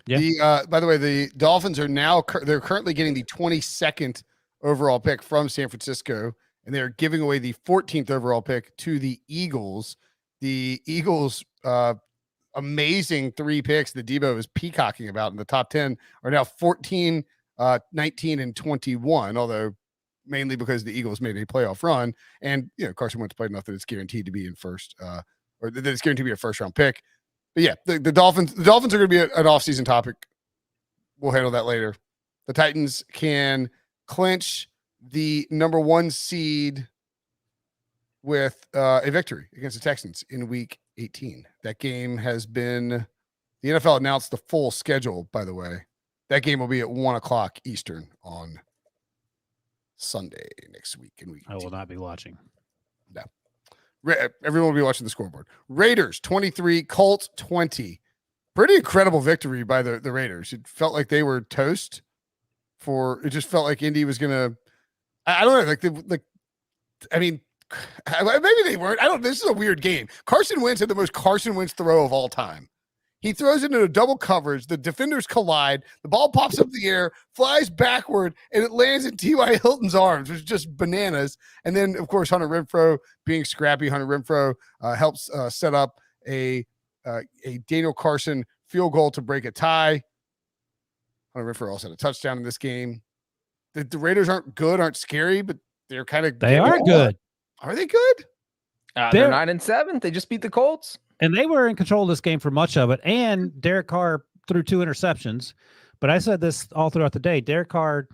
Yeah. By the way, the Dolphins are now they're currently getting the 22nd overall pick from San Francisco, and they're giving away the 14th overall pick to the Eagles. The Eagles, amazing 3 picks that Debo is peacocking about in the top 10 are now 14, 19, and 21. Although mainly because the Eagles made a playoff run, and Carson Wentz played enough that it's guaranteed to be in first, or that it's guaranteed to be a first round pick. But yeah, the Dolphins are going to be an offseason topic. We'll handle that later. The Titans can clinch the number 1 seed with a victory against the Texans in week 18. That game has been, the NFL announced the full schedule, by the way. That game will be at 1:00 Eastern on Sunday next week. In week 18. I will not be watching. No. Everyone will be watching the scoreboard. Raiders 23, Colts 20. Pretty incredible victory by the Raiders. It felt like they were toast it just felt like Indy was going to, I don't know. I mean, maybe they weren't. This is a weird game. Carson Wentz had the most Carson Wentz throw of all time. He throws it into a double coverage. The defenders collide. The ball pops up in the air, flies backward, and it lands in T.Y. Hilton's arms, which is just bananas. And then, of course, Hunter Renfrow being scrappy. Hunter Renfrow helps set up a Daniel Carson field goal to break a tie. Hunter Renfrow also had a touchdown in this game. The Raiders aren't good, aren't scary, but they're kind of They are good. Are they good? They're 9-7. They just beat the Colts. And they were in control of this game for much of it. And Derek Carr threw 2 interceptions. But I said this all throughout the day. Derek Carr,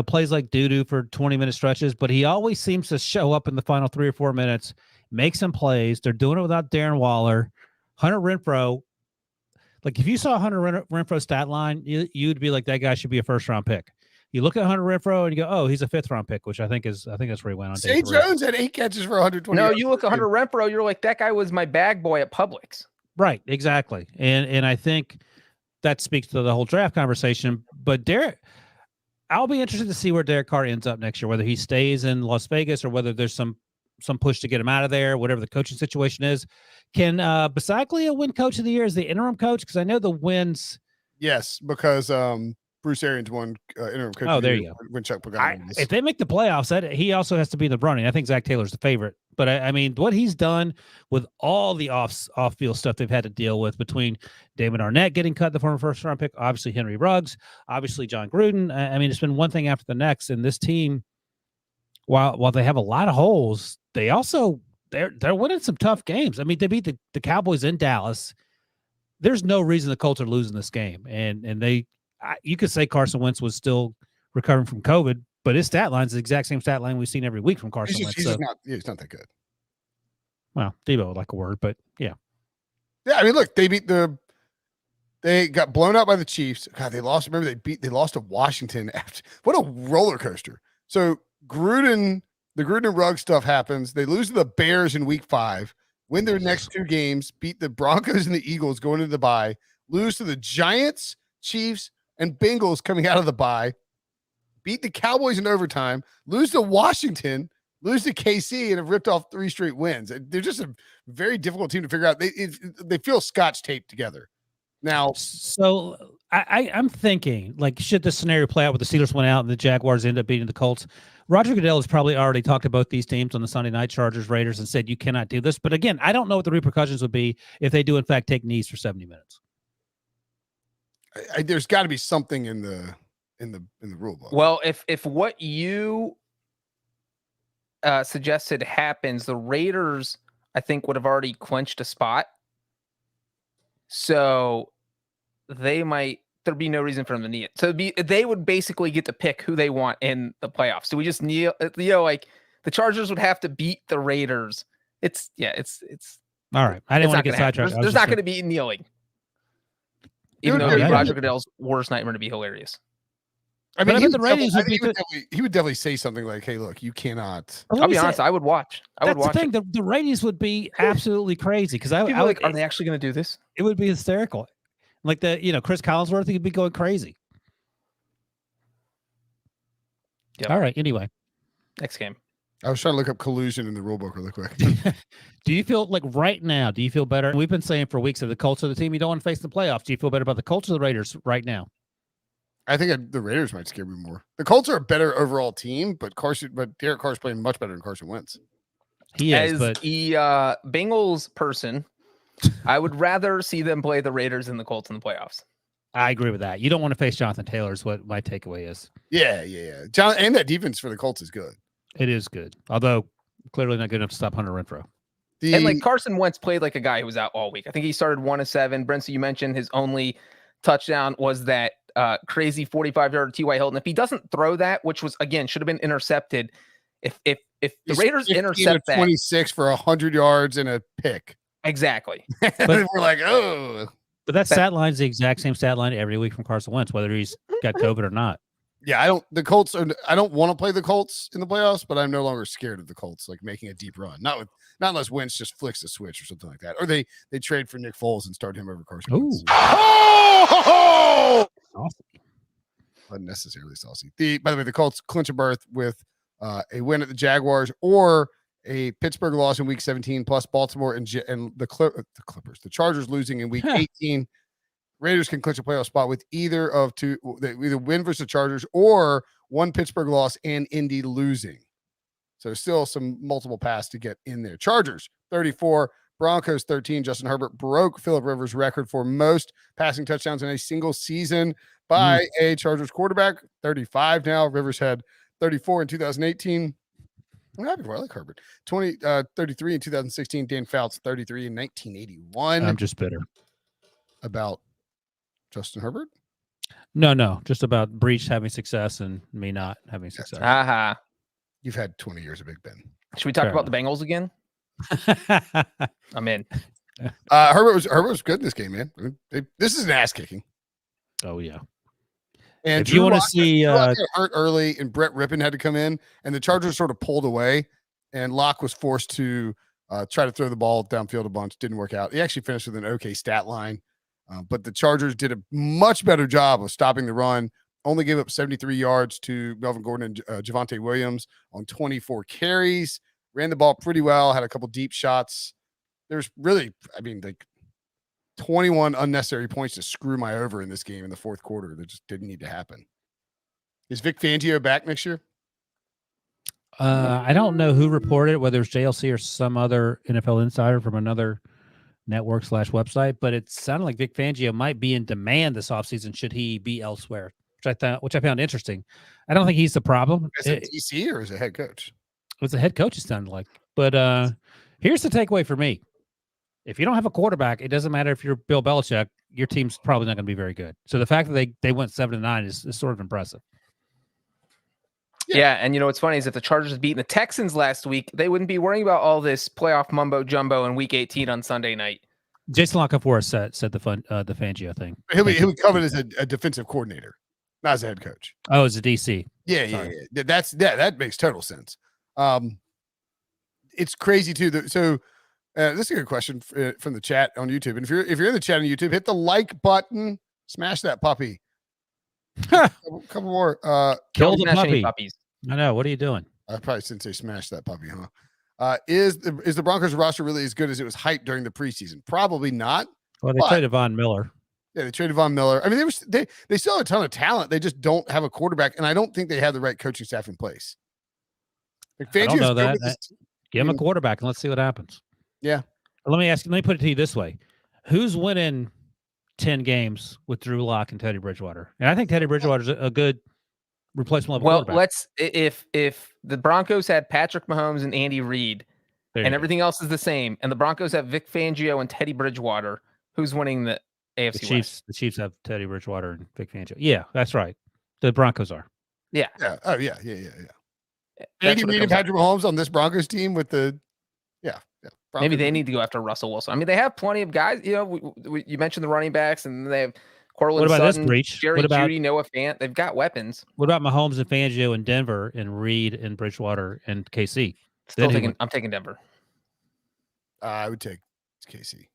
plays like doo-doo for 20-minute stretches, but he always seems to show up in the final 3 or 4 minutes, make some plays. They're doing it without Darren Waller. Hunter Renfrow, like if you saw Hunter Renfrow's stat line, you'd be like, that guy should be a first-round pick. You look at Hunter Renfrow and you go, oh, he's a 5th-round pick, which I think that's where he went on. Zay Jones had 8 catches for 120. No, you look at Hunter Renfrow, you're like, that guy was my bag boy at Publix. Right, exactly. And I think that speaks to the whole draft conversation. But I'll be interested to see where Derek Carr ends up next year, whether he stays in Las Vegas or whether there's some push to get him out of there, whatever the coaching situation is. Can Bisaccia win Coach of the Year as the interim coach? Because I know the wins. Yes, because Bruce Arians won interim coach. Oh, there you go. When Chuck Pagano If they make the playoffs, he also has to be in the running. I think Zach Taylor's the favorite. But I mean, what he's done with all the off-field stuff they've had to deal with between David Arnett getting cut, the former first-round pick, obviously Henry Ruggs, obviously John Gruden. I mean, it's been one thing after the next. And this team, while they have a lot of holes, they also they're winning some tough games. I mean, they beat the Cowboys in Dallas. There's no reason the Colts are losing this game, and you could say Carson Wentz was still recovering from COVID, but his stat line is the exact same stat line we've seen every week from Carson Wentz. He's not that good. Well, Debo would like a word, but yeah. Yeah, I mean, look, they got blown out by the Chiefs. God, they lost. Remember, they lost to Washington. What a roller coaster. So the Gruden and Ruggs stuff happens. They lose to the Bears in week 5, win their next 2 games, beat the Broncos and the Eagles going into the bye, lose to the Giants, Chiefs, and Bengals coming out of the bye, beat the Cowboys in overtime, lose to Washington, lose to KC, and have ripped off 3 straight wins. They're just a very difficult team to figure out. They feel scotch taped together. Now, so I'm thinking, like, should this scenario play out where the Steelers went out and the Jaguars end up beating the Colts? Roger Goodell has probably already talked to both these teams on the Sunday night, Chargers, Raiders, and said you cannot do this. But again, I don't know what the repercussions would be if they do in fact take knees for 70 minutes. There's got to be something in the rule book. Well, if what you suggested happens, the Raiders, I think, would have already clinched a spot. So they might there'd be no reason for them to kneel. So they would basically get to pick who they want in the playoffs. So we just kneel. Like the Chargers would have to beat the Raiders. It's all right. I didn't want to get sidetracked. There's not going to be kneeling. Even though Roger Goodell's worst nightmare to be hilarious. I mean, the ratings would be he would definitely say something like, "Hey, look, you cannot." I'll be honest. I would watch. That's the thing. The ratings would be absolutely crazy because I would like, are they actually going to do this? It would be hysterical. Like Chris Collinsworth, he'd be going crazy. Yep. All right. Anyway, next game. I was trying to look up collusion in the rule book really quick. Do you feel like right now? Do you feel better? We've been saying for weeks that the Colts are the team you don't want to face in the playoffs. Do you feel better about the Colts or the Raiders right now? I think the Raiders might scare me more. The Colts are a better overall team, but Derek Carr's playing much better than Carson Wentz. He is, but the Bengals person, I would rather see them play the Raiders than the Colts in the playoffs. I agree with that. You don't want to face Jonathan Taylor is what my takeaway is. Yeah. John, and that defense for the Colts is good. It is good, although clearly not good enough to stop Hunter Renfrow. And like Carson Wentz played like a guy who was out all week. I think he started 1 of 7. Brinson, you mentioned his only touchdown was that crazy 45-yard T.Y. Hilton. If he doesn't throw that, which was again should have been intercepted, if the Raiders intercept that, 26 for 100 yards and a pick, exactly. But we're like, oh. But that stat line is the exact same stat line every week from Carson Wentz, whether he's got COVID or not. Yeah, I don't want to play the Colts in the playoffs, but I'm no longer scared of the Colts like making a deep run. Not unless Wentz just flicks a switch or something like that, or they trade for Nick Foles and start him over Carson Wentz. Oh! Unnecessarily saucy. By the way, the Colts clinch a berth with a win at the Jaguars or a Pittsburgh loss in Week 17, plus Baltimore and the Clippers, the Chargers losing in Week 18. Raiders can clinch a playoff spot with either of two. They either win versus the Chargers or one Pittsburgh loss and Indy losing. So still some multiple paths to get in there. Chargers 34, Broncos 13. Justin Herbert broke Phillip Rivers' record for most passing touchdowns in a single season by a Chargers quarterback. 35 now. Rivers had 34 in 2018. I'm happy for. I like Herbert. 33 in 2016. Dan Fouts 33 in 1981. I'm just bitter about Justin Herbert. No, just about Breech having success and me not having success. You've had 20 years of Big Ben. Should we talk about the Bengals again? I'm in. Herbert was good in this game, man. This is an ass kicking. Oh yeah. And if you want to see got hurt early, and Brett Rippon had to come in, and the Chargers sort of pulled away, and Locke was forced to try to throw the ball downfield a bunch. Didn't work out. He actually finished with an okay stat line, but the Chargers did a much better job of stopping the run. Only gave up 73 yards to Melvin Gordon and Javonte Williams on 24 carries. Ran the ball pretty well. Had a couple deep shots. There's really, 21 unnecessary points to screw my over in this game in the fourth quarter. That just didn't need to happen. Is Vic Fangio back next year? I don't know who reported it, whether it's JLC or some other NFL insider from another network / website, but it sounded like Vic Fangio might be in demand this offseason should he be elsewhere, which I found interesting. I don't think he's the problem. Is it DC or is it head coach? It was the head coach, it sounded like. But here's the takeaway for me. If you don't have a quarterback, it doesn't matter if you're Bill Belichick, your team's probably not going to be very good. So the fact that they went 7-9 is sort of impressive. Yeah, and what's funny is if the Chargers had beaten the Texans last week, they wouldn't be worrying about all this playoff mumbo jumbo in Week 18 on Sunday night. Jason Locke said the Fangio thing. He'll be coming as a defensive coordinator, not as a head coach. Oh, as a DC. Yeah. That makes total sense. It's crazy too. So this is a good question from the chat on YouTube. And if you're in the chat on YouTube, hit the like button, smash that puppy. Couple more. Kill the puppy. Puppies. I know. What are you doing? I probably shouldn't say smash that puppy, huh? Is the Broncos roster really as good as it was hyped during the preseason? Probably not. Well, they traded Von Miller. Yeah, they traded Von Miller. I mean, they still have a ton of talent. They just don't have a quarterback, and I don't think they have the right coaching staff in place. I don't know that. Give him a quarterback and let's see what happens. Yeah. Let me put it to you this way: who's winning 10 games with Drew Lock and Teddy Bridgewater? And I think Teddy Bridgewater's a good replacement level quarterback. If the Broncos had Patrick Mahomes and Andy Reid and everything else is the same, and the Broncos have Vic Fangio and Teddy Bridgewater, who's winning the AFC West. The Chiefs have Teddy Bridgewater and Vic Fangio. Yeah, that's right. The Broncos are. Yeah. Oh yeah. That's Andy what it Reid and comes down to. Patrick Mahomes on this Broncos team with the Maybe Broncos. they need to go after Russell Wilson. I mean, they have plenty of guys. You know, you mentioned the running backs, and they have Cortland What about Sutton, this, Breach? Jerry What about- Jeudy, Noah Fant. They've got weapons. What about Mahomes and Fangio in Denver and Reed and Bridgewater and KC? Still Then he taking. I'm taking Denver. I would take KC.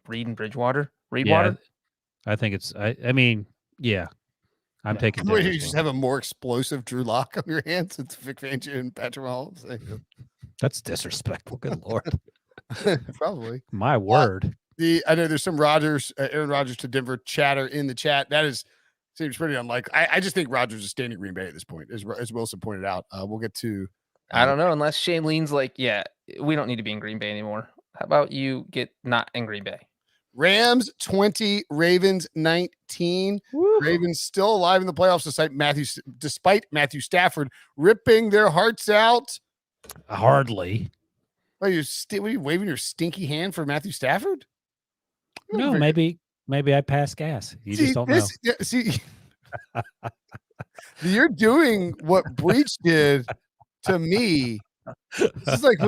Reed and Bridgewater. Reed Yeah, Water. I think it's. I mean, yeah, I'm taking. Wait, Denver you as just well. have a more explosive Drew Lock on your hands. It's Vic Fangio and Patrick Mahomes. That's disrespectful. Good lord, Probably. my word. I know there's some Aaron Rodgers to Denver chatter in the chat. That seems pretty unlikely. I just think Rodgers is staying in Green Bay at this point, as Wilson pointed out. We'll get to. I don't know, unless Shane leans like, yeah, we don't need to be in Green Bay anymore. How about you get not in Green Bay? Rams 20, Ravens 19. Woo. Ravens still alive in the playoffs despite Matthew Stafford ripping their hearts out. Hardly. What are you waving your stinky hand for Matthew Stafford? No, maybe I pass gas. You just don't know. Yeah, see, you're doing what Breech did to me. This is like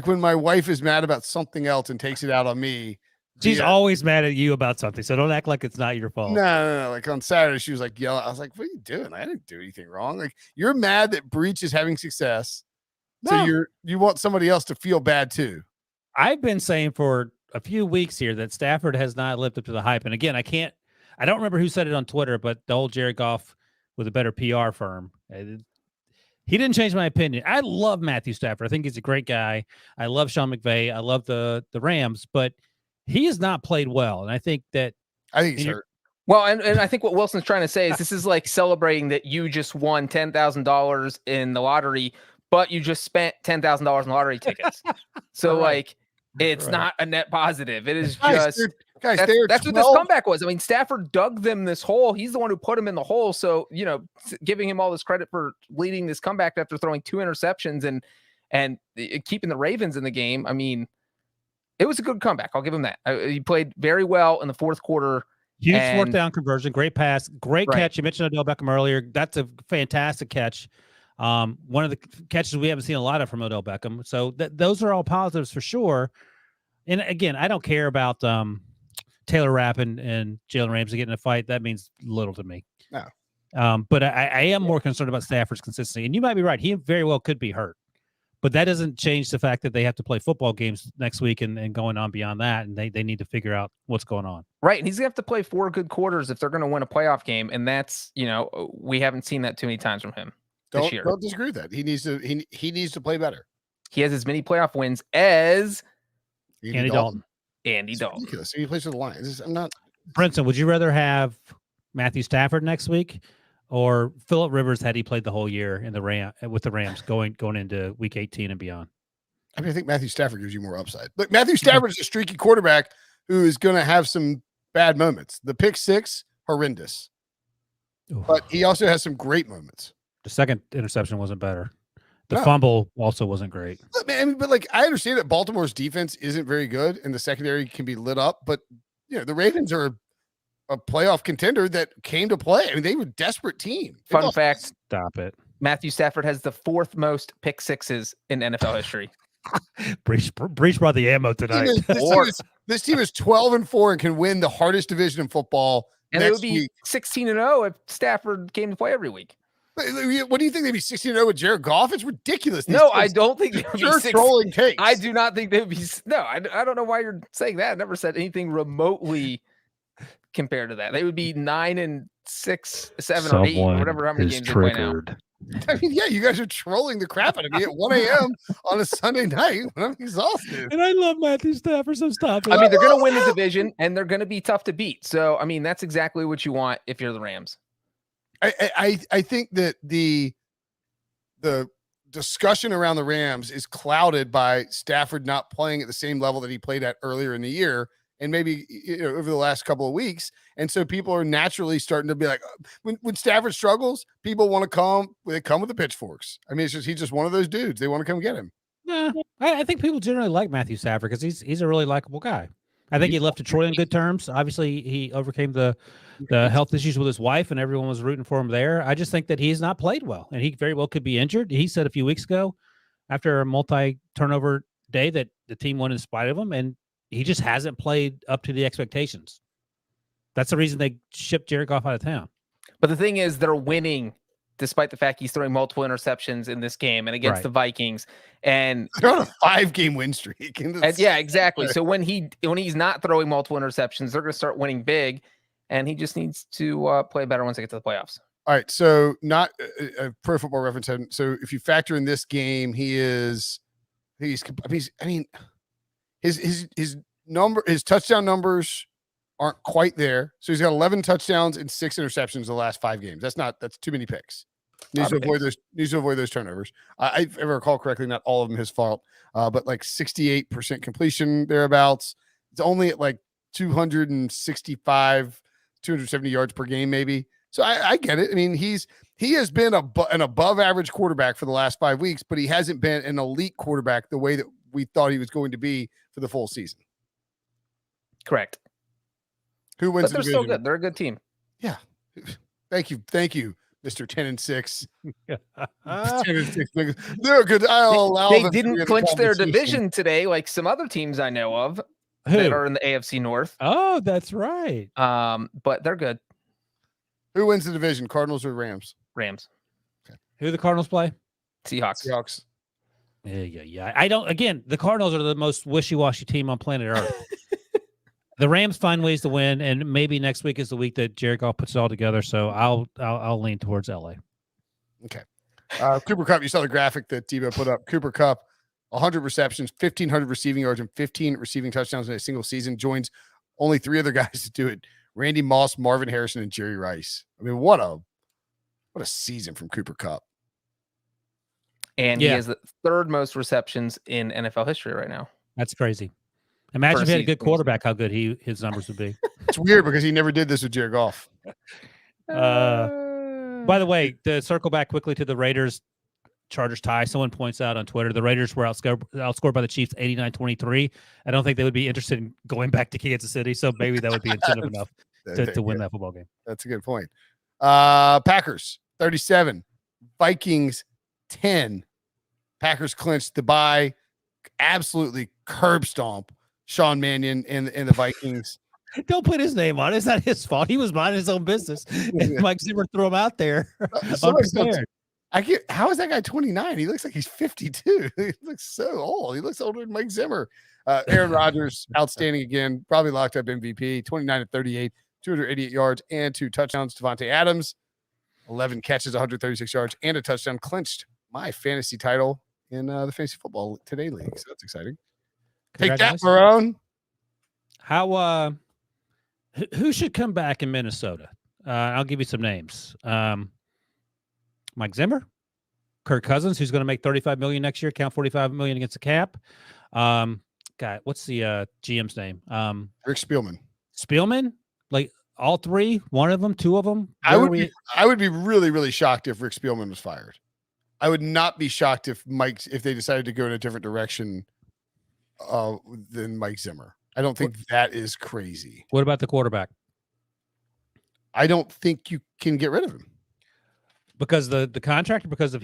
when my wife is mad about something else and takes it out on me. She's Yeah. always mad at you about something, so don't act like it's not your fault. No. Like on Saturday, she was like yelling. I was like, "What are you doing? I didn't do anything wrong." Like you're mad that Breech is having success, No. so you want somebody else to feel bad too. I've been saying for a few weeks here that Stafford has not lived up to the hype. And again, I don't remember who said it on Twitter, but the old Jared Goff with a better PR firm. He didn't change my opinion. I love Matthew Stafford. I think he's a great guy. I love Sean McVay. I love the Rams, but he has not played well. And I think that I think he's hurt. Well, and I think what Wilson's trying to say is this is like celebrating that you just won $10,000 in the lottery, but you just spent $10,000 in lottery tickets. So Right. it's Right. not a net positive. It is Guys, just guys, that's, they're that's what this 12 comeback was. I mean, Stafford dug them this hole. He's the one who put him in the hole. So, giving him all this credit for leading this comeback after throwing 2 interceptions and keeping the Ravens in the game. I mean, it was a good comeback. I'll give him that. He played very well in the fourth quarter. huge And- fourth down conversion, great pass, great Right. catch. You mentioned Odell Beckham earlier. That's a fantastic catch. One of the catches we haven't seen a lot of from Odell Beckham. So those are all positives for sure. And again, I don't care about Taylor Rapp and Jalen Ramsey getting in a fight. That means little to me. No. But I am more concerned about Stafford's consistency. And you might be right. He very well could be hurt. But that doesn't change the fact that they have to play football games next week and going on beyond that. And they need to figure out what's going on. Right. And he's going to have to play 4 good quarters if they're going to win a playoff game. And that's, we haven't seen that too many times from him this year. Don't disagree with that. He needs to play better. He has as many playoff wins as Andy Dalton. Andy It's Dalton. ridiculous. He plays for the Lions. I'm not. Brinson, would you rather have Matthew Stafford next week or Phillip Rivers had he played the whole year in with the Rams going into week 18 and beyond? I mean, I think Matthew Stafford gives you more upside. But Matthew Stafford is a streaky quarterback who is going to have some bad moments. The pick 6, horrendous. Oof. But he also has some great moments. The second interception wasn't better. The No. fumble also wasn't great. But I understand that Baltimore's defense isn't very good and the secondary can be lit up. But, the Ravens are a playoff contender that came to play. I mean, they were a desperate team. They Fun lost- fact, Stop it. Matthew Stafford has the 4th most pick 6s in NFL history. Breach brought the ammo tonight. This team is 12-4 and can win the hardest division in football. And it next would be week. 16-0 if Stafford came to play every week. What do you think they'd be 16-0 with Jared Goff? It's ridiculous. These No, I kids- don't think they would be You're 6. trolling takes. I do not think they would be. No, I don't know why you're saying that. I never said anything remotely compared to that. They would be 9-6, 7 or 8, whatever how many games they play now. I mean, yeah, you guys are trolling the crap out of me at 1 a.m. on a Sunday night when I'm exhausted. And I love Matthew Stafford, so stop it. I mean, they're going to win the division and they're going to be tough to beat. So, I mean, that's exactly what you want if you're the Rams. I think that the discussion around the Rams is clouded by Stafford not playing at the same level that he played at earlier in the year and maybe over the last couple of weeks. And so people are naturally starting to be like, when Stafford struggles, people want to come with the pitchforks. I mean, he's just one of those dudes. They want to come get him. Nah, I think people generally like Matthew Stafford because he's a really likable guy. I think he left Detroit on good terms. Obviously, he overcame the health issues with his wife, and everyone was rooting for him there. I just think that he's not played well, and he very well could be injured. He said a few weeks ago, after a multi-turnover day, that the team won in spite of him, and he just hasn't played up to the expectations. That's the reason they shipped Jared Goff out of town. But the thing is, they're winning despite the fact he's throwing multiple interceptions in this game and against the Vikings. And they're on a 5-game win streak. Yeah, exactly. So when he's not throwing multiple interceptions, they're going to start winning big, and he just needs to play better once they get to the playoffs. All right, so not a Pro Football Reference. So if you factor in this game, his touchdown numbers aren't quite there. So he's got 11 touchdowns and 6 interceptions the last 5 games. That's too many picks. Needs to avoid those turnovers. If I recall correctly, not all of them his fault, but like 68% completion thereabouts. It's only at like 265, 270 yards per game, maybe. So I get it. I mean, he has been an above average quarterback for the last 5 weeks, but he hasn't been an elite quarterback the way that we thought he was going to be for the full season. Correct. Who wins? But they're still good. They're a good team. Yeah. Thank you, Mr. 10-6. 10-6. They're good. I'll allow they them didn't clinch their division today, like some other teams I know of that are in the AFC North. Oh, that's right. But they're good. Who wins the division? Cardinals or Rams? Rams. Okay. Who do the Cardinals play? Seahawks. Yeah. I don't. Again, the Cardinals are the most wishy-washy team on planet Earth. The Rams find ways to win, and maybe next week is the week that Jared Goff puts it all together. So I'll lean towards LA. Okay. Cooper Kupp, you saw the graphic that Debo put up. Cooper Kupp, 100 receptions, 1,500 receiving yards, and 15 receiving touchdowns in a single season. Joins only 3 other guys to do it: Randy Moss, Marvin Harrison, and Jerry Rice. I mean, what a season from Cooper Kupp. And he has the 3rd most receptions in NFL history right now. That's crazy. Imagine if he had a good quarterback, how good his numbers would be. It's weird because he never did this with Jared Goff. By the way, to circle back quickly to the Raiders Chargers tie, someone points out on Twitter the Raiders were outscored by the Chiefs 89-23. I don't think they would be interested in going back to Kansas City, so maybe that would be incentive enough to win that football game. That's a good point. Packers 37, Vikings 10. Packers clinched the bye. Absolutely curb stomp Sean Mannion and the Vikings. Don't put his name on it. It's not his fault. He was minding his own business. And Mike Zimmer threw him out there. How is that guy 29? He looks like he's 52. He looks so old. He looks older than Mike Zimmer. Aaron Rodgers, outstanding again. Probably locked up MVP. 29-38, 288 yards and 2 touchdowns. Devontae Adams, 11 catches, 136 yards and a touchdown. Clinched my fantasy title in the Fantasy Football Today League. So that's exciting. Take that, Marone. How who should come back in Minnesota? I'll give you some names. Mike Zimmer, Kirk Cousins, who's going to make $35 million next year, count $45 million against the cap. What's the GM's name? Rick Spielman. Spielman, like all 3, one of them, 2 of them. I would be really, really shocked if Rick Spielman was fired. I would not be shocked if they decided to go in a different direction than Mike Zimmer. I don't think that is crazy. What about the quarterback? I don't think you can get rid of him because the contract, or because of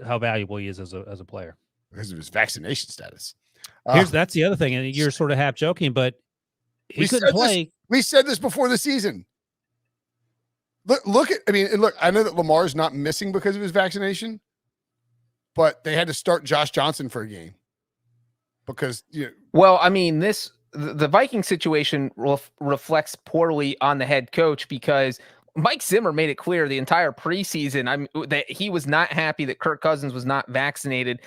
how valuable he is as a player, because of his vaccination status. That's the other thing, and you're sort of half joking, but he couldn't play. We said this before the season. Look. I know that Lamar's not missing because of his vaccination, but they had to start Josh Johnson for a game because Well, I mean, the Viking situation reflects poorly on the head coach because Mike Zimmer made it clear the entire preseason that he was not happy that Kirk Cousins was not vaccinated.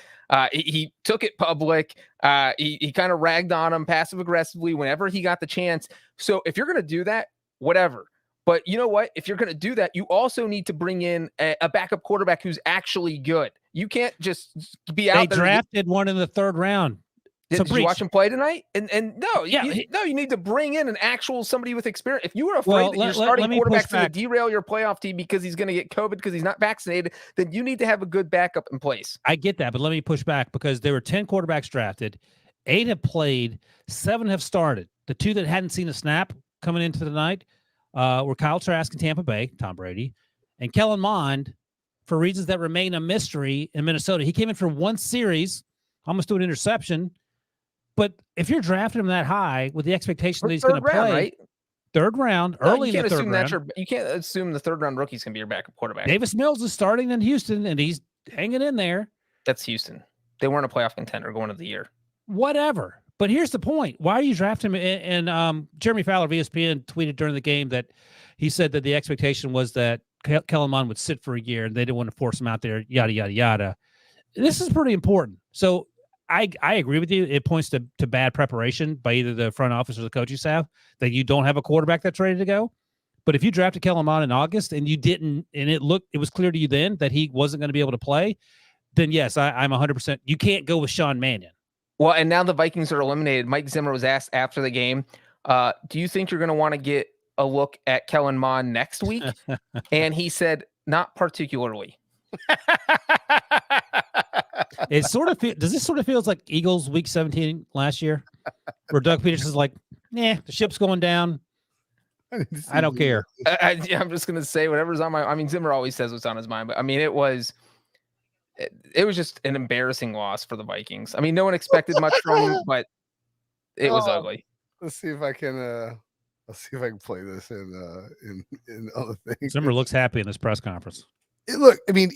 He took it public. He kind of ragged on him passive aggressively whenever he got the chance. So if you're going to do that, whatever. But you know what? If you're going to do that, you also need to bring in a backup quarterback who's actually good. You can't just be out there. They drafted one in the 3rd round. Did you watch him play tonight? And no, you need to bring in an actual somebody with experience. If you were afraid that your starting quarterback's going to derail your playoff team because he's going to get COVID because he's not vaccinated, then you need to have a good backup in place. I get that, but let me push back because there were 10 quarterbacks drafted, 8 have played, 7 have started. The two that hadn't seen a snap coming into the night were Kyle Trask in Tampa Bay, Tom Brady, and Kellen Mond, for reasons that remain a mystery, in Minnesota. He came in for one series, almost threw an interception. But if you're drafting him that high with the expectation that he's going to play, right? Third round, No, early in the third round. You can't assume the third round rookie's going to be your backup quarterback. Davis Mills is starting in Houston, and he's hanging in there. That's Houston. They weren't a playoff contender going into the year. Whatever. But here's the point. Why are you drafting him? And Jeremy Fowler of ESPN tweeted during the game that he said that the expectation was that Kellen Mond would sit for a year, and they didn't want to force him out there, yada, yada, yada. This is pretty important. So I agree with you. It points to bad preparation by either the front office or the coaching staff that you don't have a quarterback that's ready to go. But if you drafted Kellen Mond in August and you didn't, and it was clear to you then that he wasn't going to be able to play, then yes, I'm 100%. You can't go with Sean Mannion. Well, and now the Vikings are eliminated. Mike Zimmer was asked after the game, do you think you're going to want to get a look at Kellen Mond next week? And he said, not particularly. It sort of does this sort of feels like Eagles week 17 last year, where Doug Peterson's like, the ship's going down. I don't care. I'm just going to say whatever's on my, I mean, Zimmer always says what's on his mind, but I mean, it was just an embarrassing loss for the Vikings. I mean, no one expected much from him, but it was ugly. Let's see if I can play this in other things. Zimmer looks happy in this press conference. Look, I mean,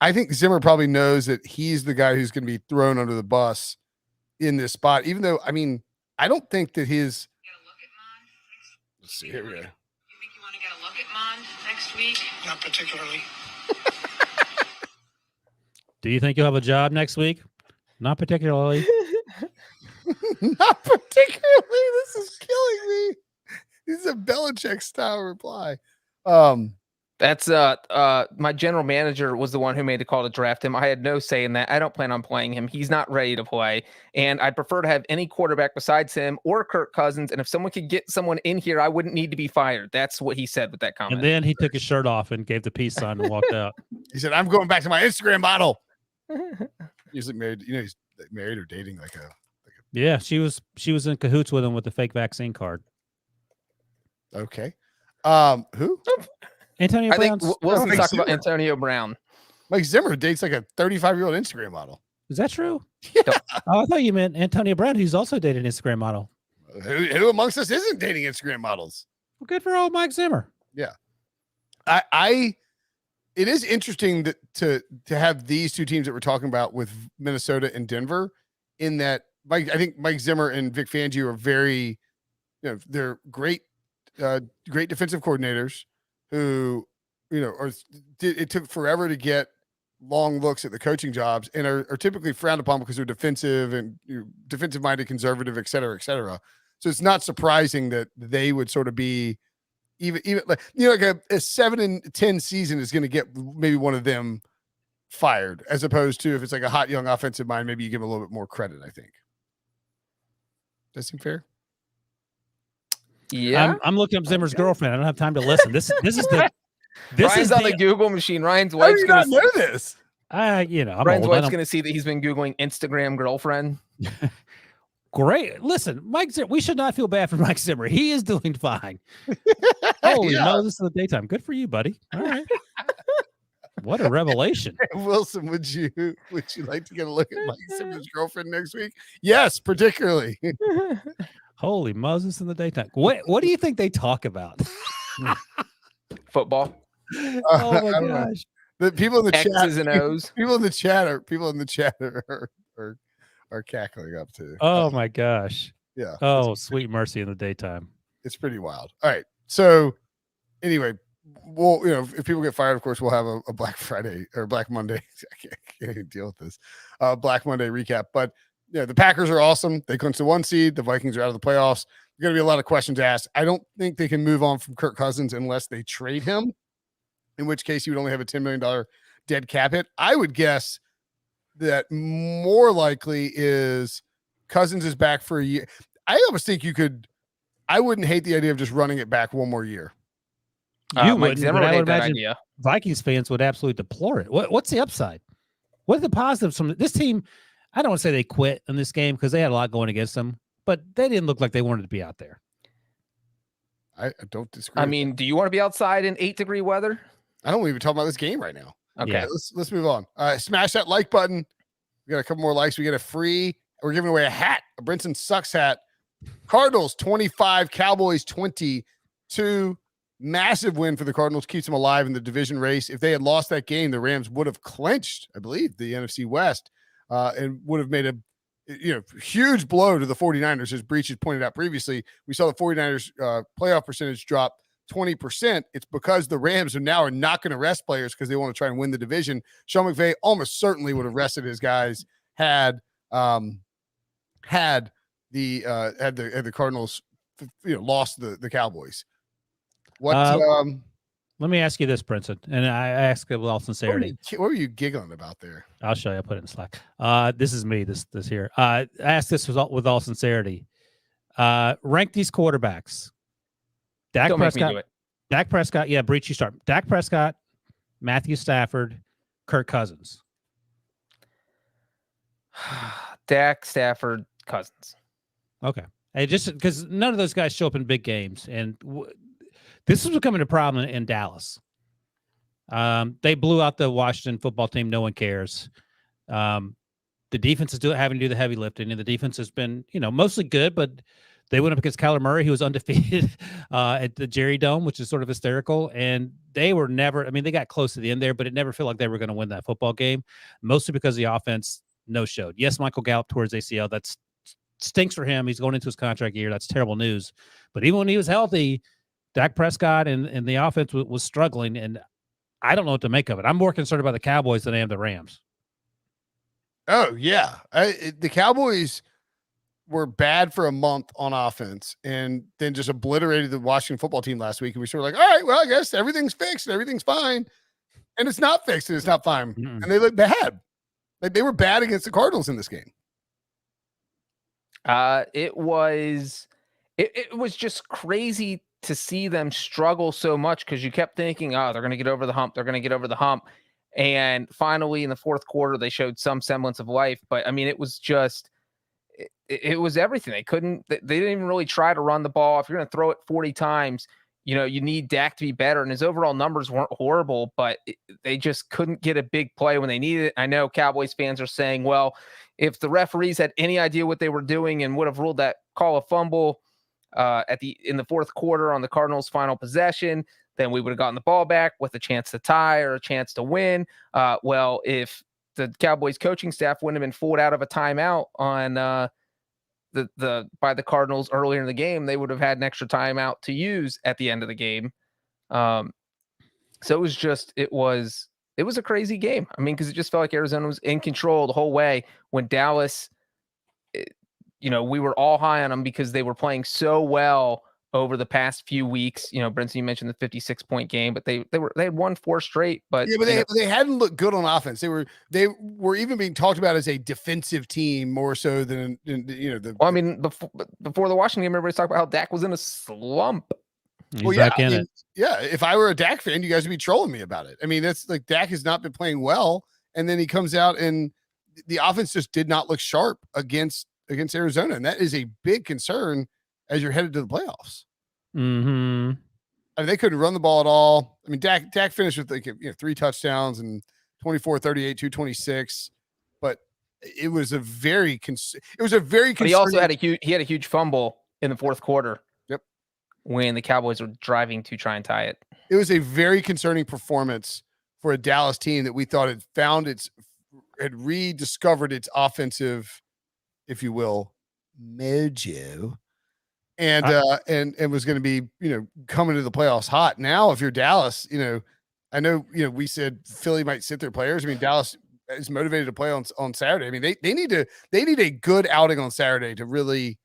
I think Zimmer probably knows that he's the guy who's going to be thrown under the bus in this spot, even though, I mean, I don't think that his. Let's see, here we go. You think you want to get a look at Mond next week? Not particularly. Do you think you'll have a job next week? Not particularly. Not particularly. This is killing me. This is a Belichick style reply. That's my general manager was the one who made the call to draft him. I had no say in that. I don't plan on playing him. He's not ready to play. And I'd prefer to have any quarterback besides him or Kirk Cousins. And if someone could get someone in here, I wouldn't need to be fired. That's what he said with that comment. And then he took his shirt off and gave the peace sign and walked out. He said, I'm going back to my Instagram model. He's married, he's married or dating like a. Yeah, she was in cahoots with him with the fake vaccine card. Okay. Who? Antonio Brown. I think Wilson talked about Antonio Brown. Mike Zimmer dates like a 35-year-old Instagram model. Is that true? Yeah. Oh, I thought you meant Antonio Brown, who's also dated an Instagram model. Who amongst us isn't dating Instagram models? Well, good for old Mike Zimmer. Yeah. It is interesting to have these two teams that we're talking about with Minnesota and Denver, in that I think Mike Zimmer and Vic Fangio are very, they're great defensive coordinators who, it took forever to get long looks at the coaching jobs and are typically frowned upon because they're defensive and defensive minded, conservative, et cetera, et cetera. So it's not surprising that they would sort of be even like, like a 7-10 season is going to get maybe one of them fired, as opposed to if it's like a hot young offensive mind, maybe you give them a little bit more credit, I think. Does that seem fair? Yeah. I'm looking up Zimmer's girlfriend. I don't have time to listen. This is Ryan's on the Google machine. Ryan's Why do wife's you going not know this? I'm Ryan's old. wife's going to see that he's been Googling Instagram girlfriend. Great. Listen, Mike Zimmer, we should not feel bad for Mike Zimmer. He is doing fine. Holy Moses in the daytime. Good for you, buddy. All right. What a revelation. Wilson, would you like to get a look at Mike Zimmer's girlfriend next week? Yes, particularly. Holy Moses in the daytime. What do you think they talk about? Football. Oh my gosh. The people in the X's chat, and O's. people in the chat are cackling up too. Oh my gosh. Yeah. Oh, sweet mercy in the daytime. It's pretty wild. All right. So anyway, well, if people get fired, of course, we'll have a Black Friday or Black Monday. I can't even deal with this. Black Monday recap. But the Packers are awesome. They clinched the 1 seed. The Vikings are out of the playoffs. There's going to be a lot of questions asked. I don't think they can move on from Kirk Cousins unless they trade him, in which case you would only have a $10 million dead cap hit. I would guess that more likely is Cousins is back for a year. I almost think I wouldn't hate the idea of just running it back one more year. You Mike would, Zimmer but I hate would that imagine idea. Vikings fans would absolutely deplore it. What's the upside? What are the positives from this team? I don't want to say they quit in this game because they had a lot going against them, but they didn't look like they wanted to be out there. I don't disagree. I mean, do you want to be outside in 8-degree weather? I don't even talk about this game right now. Okay. Yeah. Let's move on. Smash that like button. We got a couple more likes. We get a free. We're giving away a hat, a Brinson Sucks hat. Cardinals 25, Cowboys 22. Massive win for the Cardinals, keeps them alive in the division race. If they had lost that game, the Rams would have clinched, I believe, the NFC West, and would have made a huge blow to the 49ers, as Breech has pointed out previously. We saw the 49ers playoff percentage drop 20%. It's because the Rams are not going to rest players because they want to try and win the division. Sean McVay almost certainly would have rested his guys had the Cardinals lost the Cowboys. What let me ask you this, Brinson, and I ask it with all sincerity. what were you giggling about there? I'll show you. I'll put it in Slack. This is me. This here. I ask this with all sincerity. Rank these quarterbacks. Dak Don't make me Prescott. do it. Dak Prescott. Yeah, Breech, you start. Dak Prescott, Matthew Stafford, Kirk Cousins. Dak, Stafford, Cousins. Okay. Hey, just because none of those guys show up in big games, and this is becoming a problem in Dallas. They blew out the Washington football team. No one cares. The defense is having to do the heavy lifting, and the defense has been, mostly good, but they went up against Kyler Murray, who was undefeated at the Jerry Dome, which is sort of hysterical. And they were never, they got close to the end there, but it never felt like they were going to win that football game, mostly because the offense no-showed. Yes, Michael Gallup towards ACL. That stinks for him. He's going into his contract year. That's terrible news. But even when he was healthy, Dak Prescott and the offense was struggling, and I don't know what to make of it. I'm more concerned about the Cowboys than I am the Rams. Oh, yeah. The Cowboys were bad for a month on offense and then just obliterated the Washington football team last week. And we sort of like, all right, well, I guess everything's fixed and everything's fine. And it's not fixed and it's not fine. Mm-mm. And they look bad. Like they were bad against the Cardinals in this game. It was just crazy to see them struggle so much because you kept thinking, oh, they're going to get over the hump. They're going to get over the hump. And finally, in the fourth quarter, they showed some semblance of life. But it was just, it was everything. They didn't even really try to run the ball. If you're going to throw it 40 times, you need Dak to be better. And his overall numbers weren't horrible, but they just couldn't get a big play when they needed it. I know Cowboys fans are saying, well, if the referees had any idea what they were doing and would have ruled that call a fumble in the fourth quarter on the Cardinals' final possession, then we would have gotten the ball back with a chance to tie or a chance to win. Well, if the Cowboys coaching staff wouldn't have been fooled out of a timeout on by the Cardinals earlier in the game, they would have had an extra timeout to use at the end of the game. So it was a crazy game. Because it just felt like Arizona was in control the whole way when Dallas, we were all high on them because they were playing so well over the past few weeks. Brinson, you mentioned the 56-point game, but they had won 4 straight. But they hadn't looked good on offense. They were even being talked about as a defensive team more so than before the Washington game, everybody's talking about how Dak was in a slump. He's back in it. Yeah, if I were a Dak fan, you guys would be trolling me about it. That's like Dak has not been playing well, and then he comes out and the offense just did not look sharp against Arizona, and that is a big concern as you're headed to the playoffs. Mm-hmm. They couldn't run the ball at all. Dak finished with 3 touchdowns and 24, 38, 226, but it was a very But he also had a huge fumble in the fourth quarter. Yep. When the Cowboys were driving to try and tie it. It was a very concerning performance for a Dallas team that we thought had rediscovered its offensive, if you will, mojo. And was going to be, coming to the playoffs hot. Now, if you're Dallas, I know, we said Philly might sit their players. Dallas is motivated to play on Saturday. They need a good outing on Saturday to really,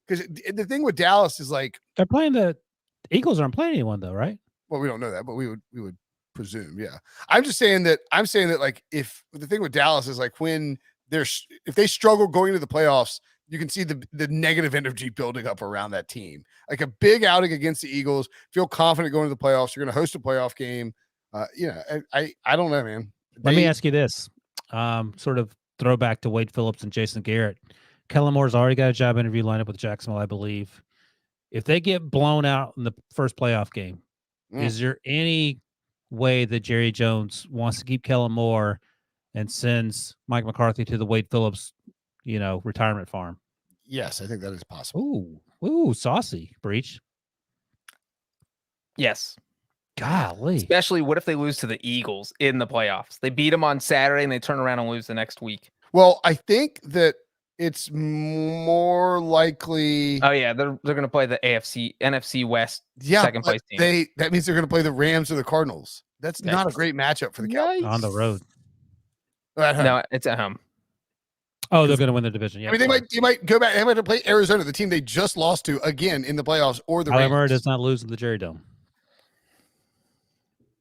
because the thing with Dallas is like they're playing the Eagles aren't playing anyone though, right? Well, we don't know that, but we would presume, yeah. I'm saying that like if the thing with Dallas is like if they struggle going to the playoffs, you can see the negative energy building up around that team. Like a big outing against the Eagles, feel confident going to the playoffs. You're going to host a playoff game. I don't know, man. Let me ask you this, sort of throwback to Wade Phillips and Jason Garrett. Kellen Moore's already got a job interview lined up with Jacksonville, I believe. If they get blown out in the first playoff game, is there any way that Jerry Jones wants to keep Kellen Moore and sends Mike McCarthy to the Wade Phillips, retirement farm? Yes, I think that is possible. Ooh, saucy, Breech. Yes. Golly. Especially what if they lose to the Eagles in the playoffs? They beat them on Saturday and they turn around and lose the next week. Well, I think that it's more likely. Oh yeah, they're going to play the NFC West second place team. That means they're going to play the Rams or the Cardinals. That's not a great matchup for the Cowboys. On the road. No, it's at home. Oh, they're going to win the division. Yeah, I mean, they might go back. They might play Arizona, the team they just lost to again in the playoffs, or the Kyler Murray Rams. does not lose in the Jerry Dome.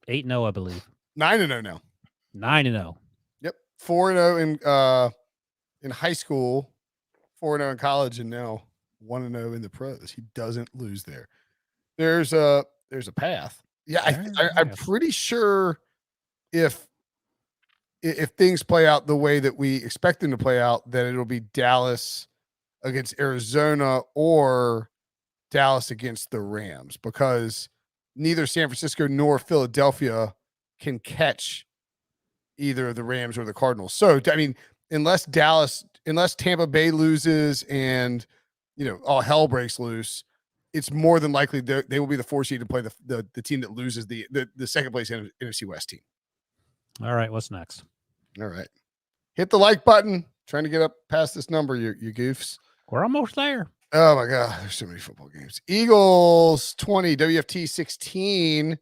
8-0, I believe. 9-0 now. 9-0. Yep, 4-0 in high school, 4-0 in college, and now 1-0 in the pros. He doesn't lose there. There's a path. Yeah, I'm pretty sure if things play out the way that we expect them to play out, that it'll be Dallas against Arizona or Dallas against the Rams, because neither San Francisco nor Philadelphia can catch either the Rams or the Cardinals. So, I mean, unless Tampa Bay loses and, all hell breaks loose, it's more than likely they will be the 4 seed to play the team that loses the second place NFC West team. All right, what's next? All right. Hit the like button. Trying to get up past this number, you goofs. We're almost there. Oh, my God. There's so many football games. Eagles 20, WFT 16. You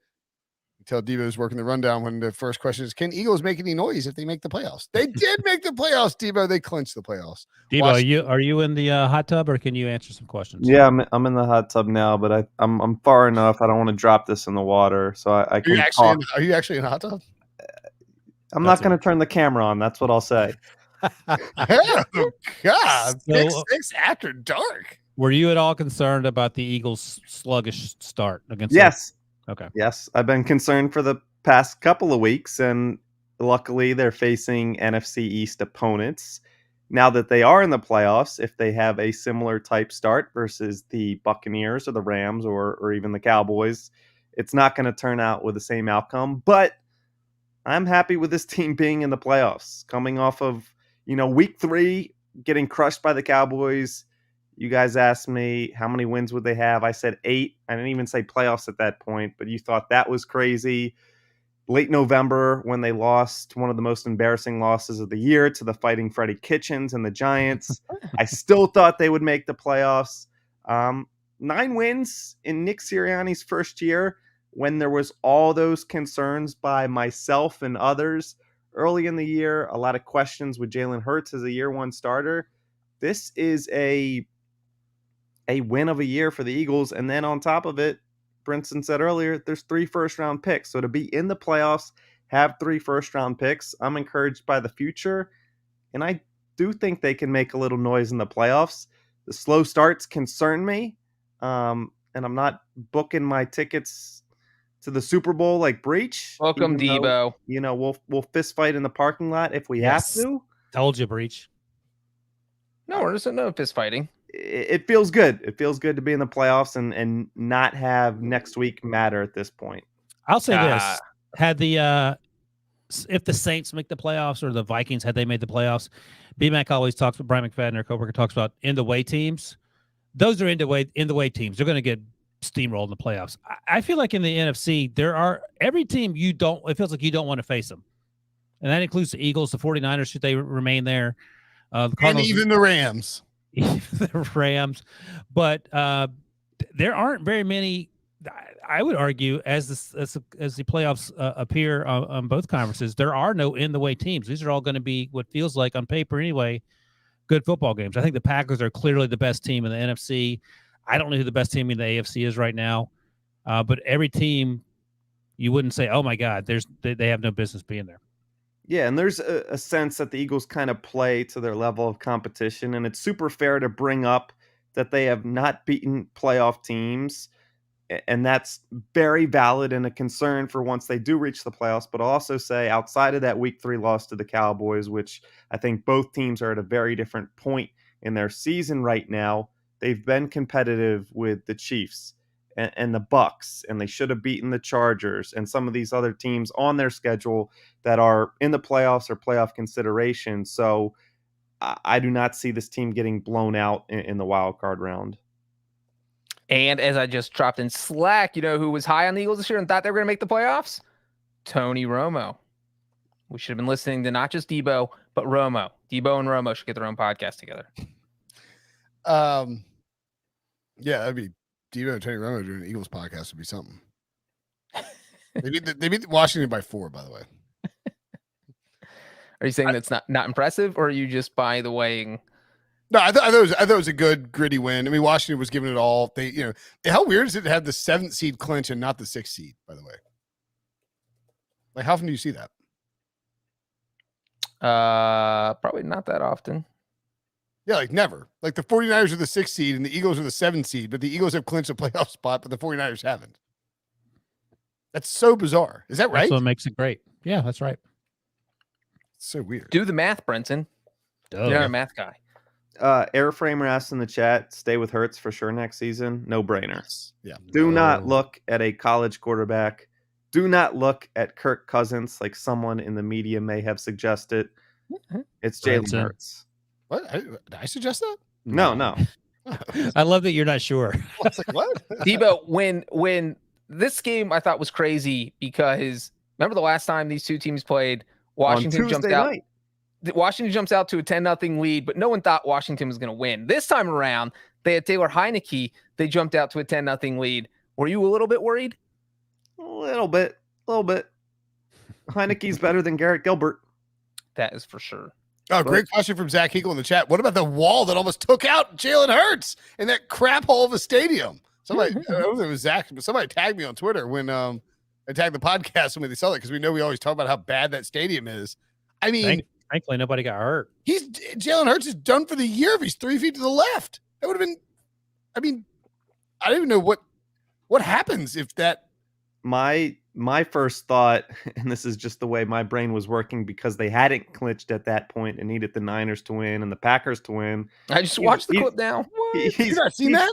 tell Debo's working the rundown when the first question is, can Eagles make any noise if they make the playoffs? They did make the playoffs, Debo. They clinched the playoffs. Debo, are you in the hot tub, or can you answer some questions? Yeah, I'm in the hot tub now, but I'm far enough. I don't want to drop this in the water, so I can talk. Are you actually in the hot tub? I'm not going to turn the camera on. That's what I'll say. Oh, God. So, 6 after dark. Were you at all concerned about the Eagles' sluggish start against? Yes. Okay. Yes, I've been concerned for the past couple of weeks, and luckily they're facing NFC East opponents. Now that they are in the playoffs, if they have a similar type start versus the Buccaneers or the Rams or even the Cowboys, it's not going to turn out with the same outcome. But I'm happy with this team being in the playoffs, coming off of, week 3, getting crushed by the Cowboys. You guys asked me how many wins would they have. I said 8. I didn't even say playoffs at that point, but you thought that was crazy. Late November, when they lost one of the most embarrassing losses of the year to the Fighting Freddie Kitchens and the Giants, I still thought they would make the playoffs. 9 wins in Nick Sirianni's first year, when there was all those concerns by myself and others early in the year, a lot of questions with Jalen Hurts as a year 1 starter. This is a win of a year for the Eagles. And then on top of it, Brinson said earlier, there's 3 first-round picks. So to be in the playoffs, have 3 first-round picks, I'm encouraged by the future. And I do think they can make a little noise in the playoffs. The slow starts concern me. And I'm not booking my tickets to the Super Bowl like Breech. Welcome, Debo. We'll fist fight in the parking lot if we have to. Told you, Breech. No, there's no fist fighting. It feels good. It feels good to be in the playoffs and not have next week matter at this point. I'll say this: had if the Saints make the playoffs or the Vikings, had they made the playoffs, BMAC always talks. Brian McFadden, our coworker, talks about in the way teams. Those are in the way teams. They're going to get steamrolled in the playoffs. I feel like in the NFC, every team it feels like you don't want to face them. And that includes the Eagles, the 49ers, should they remain there. The Cardinals, and even the Rams. The Rams. But there aren't very many, I would argue, as the playoffs appear on both conferences, there are no in-the-way teams. These are all going to be what feels like, on paper anyway, good football games. I think the Packers are clearly the best team in the NFC. I don't know who the best team in the AFC is right now, but every team, you wouldn't say, oh, my God, they have no business being there. Yeah, and there's a sense that the Eagles kind of play to their level of competition, and it's super fair to bring up that they have not beaten playoff teams, and that's very valid and a concern for once they do reach the playoffs. But I'll also say, outside of that Week 3 loss to the Cowboys, which I think both teams are at a very different point in their season right now, they've been competitive with the Chiefs and the Bucks, and they should have beaten the Chargers and some of these other teams on their schedule that are in the playoffs or playoff consideration. So I do not see this team getting blown out in the wild card round. And as I just dropped in Slack, you know who was high on the Eagles this year and thought they were going to make the playoffs? Tony Romo. We should have been listening to not just Debo, but Romo. Debo and Romo should get their own podcast together. Yeah, that'd be Debo and Tony Romo doing an Eagles podcast would be something. They beat Washington by 4, by the way. Are you saying that's not impressive, or are you just by the way? No, I thought it was a good gritty win. I mean, Washington was giving it all. They, how weird is it to have the 7th seed clinch and not the 6th seed? By the way, like how often do you see that? Probably not that often. Yeah, like never. Like the 49ers are the 6th seed and the Eagles are the 7th seed, but the Eagles have clinched a playoff spot, but the 49ers haven't. That's so bizarre. Is that right? That's what makes it great. Yeah, that's right. It's so weird. Do the math, Brinson. Oh, You're not a math guy. Airframer asked in the chat, stay with Hurts for sure next season. No brainer. Yeah. Do not look at a college quarterback. Do not look at Kirk Cousins like someone in the media may have suggested. It's Jalen Brinson. Hurts. What? Did I suggest that? No. I love that you're not sure. I was like, what? Debo, when this game I thought was crazy because remember the last time these two teams played, Washington On jumped Tuesday out. night. Washington jumps out to a 10-0 lead, but no one thought Washington was going to win. This time around, they had Taylor Heineke. They jumped out to a 10-0 lead. Were you a little bit worried? A little bit. Heineke's better than Garrett Gilbert. That is for sure. Oh, great question from Zach Hinkle in the chat. What about the wall that almost took out Jalen Hurts in that crap hole of a stadium? Somebody, I don't know if it was Zach, but somebody tagged me on Twitter when I tagged the podcast when they saw it because we know we always talk about how bad that stadium is. I mean, Thankfully, nobody got hurt. Jalen Hurts is done for the year if he's 3 feet to the left. That would have been. I mean, I don't even know what happens if that. My first thought, and this is just the way my brain was working because they hadn't clinched at that point and needed the Niners to win and the Packers to win. I just watched the clip now. You not seen that?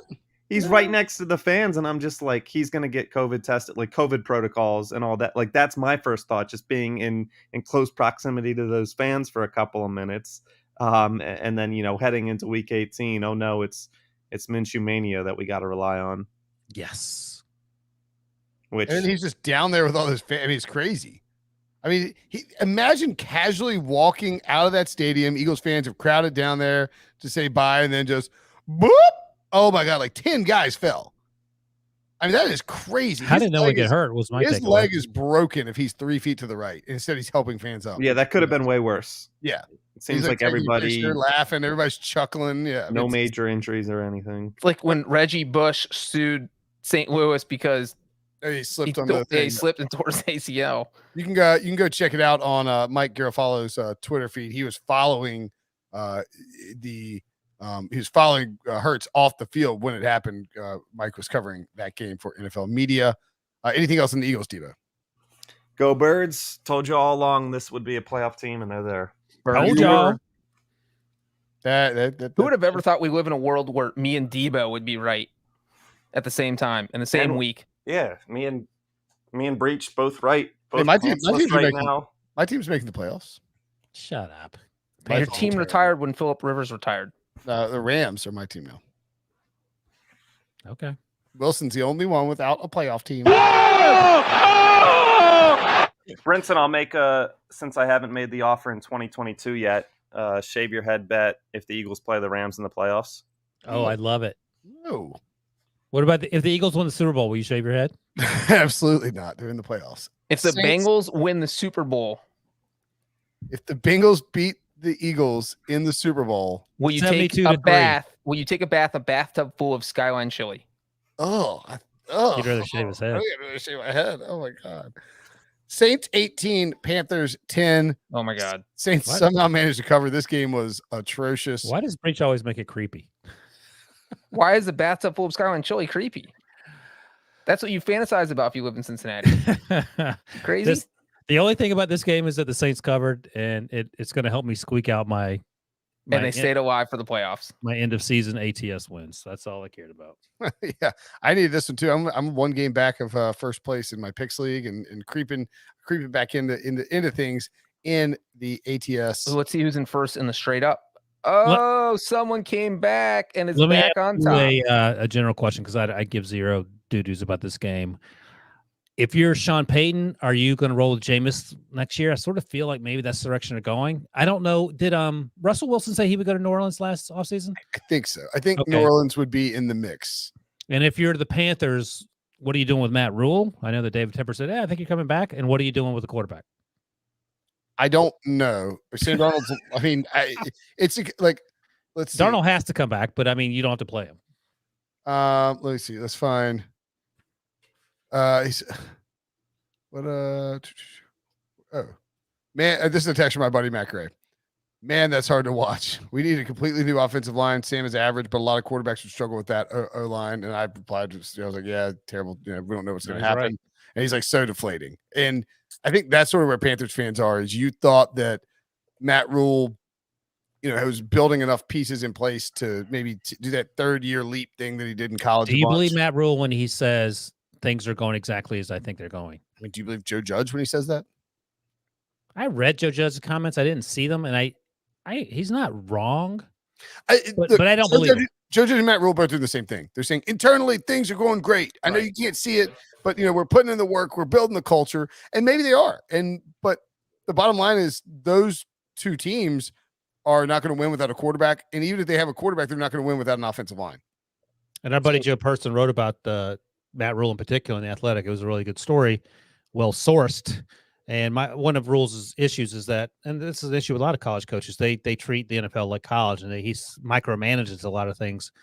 He's right next to the fans, and I'm just like, he's going to get COVID tested, like COVID protocols and all that. Like, that's my first thought, just being in close proximity to those fans for a couple of minutes. And then, heading into week 18, oh no, it's Minshew mania that we got to rely on. Yes. Which, And he's just down there with all those fans. I mean, it's crazy. I mean, imagine casually walking out of that stadium. Eagles fans have crowded down there to say bye, and then just boop. Oh my God, like 10 guys fell. I mean, that is crazy. How did no one get hurt? Was my his takeaway. leg is broken if he's 3 feet to the right. Instead, he's helping fans up. yeah, that could have been way worse. Yeah. It seems He's like taking a everybody, picture, laughing, everybody's chuckling. Yeah. I mean, no it's- major injuries or anything. It's like when Reggie Bush sued St. Louis because He slipped on he the thing. slipped and tore his ACL. You can go check it out on Mike Garofalo's Twitter feed. He was following Hurts off the field when it happened. Mike was covering that game for NFL Media. Anything else in the Eagles, Diva? Go Birds. Told you all along this would be a playoff team, and they're there. Told y'all. Who would have ever thought we live in a world where me and Debo would be right at the same time in the same And- week? Yeah, me and Breech both right. Both Hey, my team's right making- now. My team's making the playoffs. Shut up. My Your team's team terrible. retired when Phillip Rivers retired. The Rams are my team now. Okay. Wilson's the only one without a playoff team. Brinson, I'll make since I haven't made the offer in 2022 yet, shave your head bet if the Eagles play the Rams in the playoffs. Oh, I love it. No, What about if the Eagles win the Super Bowl? Will you shave your head? absolutely not. They're in the playoffs. If the Saints- Bengals win the Super Bowl, If the Bengals beat the Eagles in the Super Bowl, will you take 72 a to 3. bath? Will you take a bathtub full of Skyline chili? He'd rather shave his head. I'd rather shave my head. Oh my God. Saints 18, Panthers 10. Oh my God! Saints What? somehow managed to cover. This game was atrocious. Why does Breech always make it creepy? Why is the bathtub full of Skyline chili creepy? That's what you fantasize about if you live in Cincinnati. Crazy. The only thing about this game is that the Saints covered, and it's going to help me squeak out my and they stayed alive for the playoffs. My end of season ATS wins. That's all I cared about. Yeah, I needed this one too. I'm one game back of first place in my picks league and creeping back into things in the ATS. So let's see who's in first in the straight up. Oh, someone came back and is Let me back ask on you top. a general question, because I give zero doo-doos about this game. If you're Sean Payton, are you going to roll with Jameis next year? I sort of feel like maybe that's the direction they're going. I don't know. Did Russell Wilson say he would go to New Orleans last offseason? I think so. I think Okay. New Orleans would be in the mix. And if you're the Panthers, what are you doing with Matt Rule? I know that David Tepper said, I think you're coming back. And what are you doing with the quarterback? I don't know. Sam Darnold's. I mean, it's like, let's see. Darnold has to come back, but I mean, you don't have to play him. Let me see. That's fine. He's what? Oh man, this is a text from my buddy Matt Gray. Man, that's hard to watch. We need a completely new offensive line. Sam is average, but a lot of quarterbacks would struggle with that O line. And I replied to, I was like, yeah, terrible. You know, we don't know what's going to happen. Right. And he's like, so deflating. And I think that's sort of where Panthers fans are. Is you thought that Matt Rule, was building enough pieces in place to maybe do that third-year leap thing that he did in college. Do you believe Matt Rule when he says things are going exactly as I think they're going? I mean, do you believe Joe Judge when he says that? I read Joe Judge's comments. I didn't see them, and he's not wrong. But I don't believe it. Joe Judge and Matt Rule both doing the same thing. They're saying internally things are going great. I know you can't see it, but we're putting in the work, we're building the culture, and maybe they are. But the bottom line is those two teams are not going to win without a quarterback, and even if they have a quarterback, they're not going to win without an offensive line. And our buddy Joe Person wrote about Matt Rule in particular in The Athletic. It was a really good story, well sourced. And one of Rule's issues is that, and this is an issue with a lot of college coaches, they treat the NFL like college, and he micromanages a lot of things,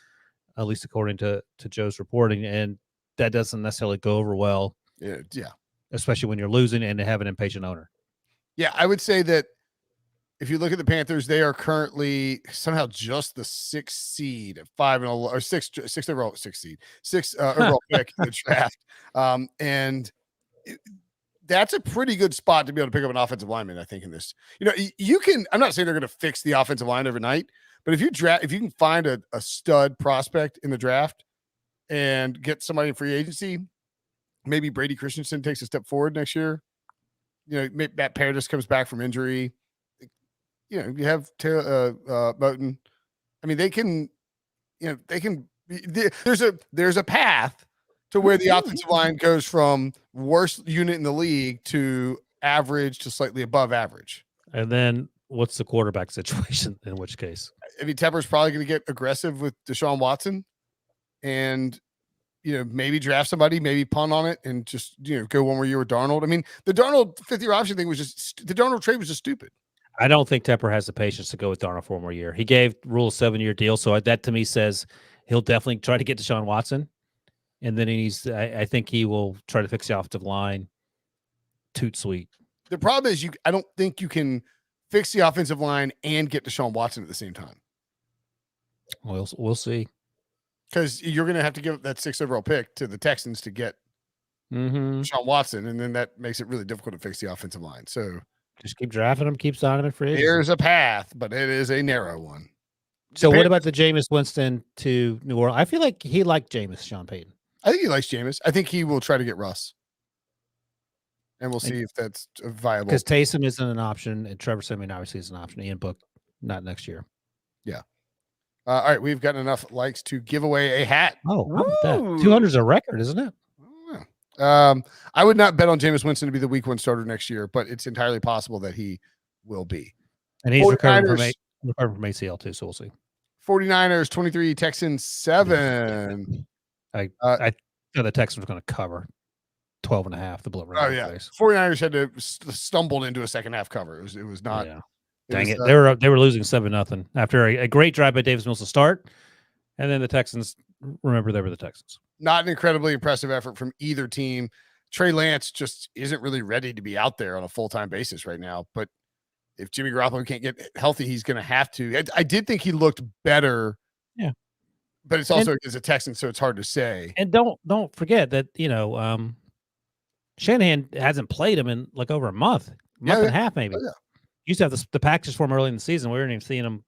at least according to Joe's reporting, and that doesn't necessarily go over well. Yeah, especially when you're losing and have an impatient owner. Yeah, I would say that if you look at the Panthers, they are currently somehow just the 6th seed at 5-11 or 6th overall, 6th seed, 6th overall pick in the draft, and that's a pretty good spot to be able to pick up an offensive lineman. I think in this, you can. I'm not saying they're going to fix the offensive line overnight, but if you can find a stud prospect in the draft and get somebody in free agency, maybe Brady Christensen takes a step forward next year. Maybe Matt Paradis comes back from injury. You have Moten. I mean, they can. There's a path to where the offensive line goes from worst unit in the league to average to slightly above average. And then what's the quarterback situation in which case? I mean, Tepper's probably going to get aggressive with Deshaun Watson and, maybe draft somebody, maybe punt on it and just, go one more year with Darnold. I mean, the Darnold 5th-year option thing the Darnold trade was just stupid. I don't think Tepper has the patience to go with Darnold for one more year. He gave Rule a 7-year deal. So that to me says he'll definitely try to get Deshaun Watson. And then I think he will try to fix the offensive line. Toot sweet. The problem is I don't think you can fix the offensive line and get Deshaun Watson at the same time. We'll see. Because you're going to have to give up that 6th overall pick to the Texans to get Deshaun Watson, and then that makes it really difficult to fix the offensive line. So just keep drafting him, keep signing him for free. There's a path, but it is a narrow one. So what about the Jameis Winston to New Orleans? I feel like he liked Jameis, Sean Payton. I think he likes Jameis. I think he will try to get Russ. And we'll see if that's viable. Because Taysom isn't an option, and Trevor Siemian obviously is an option. Ian Book, not next year. Yeah. All right, we've gotten enough likes to give away a hat. Oh, how about that? 200 is a record, isn't it? I would not bet on Jameis Winston to be the week 1 starter next year, but it's entirely possible that he will be. And he's recovering from ACL too, so we'll see. 49ers 23, Texans 7. I thought the Texans were going to cover 12.5. The blood. Oh yeah, 49ers had to stumble into a second half cover. It was not. Yeah. Dang it! They were losing 7-0 after a great drive by Davis Mills to start, and then the Texans. Remember, they were the Texans. Not an incredibly impressive effort from either team. Trey Lance just isn't really ready to be out there on a full-time basis right now. But if Jimmy Garoppolo can't get healthy, he's going to have to. I did think he looked better. Yeah. But it's also as a Texan, so it's hard to say. And don't forget that, Shanahan hasn't played him in like over a month and a half maybe. Oh, yeah. Used to have the practice for him early in the season. We weren't even seeing him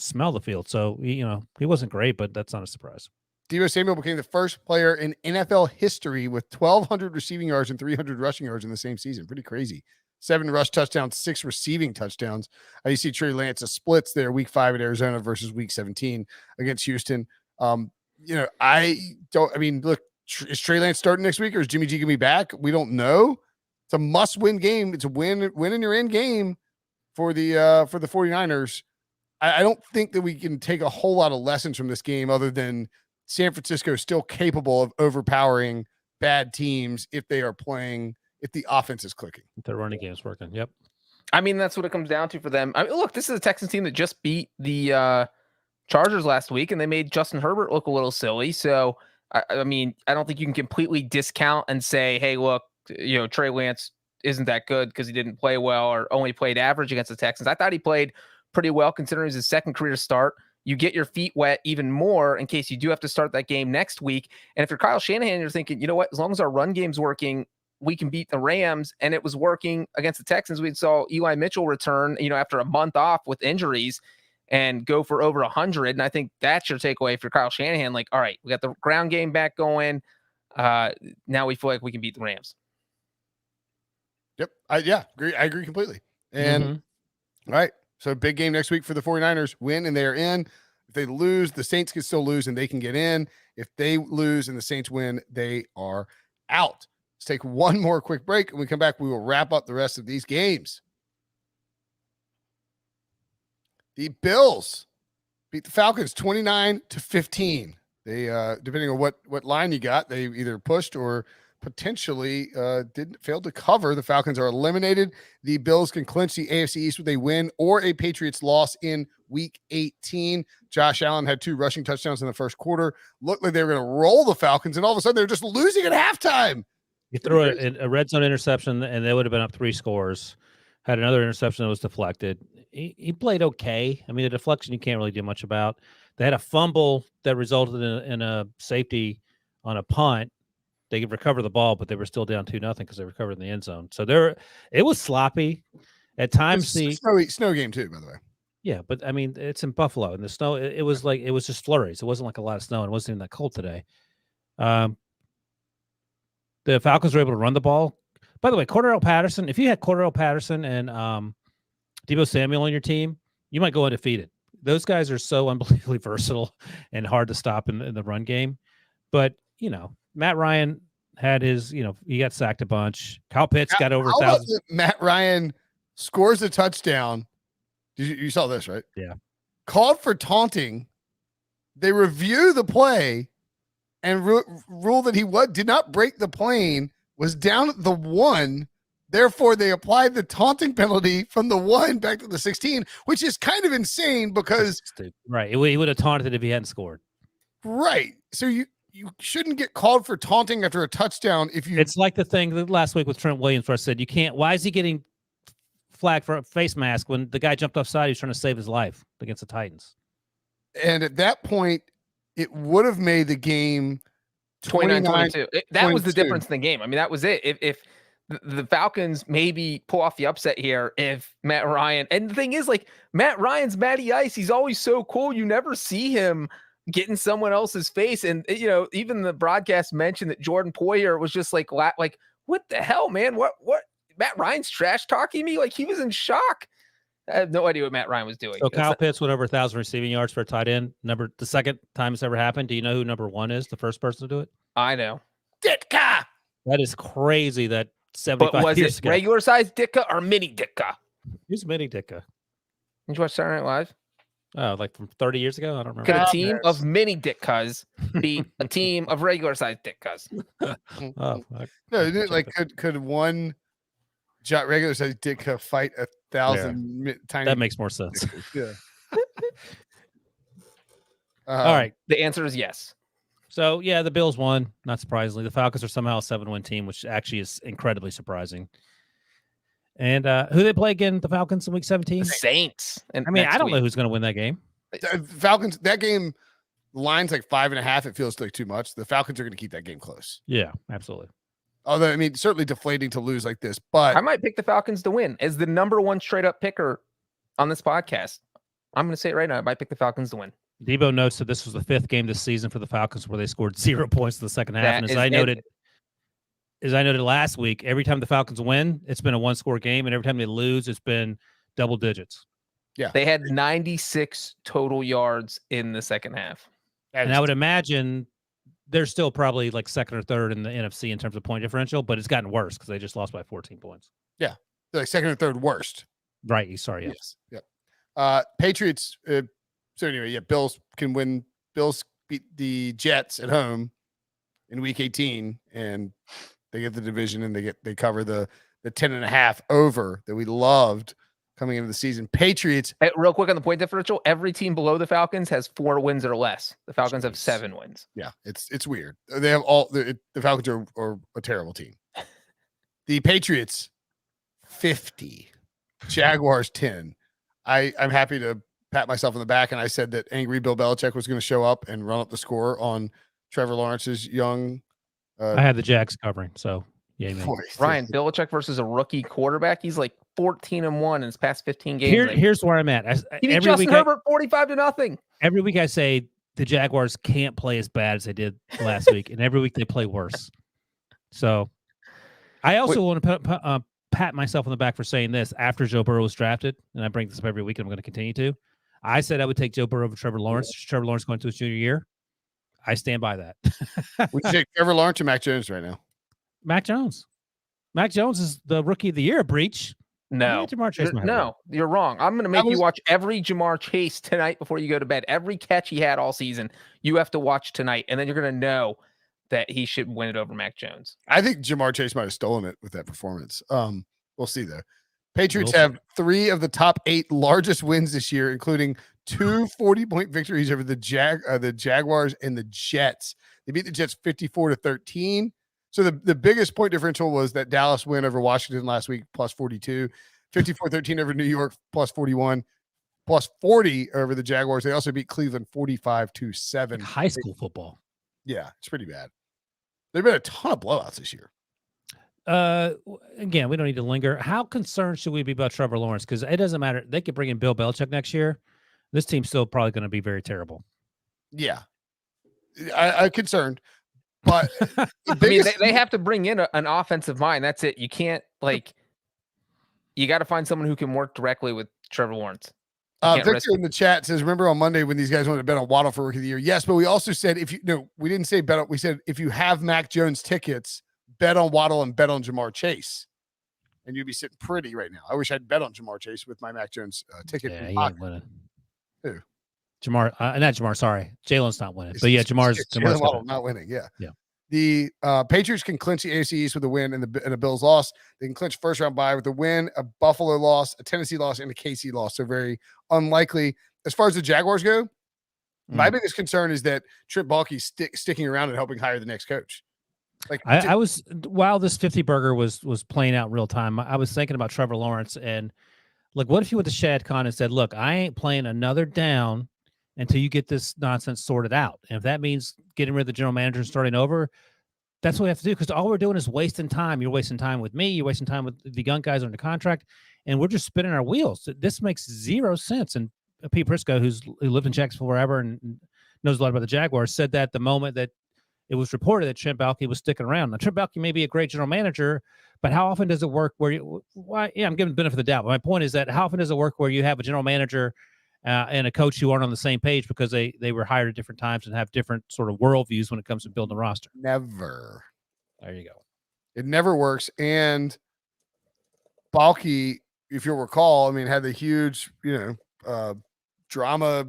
smell the field. So he wasn't great, but that's not a surprise. Deebo Samuel became the first player in NFL history with 1,200 receiving yards and 300 rushing yards in the same season. Pretty crazy. 7 rush touchdowns, 6 receiving touchdowns. You see Trey Lance splits there week 5 at Arizona versus week 17 against Houston. Look, is Trey Lance starting next week or is Jimmy G going to be back? We don't know. It's a must-win game. It's a win in your end game for the 49ers. I don't think that we can take a whole lot of lessons from this game other than San Francisco is still capable of overpowering bad teams if the offense is clicking. The running game's working. Yep. I mean, that's what it comes down to for them. I mean, look, this is a Texans team that just beat the Chargers last week, and they made Justin Herbert look a little silly. So, I mean, I don't think you can completely discount and say, hey, look, Trey Lance isn't that good because he didn't play well or only played average against the Texans. I thought he played pretty well considering it was his second career start. You get your feet wet even more in case you do have to start that game next week. And if you're Kyle Shanahan, you're thinking, you know what, as long as our run game's working, we can beat the Rams. And it was working against the Texans. We saw Eli Mitchell return, after a month off with injuries and go for over 100. And I think that's your takeaway for Kyle Shanahan. Like, all right, we got the ground game back going. Now we feel like we can beat the Rams. Yep. I agree completely. And all right. So big game next week for the 49ers. Win and they're in. If they lose, the Saints can still lose and they can get in. If they lose and the Saints win, they are out. Let's take one more quick break. When we come back, we will wrap up the rest of these games. The Bills beat the Falcons 29-15. They, depending on what line you got, they either pushed or potentially failed to cover. The Falcons are eliminated. The Bills can clinch the AFC East with a win or a Patriots loss in week 18. Josh Allen had 2 rushing touchdowns in the first quarter. Looked like they were going to roll the Falcons, and all of a sudden they're just losing at halftime. He threw a red zone interception, and they would have been up 3 scores. Had another interception that was deflected. He played okay. I mean, the deflection you can't really do much about. They had a fumble that resulted in a safety on a punt. They could recover the ball, but they were still down 2-0 because they recovered in the end zone. So it was sloppy at times. It's snow game too, by the way. Yeah, but I mean, it's in Buffalo, and the snow. It was just flurries. It wasn't like a lot of snow, and it wasn't even that cold today. The Falcons were able to run the ball. By the way, Cordarrelle Patterson. If you had Cordarrelle Patterson and Deebo Samuel on your team, you might go undefeated. Those guys are so unbelievably versatile and hard to stop in the run game. But Matt Ryan had his, he got sacked a bunch. Kyle Pitts got over 1,000. Matt Ryan scores a touchdown. You saw this, right? Yeah. Called for taunting. They review the play and rule that he did not break the plane, was down at the 1. Therefore, they applied the taunting penalty from the 1 back to the 16, which is kind of insane because right. He would have taunted if he hadn't scored. Right. So you shouldn't get called for taunting after a touchdown if you. It's like the thing last week with Trent Williams where I said you can't. Why is he getting flagged for a face mask when the guy jumped offside? He was trying to save his life against the Titans. And at that point, it would have made the game 29-22. That was the difference in the game. I mean, that was it. If the Falcons maybe pull off the upset here, if Matt Ryan, and the thing is, like, Matt Ryan's Matty Ice, he's always so cool. You never see him get in someone else's face. And, even the broadcast mentioned that Jordan Poyer was just like, what the hell, man? What Matt Ryan's trash talking me? Like, he was in shock. I have no idea what Matt Ryan was doing. So Kyle Pitts went over 1,000 receiving yards for a tight end. The second time it's ever happened. Do you know who number 1 is? The first person to do it? I know. Ditka. That is crazy. That 75 but was years it ago. Regular size Ditka or mini Ditka? Who's mini Ditka? Did you watch Saturday Night Live? Oh, like from 30 years ago? I don't remember. Could a team of mini Ditkas beat a team of regular size Ditkas? No, could one regular size Ditka fight 1,000 tiny? That makes more sense. Yeah. All right. The answer is yes. So, yeah, the Bills won, not surprisingly. The Falcons are somehow a 7-win team, which actually is incredibly surprising. And who they play again, the Falcons in week 17? The Saints. I mean, I don't know who's going to win that game. Falcons, that game, line's like 5.5. It feels like too much. The Falcons are going to keep that game close. Yeah, absolutely. Although, I mean, certainly deflating to lose like this, but I might pick the Falcons to win as the number 1 straight up picker on this podcast. I'm going to say it right now. I might pick the Falcons to win. Debo notes that this was the 5th game this season for the Falcons where they scored 0 points in the second half. That And is- as I noted last week, every time the Falcons win, it's been a 1-score game, and every time they lose, it's been double digits. They had 96 total yards in the second half. And I would imagine they're still probably like second or third in the NFC in terms of point differential, but it's gotten worse because they just lost by 14 points. They're like second or third worst. Right. Sorry. Yes. Yep. Patriots. So anyway, yeah, Bills can win. Bills beat the Jets at home in week 18, and they get the division, and they cover the 10.5 over that we loved coming into the season. Patriots. Hey, real quick on the point differential, every team below the Falcons has 4 wins or less. The Falcons have 7 wins. Yeah, it's weird. They have all the Falcons are a terrible team. The Patriots 50, Jaguars 10. I'm happy to pat myself on the back, and I said that angry Bill Belichick was going to show up and run up the score on Trevor Lawrence's young. I had the Jags covering, so yeah. Ryan, Belichick versus a rookie quarterback. He's like 14-1 in his past 15 games. Here's where I'm at. He beat Justin Herbert 45-0. Every week I say the Jaguars can't play as bad as they did last week, and every week they play worse. So I also want to pat myself on the back for saying this after Joe Burrow was drafted, and I bring this up every week, and I'm going to continue to. I said I would take Joe Burrow over Trevor Lawrence. Trevor Lawrence going to his junior year. I stand by that. We take Trevor Lawrence or Mac Jones right now. Mac Jones. Mac Jones is the rookie of the year, Breech. No, you're wrong. I'm going to make you watch every Jamar Chase tonight before you go to bed. Every catch he had all season, you have to watch tonight, and then you're going to know that he should win it over Mac Jones. I think Jamar Chase might have stolen it with that performance. We'll see though. Patriots have 3 of the top 8 largest wins this year, including 2 40-point victories over the Jaguars and the Jets. They beat the Jets 54-13. So the biggest point differential was that Dallas win over Washington last week, plus 42, 54-13 over New York, plus 41, plus 40 over the Jaguars. They also beat Cleveland 45-7. High school football. Yeah, it's pretty bad. There've been a ton of blowouts this year. Again, we don't need to linger. How concerned should we be about Trevor Lawrence? Because it doesn't matter. They could bring in Bill Belichick next year. This team's still probably going to be very terrible. Yeah, I'm concerned. But they have to bring in an offensive mind. That's it. You can't you got to find someone who can work directly with Trevor Lawrence. Victor in the chat says, remember on Monday when these guys wanted to bet on Waddle for Rookie of the Year? Yes, but we also said we didn't say bet on, we said if you have Mac Jones tickets, bet on Waddle and bet on Jamar Chase. And you'd be sitting pretty right now. I wish I'd bet on Jamar Chase with my Mac Jones ticket. Yeah, he ain't winning. Who? Jamar, not Jamar, sorry. Jalen's not winning. But yeah, Jamar's Waddle not winning. Yeah. The Patriots can clinch the AFC East with a win and the Bills loss. They can clinch first round bye with a win, a Buffalo loss, a Tennessee loss, and a KC loss. So very unlikely. As far as the Jaguars go, my biggest concern is that Trent Baalke's sticking around and helping hire the next coach. Like I was, while this 50 burger was playing out real time, I was thinking about Trevor Lawrence and like, what if you went to Shad Khan and said, look, I ain't playing another down until you get this nonsense sorted out. And if that means getting rid of the general manager and starting over, that's what we have to do. Because all we're doing is wasting time. You're wasting time with me. You're wasting time with the young guys under contract. And we're just spinning our wheels. This makes zero sense. And Pete Prisco, who lived in Jacksonville forever and knows a lot about the Jaguars, said that the moment that it was reported that Trent Baalke was sticking around. Now, Trent Baalke may be a great general manager, but how often does it work where I'm giving the benefit of the doubt. But my point is that how often does it work where you have a general manager and a coach who aren't on the same page because they were hired at different times and have different sort of worldviews when it comes to building a roster? Never. There you go. It never works. And Baalke, if you'll recall, had the huge, drama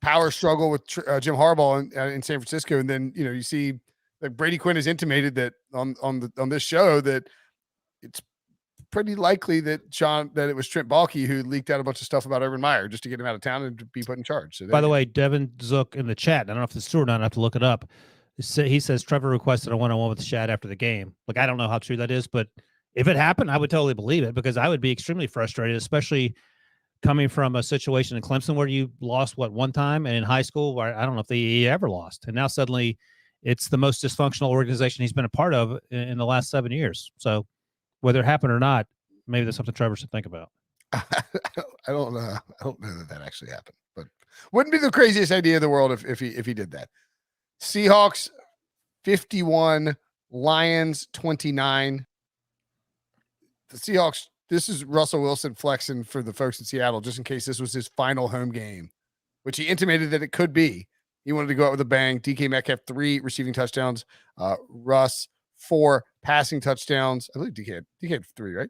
power struggle with Jim Harbaugh in San Francisco. And then, you see like Brady Quinn has intimated that on this show that it's pretty likely that it was Trent Baalke who leaked out a bunch of stuff about Urban Meyer just to get him out of town and to be put in charge. So by the way, Devin Zook in the chat, I don't know if it's true or not, I have to look it up. He says Trevor requested a one-on-one with Shad after the game. Like, I don't know how true that is, but if it happened, I would totally believe it because I would be extremely frustrated, especially coming from a situation in Clemson where you lost one time, and in high school where I don't know if he ever lost. And now suddenly it's the most dysfunctional organization he's been a part of in the last 7 years. So whether it happened or not, maybe that's something Trevor should think about. I don't know. I don't know that actually happened, but wouldn't be the craziest idea in the world if he did that. Seahawks 51, Lions 29. The Seahawks. This is Russell Wilson flexing for the folks in Seattle, just in case this was his final home game, which he intimated that it could be. He wanted to go out with a bang. DK Metcalf 3 receiving touchdowns. Russ 4 passing touchdowns. I believe DK had 3, right?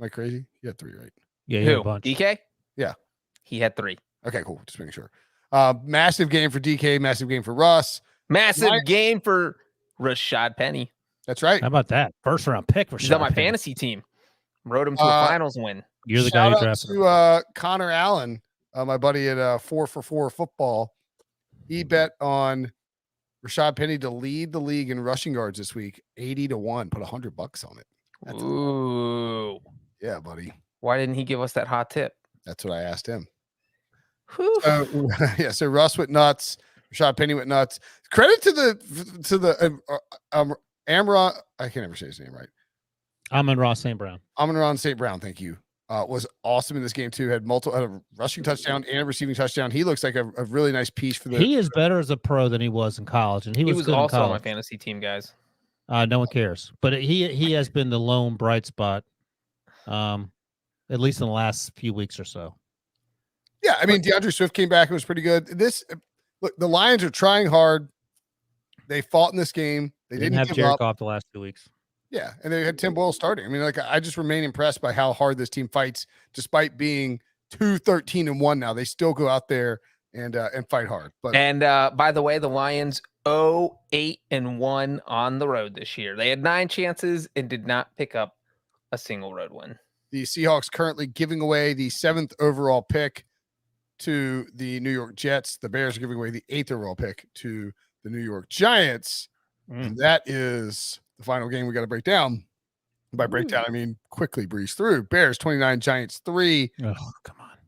Am I crazy? He had 3, right? Yeah, he had a Who? bunch. DK? Yeah. He had 3. Okay, cool. Just making sure. Massive game for DK. Massive game for Russ. Massive Lions- game for Rashad Penny. That's right. How about that? First round pick for He's on my Penny. fantasy team. Rode him to a finals win. You're the Shout guy who out drafted him. to Connor Allen, my buddy at 4 for 4 football. He bet on Rashad Penny to lead the league in rushing yards this week, 80-1. Put $100 on it. That's Ooh. yeah, buddy. Why didn't he give us that hot tip? That's what I asked him. Whew. Yeah, so Russ went nuts. Rashad Penny went nuts. Credit to the Amra. I can't ever say his name right. Amon-Ra St. Brown. Amon-Ra St. Brown, thank you. Was awesome in this game too. Had a rushing touchdown and a receiving touchdown. He looks like a really nice piece for the. He is better as a pro than he was in college, and he was good also in on my college. fantasy team, guys. No one cares, but he has been the lone bright spot, at least in the last few weeks or so. Yeah, I mean DeAndre Swift came back and was pretty good. Look, the Lions are trying hard. They fought in this game. They didn't have give Jared up. Goff the last 2 weeks. Yeah, and they had Tim Boyle starting. I mean, like I just remain impressed by how hard this team fights, despite being 2-13-1 now. They still go out there and fight hard. But by the way, the Lions 0-8-1 on the road this year. They had 9 chances and did not pick up a single road win. The Seahawks currently giving away the 7th overall pick to the New York Jets. The Bears are giving away the 8th overall pick to the New York Giants. And that is the final game we got to break down. By breakdown, I mean quickly breeze through. Bears 29, Giants 3. Oh, come on.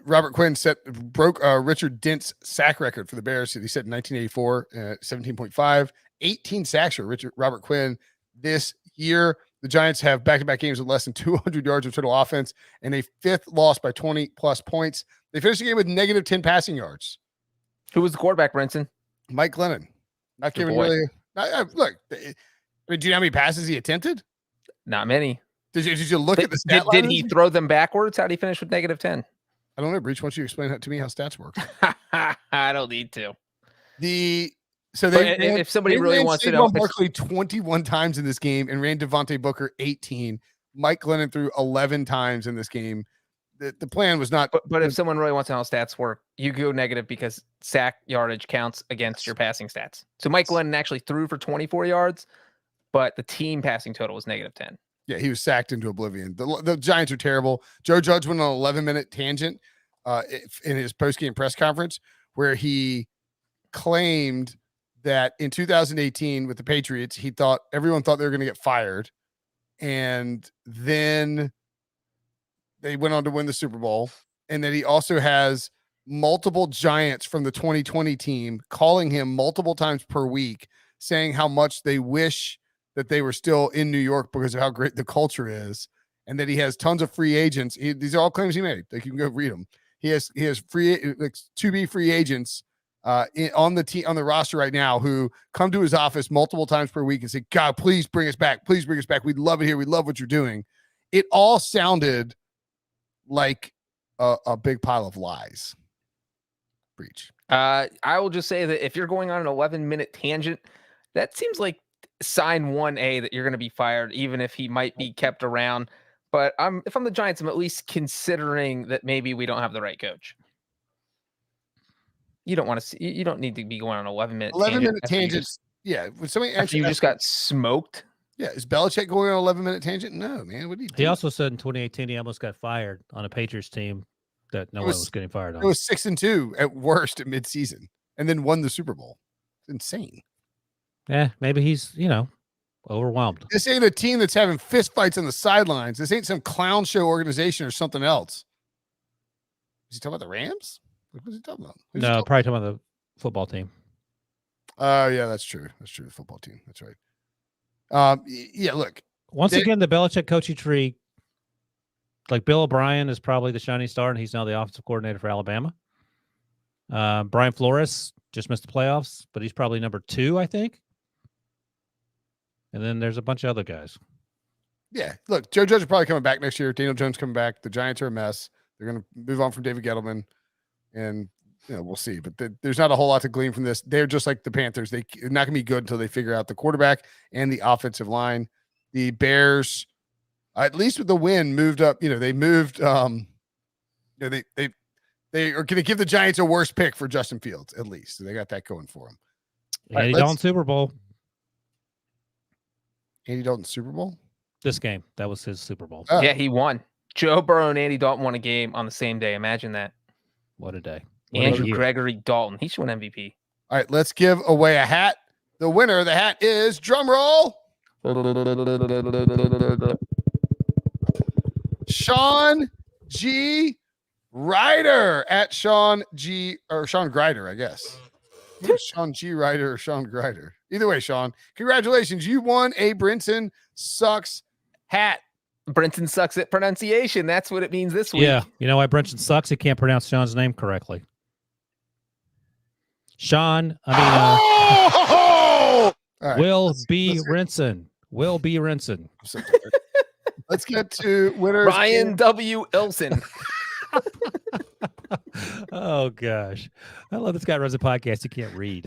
Robert Quinn broke Richard Dent's sack record for the Bears. He set in 1984, 17.5, 18 sacks for Robert Quinn this year. The Giants have back-to-back games with less than 200 yards of total offense and a 5th loss by 20-plus points. They finished the game with negative 10 passing yards. Who was the quarterback, Brinson? Mike Glennon. Not Good giving boy. really. Look, I mean, do you know how many passes he attempted? Not many. Did you look at the stat Did line? he throw them backwards? How did he finish with negative 10? I don't know, Breech. Why don't you explain to me how stats work? I don't need to. If somebody really wants to know, Barkley 21 times in this game and ran Devontae Booker 18. Mike Glennon threw 11 times in this game. The plan was not. But if someone really wants to know how stats work, you go negative because sack yardage counts against your passing stats. So Mike Glennon actually threw for 24 yards, but the team passing total was negative 10. Yeah, he was sacked into oblivion. The Giants are terrible. Joe Judge went on an 11-minute tangent in his post-game press conference where he claimed that in 2018 with the Patriots, everyone thought they were going to get fired. And then they went on to win the Super Bowl. And that he also has multiple Giants from the 2020 team calling him multiple times per week, saying how much they wish that they were still in New York because of how great the culture is. And that he has tons of free agents. These are all claims he made. Like, you can go read them. He has to be free agents on the roster right now who come to his office multiple times per week and say, God, please bring us back. Please bring us back. We'd love it here. We love what you're doing. It all sounded like a big pile of lies. Breech. I will just say that if you're going on an 11-minute tangent, that seems like sign 1A that you're going to be fired, even if he might be kept around. But if I'm the Giants, I'm at least considering that maybe we don't have the right coach. You don't want to see. You don't need to be going on an 11-minute tangents. Yeah, when somebody you just got smoked. Yeah, is Belichick going on an 11-minute tangent? No, man. What did He also said in 2018 he almost got fired on a Patriots team that no one was getting fired on. It was 6-2 at worst at midseason, and then won the Super Bowl. It's insane. Yeah, maybe he's overwhelmed. This ain't a team that's having fist fights on the sidelines. This ain't some clown show organization or something else. Is he talking about the Rams? What was he talking about? No, probably talking about the football team. Yeah, that's true. That's true. The football team. That's right. Yeah, look, Once again, the Belichick coaching tree, like Bill O'Brien is probably the shining star, and he's now the offensive coordinator for Alabama. Brian Flores just missed the playoffs, but he's probably number 2, I think. And then there's a bunch of other guys. Yeah, look, Joe Judge is probably coming back next year. Daniel Jones coming back. The Giants are a mess. They're going to move on from David Gettleman, and we'll see. But there's not a whole lot to glean from this. They're just like the Panthers. They're not going to be good until they figure out the quarterback and the offensive line. The Bears, at least with the win, moved up. They moved. They are going to give the Giants a worse pick for Justin Fields, at least. So they got that going for them. Andy Dalton Super Bowl. Andy Dalton Super Bowl? This game. That was his Super Bowl. Yeah, he won. Joe Burrow and Andy Dalton won a game on the same day. Imagine that. What a day. Andrew Gregory Dalton. He should win MVP. All right, let's give away a hat. The winner of the hat is, drum roll, Sean G. Ryder at Sean Grider, I guess. Sean G. Ryder or Sean Grider. Either way, Sean, congratulations. You won a Brinson Sucks hat. Brinson sucks at pronunciation. That's what it means this week. Yeah. You know why Brinson sucks? He can't pronounce Sean's name correctly. Sean, Will B. Rinson. Will B. Rinson. Let's get to winners. Ryan W. Ilson. Oh, gosh. I love this guy runs a podcast. He can't read.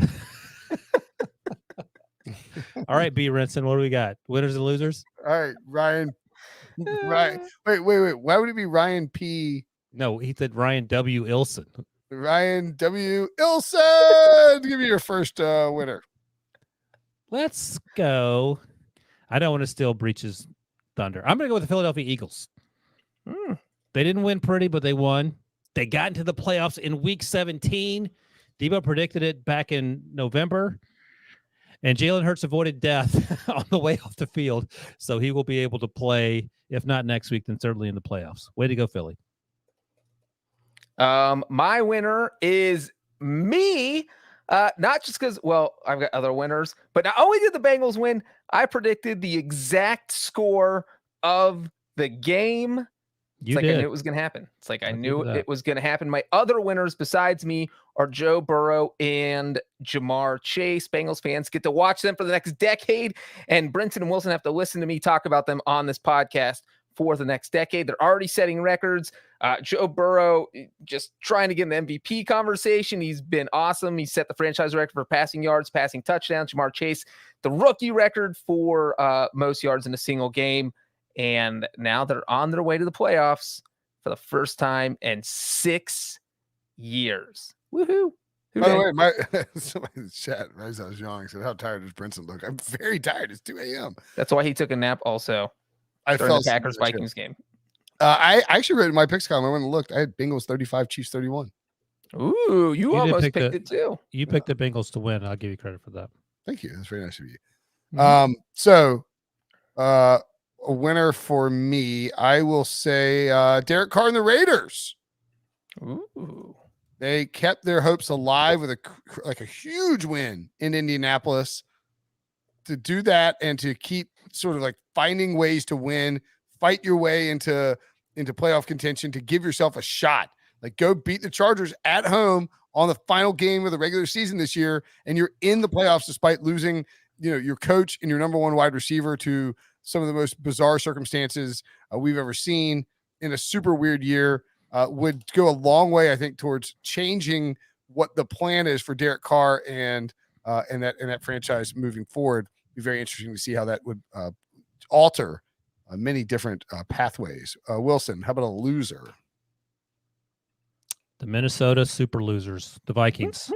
All right, B. Rinson, what do we got? Winners and losers? All right, Ryan. Right. Wait. Why would it be Ryan P? No, he said Ryan W. Ilson. Ryan W. Ilson. Give me your first winner. Let's go. I don't want to steal Breech's thunder. I'm going to go with the Philadelphia Eagles. They didn't win pretty, but they won. They got into the playoffs in week 17. Debo predicted it back in November. And Jalen Hurts avoided death on the way off the field. So he will be able to play, if not next week, then certainly in the playoffs. Way to go, Philly. My winner is me. Not just because, I've got other winners, but not only did the Bengals win, I predicted the exact score of the game. I knew it was going to happen. It's like I knew it was going to happen. My other winners besides me are Joe Burrow and Jamar Chase. Bengals fans get to watch them for the next decade, and Brinson and Wilson have to listen to me talk about them on this podcast for the next decade. They're already setting records. Joe Burrow just trying to get an MVP conversation. He's been awesome. He set the franchise record for passing yards, passing touchdowns. Jamar Chase, the rookie record for most yards in a single game. And now they're on their way to the playoffs for the first time in 6 years. Woohoo. By the way, somebody in the chat, as I was yawning, said, how tired does Brinson look? I'm very tired. It's 2 a.m. That's why he took a nap also. I felt the Packers-Vikings game. I actually read in my picks column. I went and looked. I had Bengals 35, Chiefs 31. Ooh, you almost picked it too. You picked the Bengals to win. I'll give you credit for that. Thank you. That's very nice of you. Mm-hmm. A winner for me, I will say Derek Carr and the Raiders. Ooh. They kept their hopes alive with a huge win in Indianapolis. To do that and to keep sort of like finding ways to win, fight your way into playoff contention, to give yourself a shot. Like, go beat the Chargers at home on the final game of the regular season this year, and you're in the playoffs despite losing, your coach and your number one wide receiver to some of the most bizarre circumstances we've ever seen in a super weird year. Would go a long way, I think, towards changing what the plan is for Derek Carr and that franchise moving forward. Be very interesting to see how that would alter many different pathways. Wilson, how about a loser? The Minnesota Super Losers, the Vikings.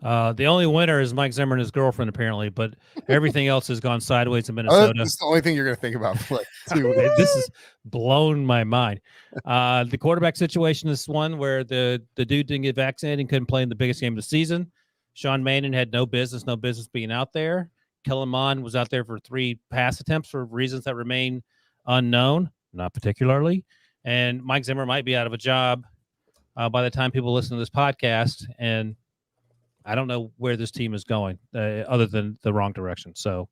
The only winner is Mike Zimmer and his girlfriend, apparently, but everything else has gone sideways in Minnesota. That's the only thing you're going to think about. This has blown my mind. The quarterback situation is one where the dude didn't get vaccinated and couldn't play in the biggest game of the season. Sean Mannion had no business being out there. Kellen Mond was out there for 3 pass attempts for reasons that remain unknown, not particularly. And Mike Zimmer might be out of a job by the time people listen to this podcast. And I don't know where this team is going other than the wrong direction. So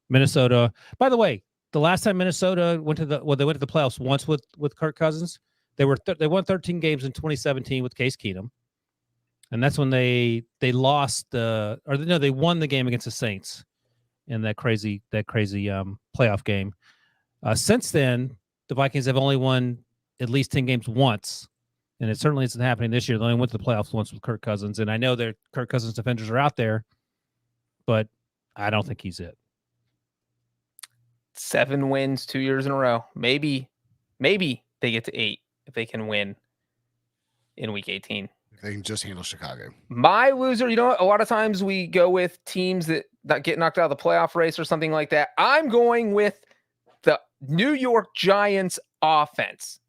Minnesota, by the way, the last time Minnesota went to the playoffs once with Kirk Cousins. They won 13 games in 2017 with Case Keenum, and that's when they lost they won the game against the Saints in that crazy playoff game. Since then, the Vikings have only won at least 10 games once, and it certainly isn't happening this year. They only went to the playoffs once with Kirk Cousins, and I know their Kirk Cousins defenders are out there, but I don't think he's it. 7 wins 2 years in a row. Maybe they get to 8 if they can win in week 18. If they can just handle Chicago. My loser, you know, a lot of times we go with teams that get knocked out of the playoff race or something like that. I'm going with the New York Giants offense.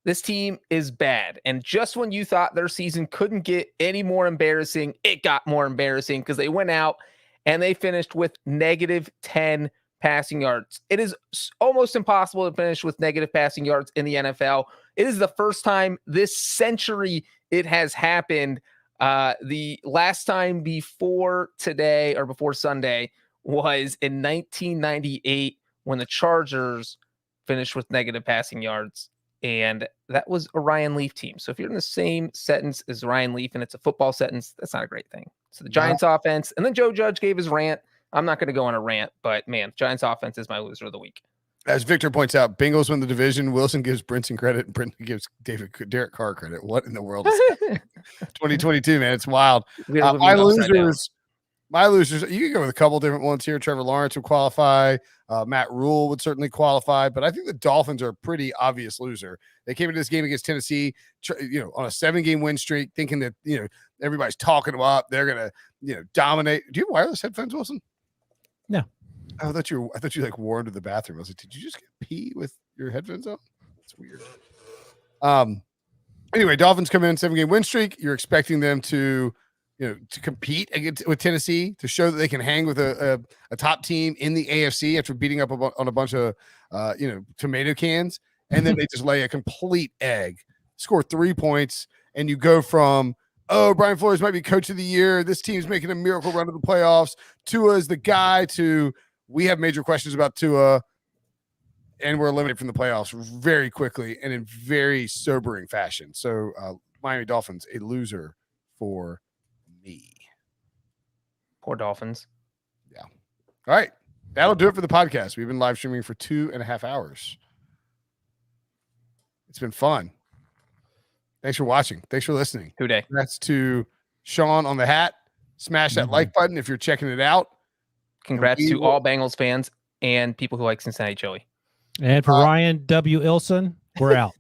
This team is bad. And just when you thought their season couldn't get any more embarrassing, it got more embarrassing because they went out and they finished with -10 passing yards. It is almost impossible to finish with negative passing yards in the NFL. It is the first time this century it has happened. The last time before today or before Sunday was in 1998 when the Chargers finished with negative passing yards. And that was a Ryan Leaf team. So if you're in the same sentence as Ryan Leaf and it's a football sentence, that's not a great thing. So the Giants offense, and then Joe Judge gave his rant. I'm not going to go on a rant, but man, Giants offense is my loser of the week. As Victor points out, Bengals win the division. Wilson gives Brinson credit, and Brinson gives Derek Carr credit. What in the world is that? 2022, man. It's wild. My losers, you can go with a couple different ones here. Trevor Lawrence would qualify. Matt Rule would certainly qualify, but I think the Dolphins are a pretty obvious loser. They came into this game against Tennessee, on a 7-game win streak, thinking that, everybody's talking them up. They're going to, dominate. Do you have wireless headphones, Wilson? No. I thought you like wore into the bathroom. I was like, did you just get pee with your headphones on? That's weird. Anyway, Dolphins come in 7-game win streak. You're expecting them to compete with Tennessee, to show that they can hang with a top team in the AFC after beating up on a bunch of tomato cans, and then they just lay a complete egg, score 3 points, and you go from, oh, Brian Flores might be coach of the year, this team's making a miracle run to the playoffs, Tua is the guy, to we have major questions about Tua, and we're eliminated from the playoffs very quickly and in very sobering fashion. So Miami Dolphins, a loser for me. Poor Dolphins. Yeah. All right. That'll do it for the podcast. We've been live streaming for 2.5 hours. It's been fun. Thanks for watching. Thanks for listening. Who day? Congrats to Sean on the hat. Smash that like button if you're checking it out. Congrats to all Bengals fans and people who like Cincinnati chili. And for Ryan W. Ilson, we're out.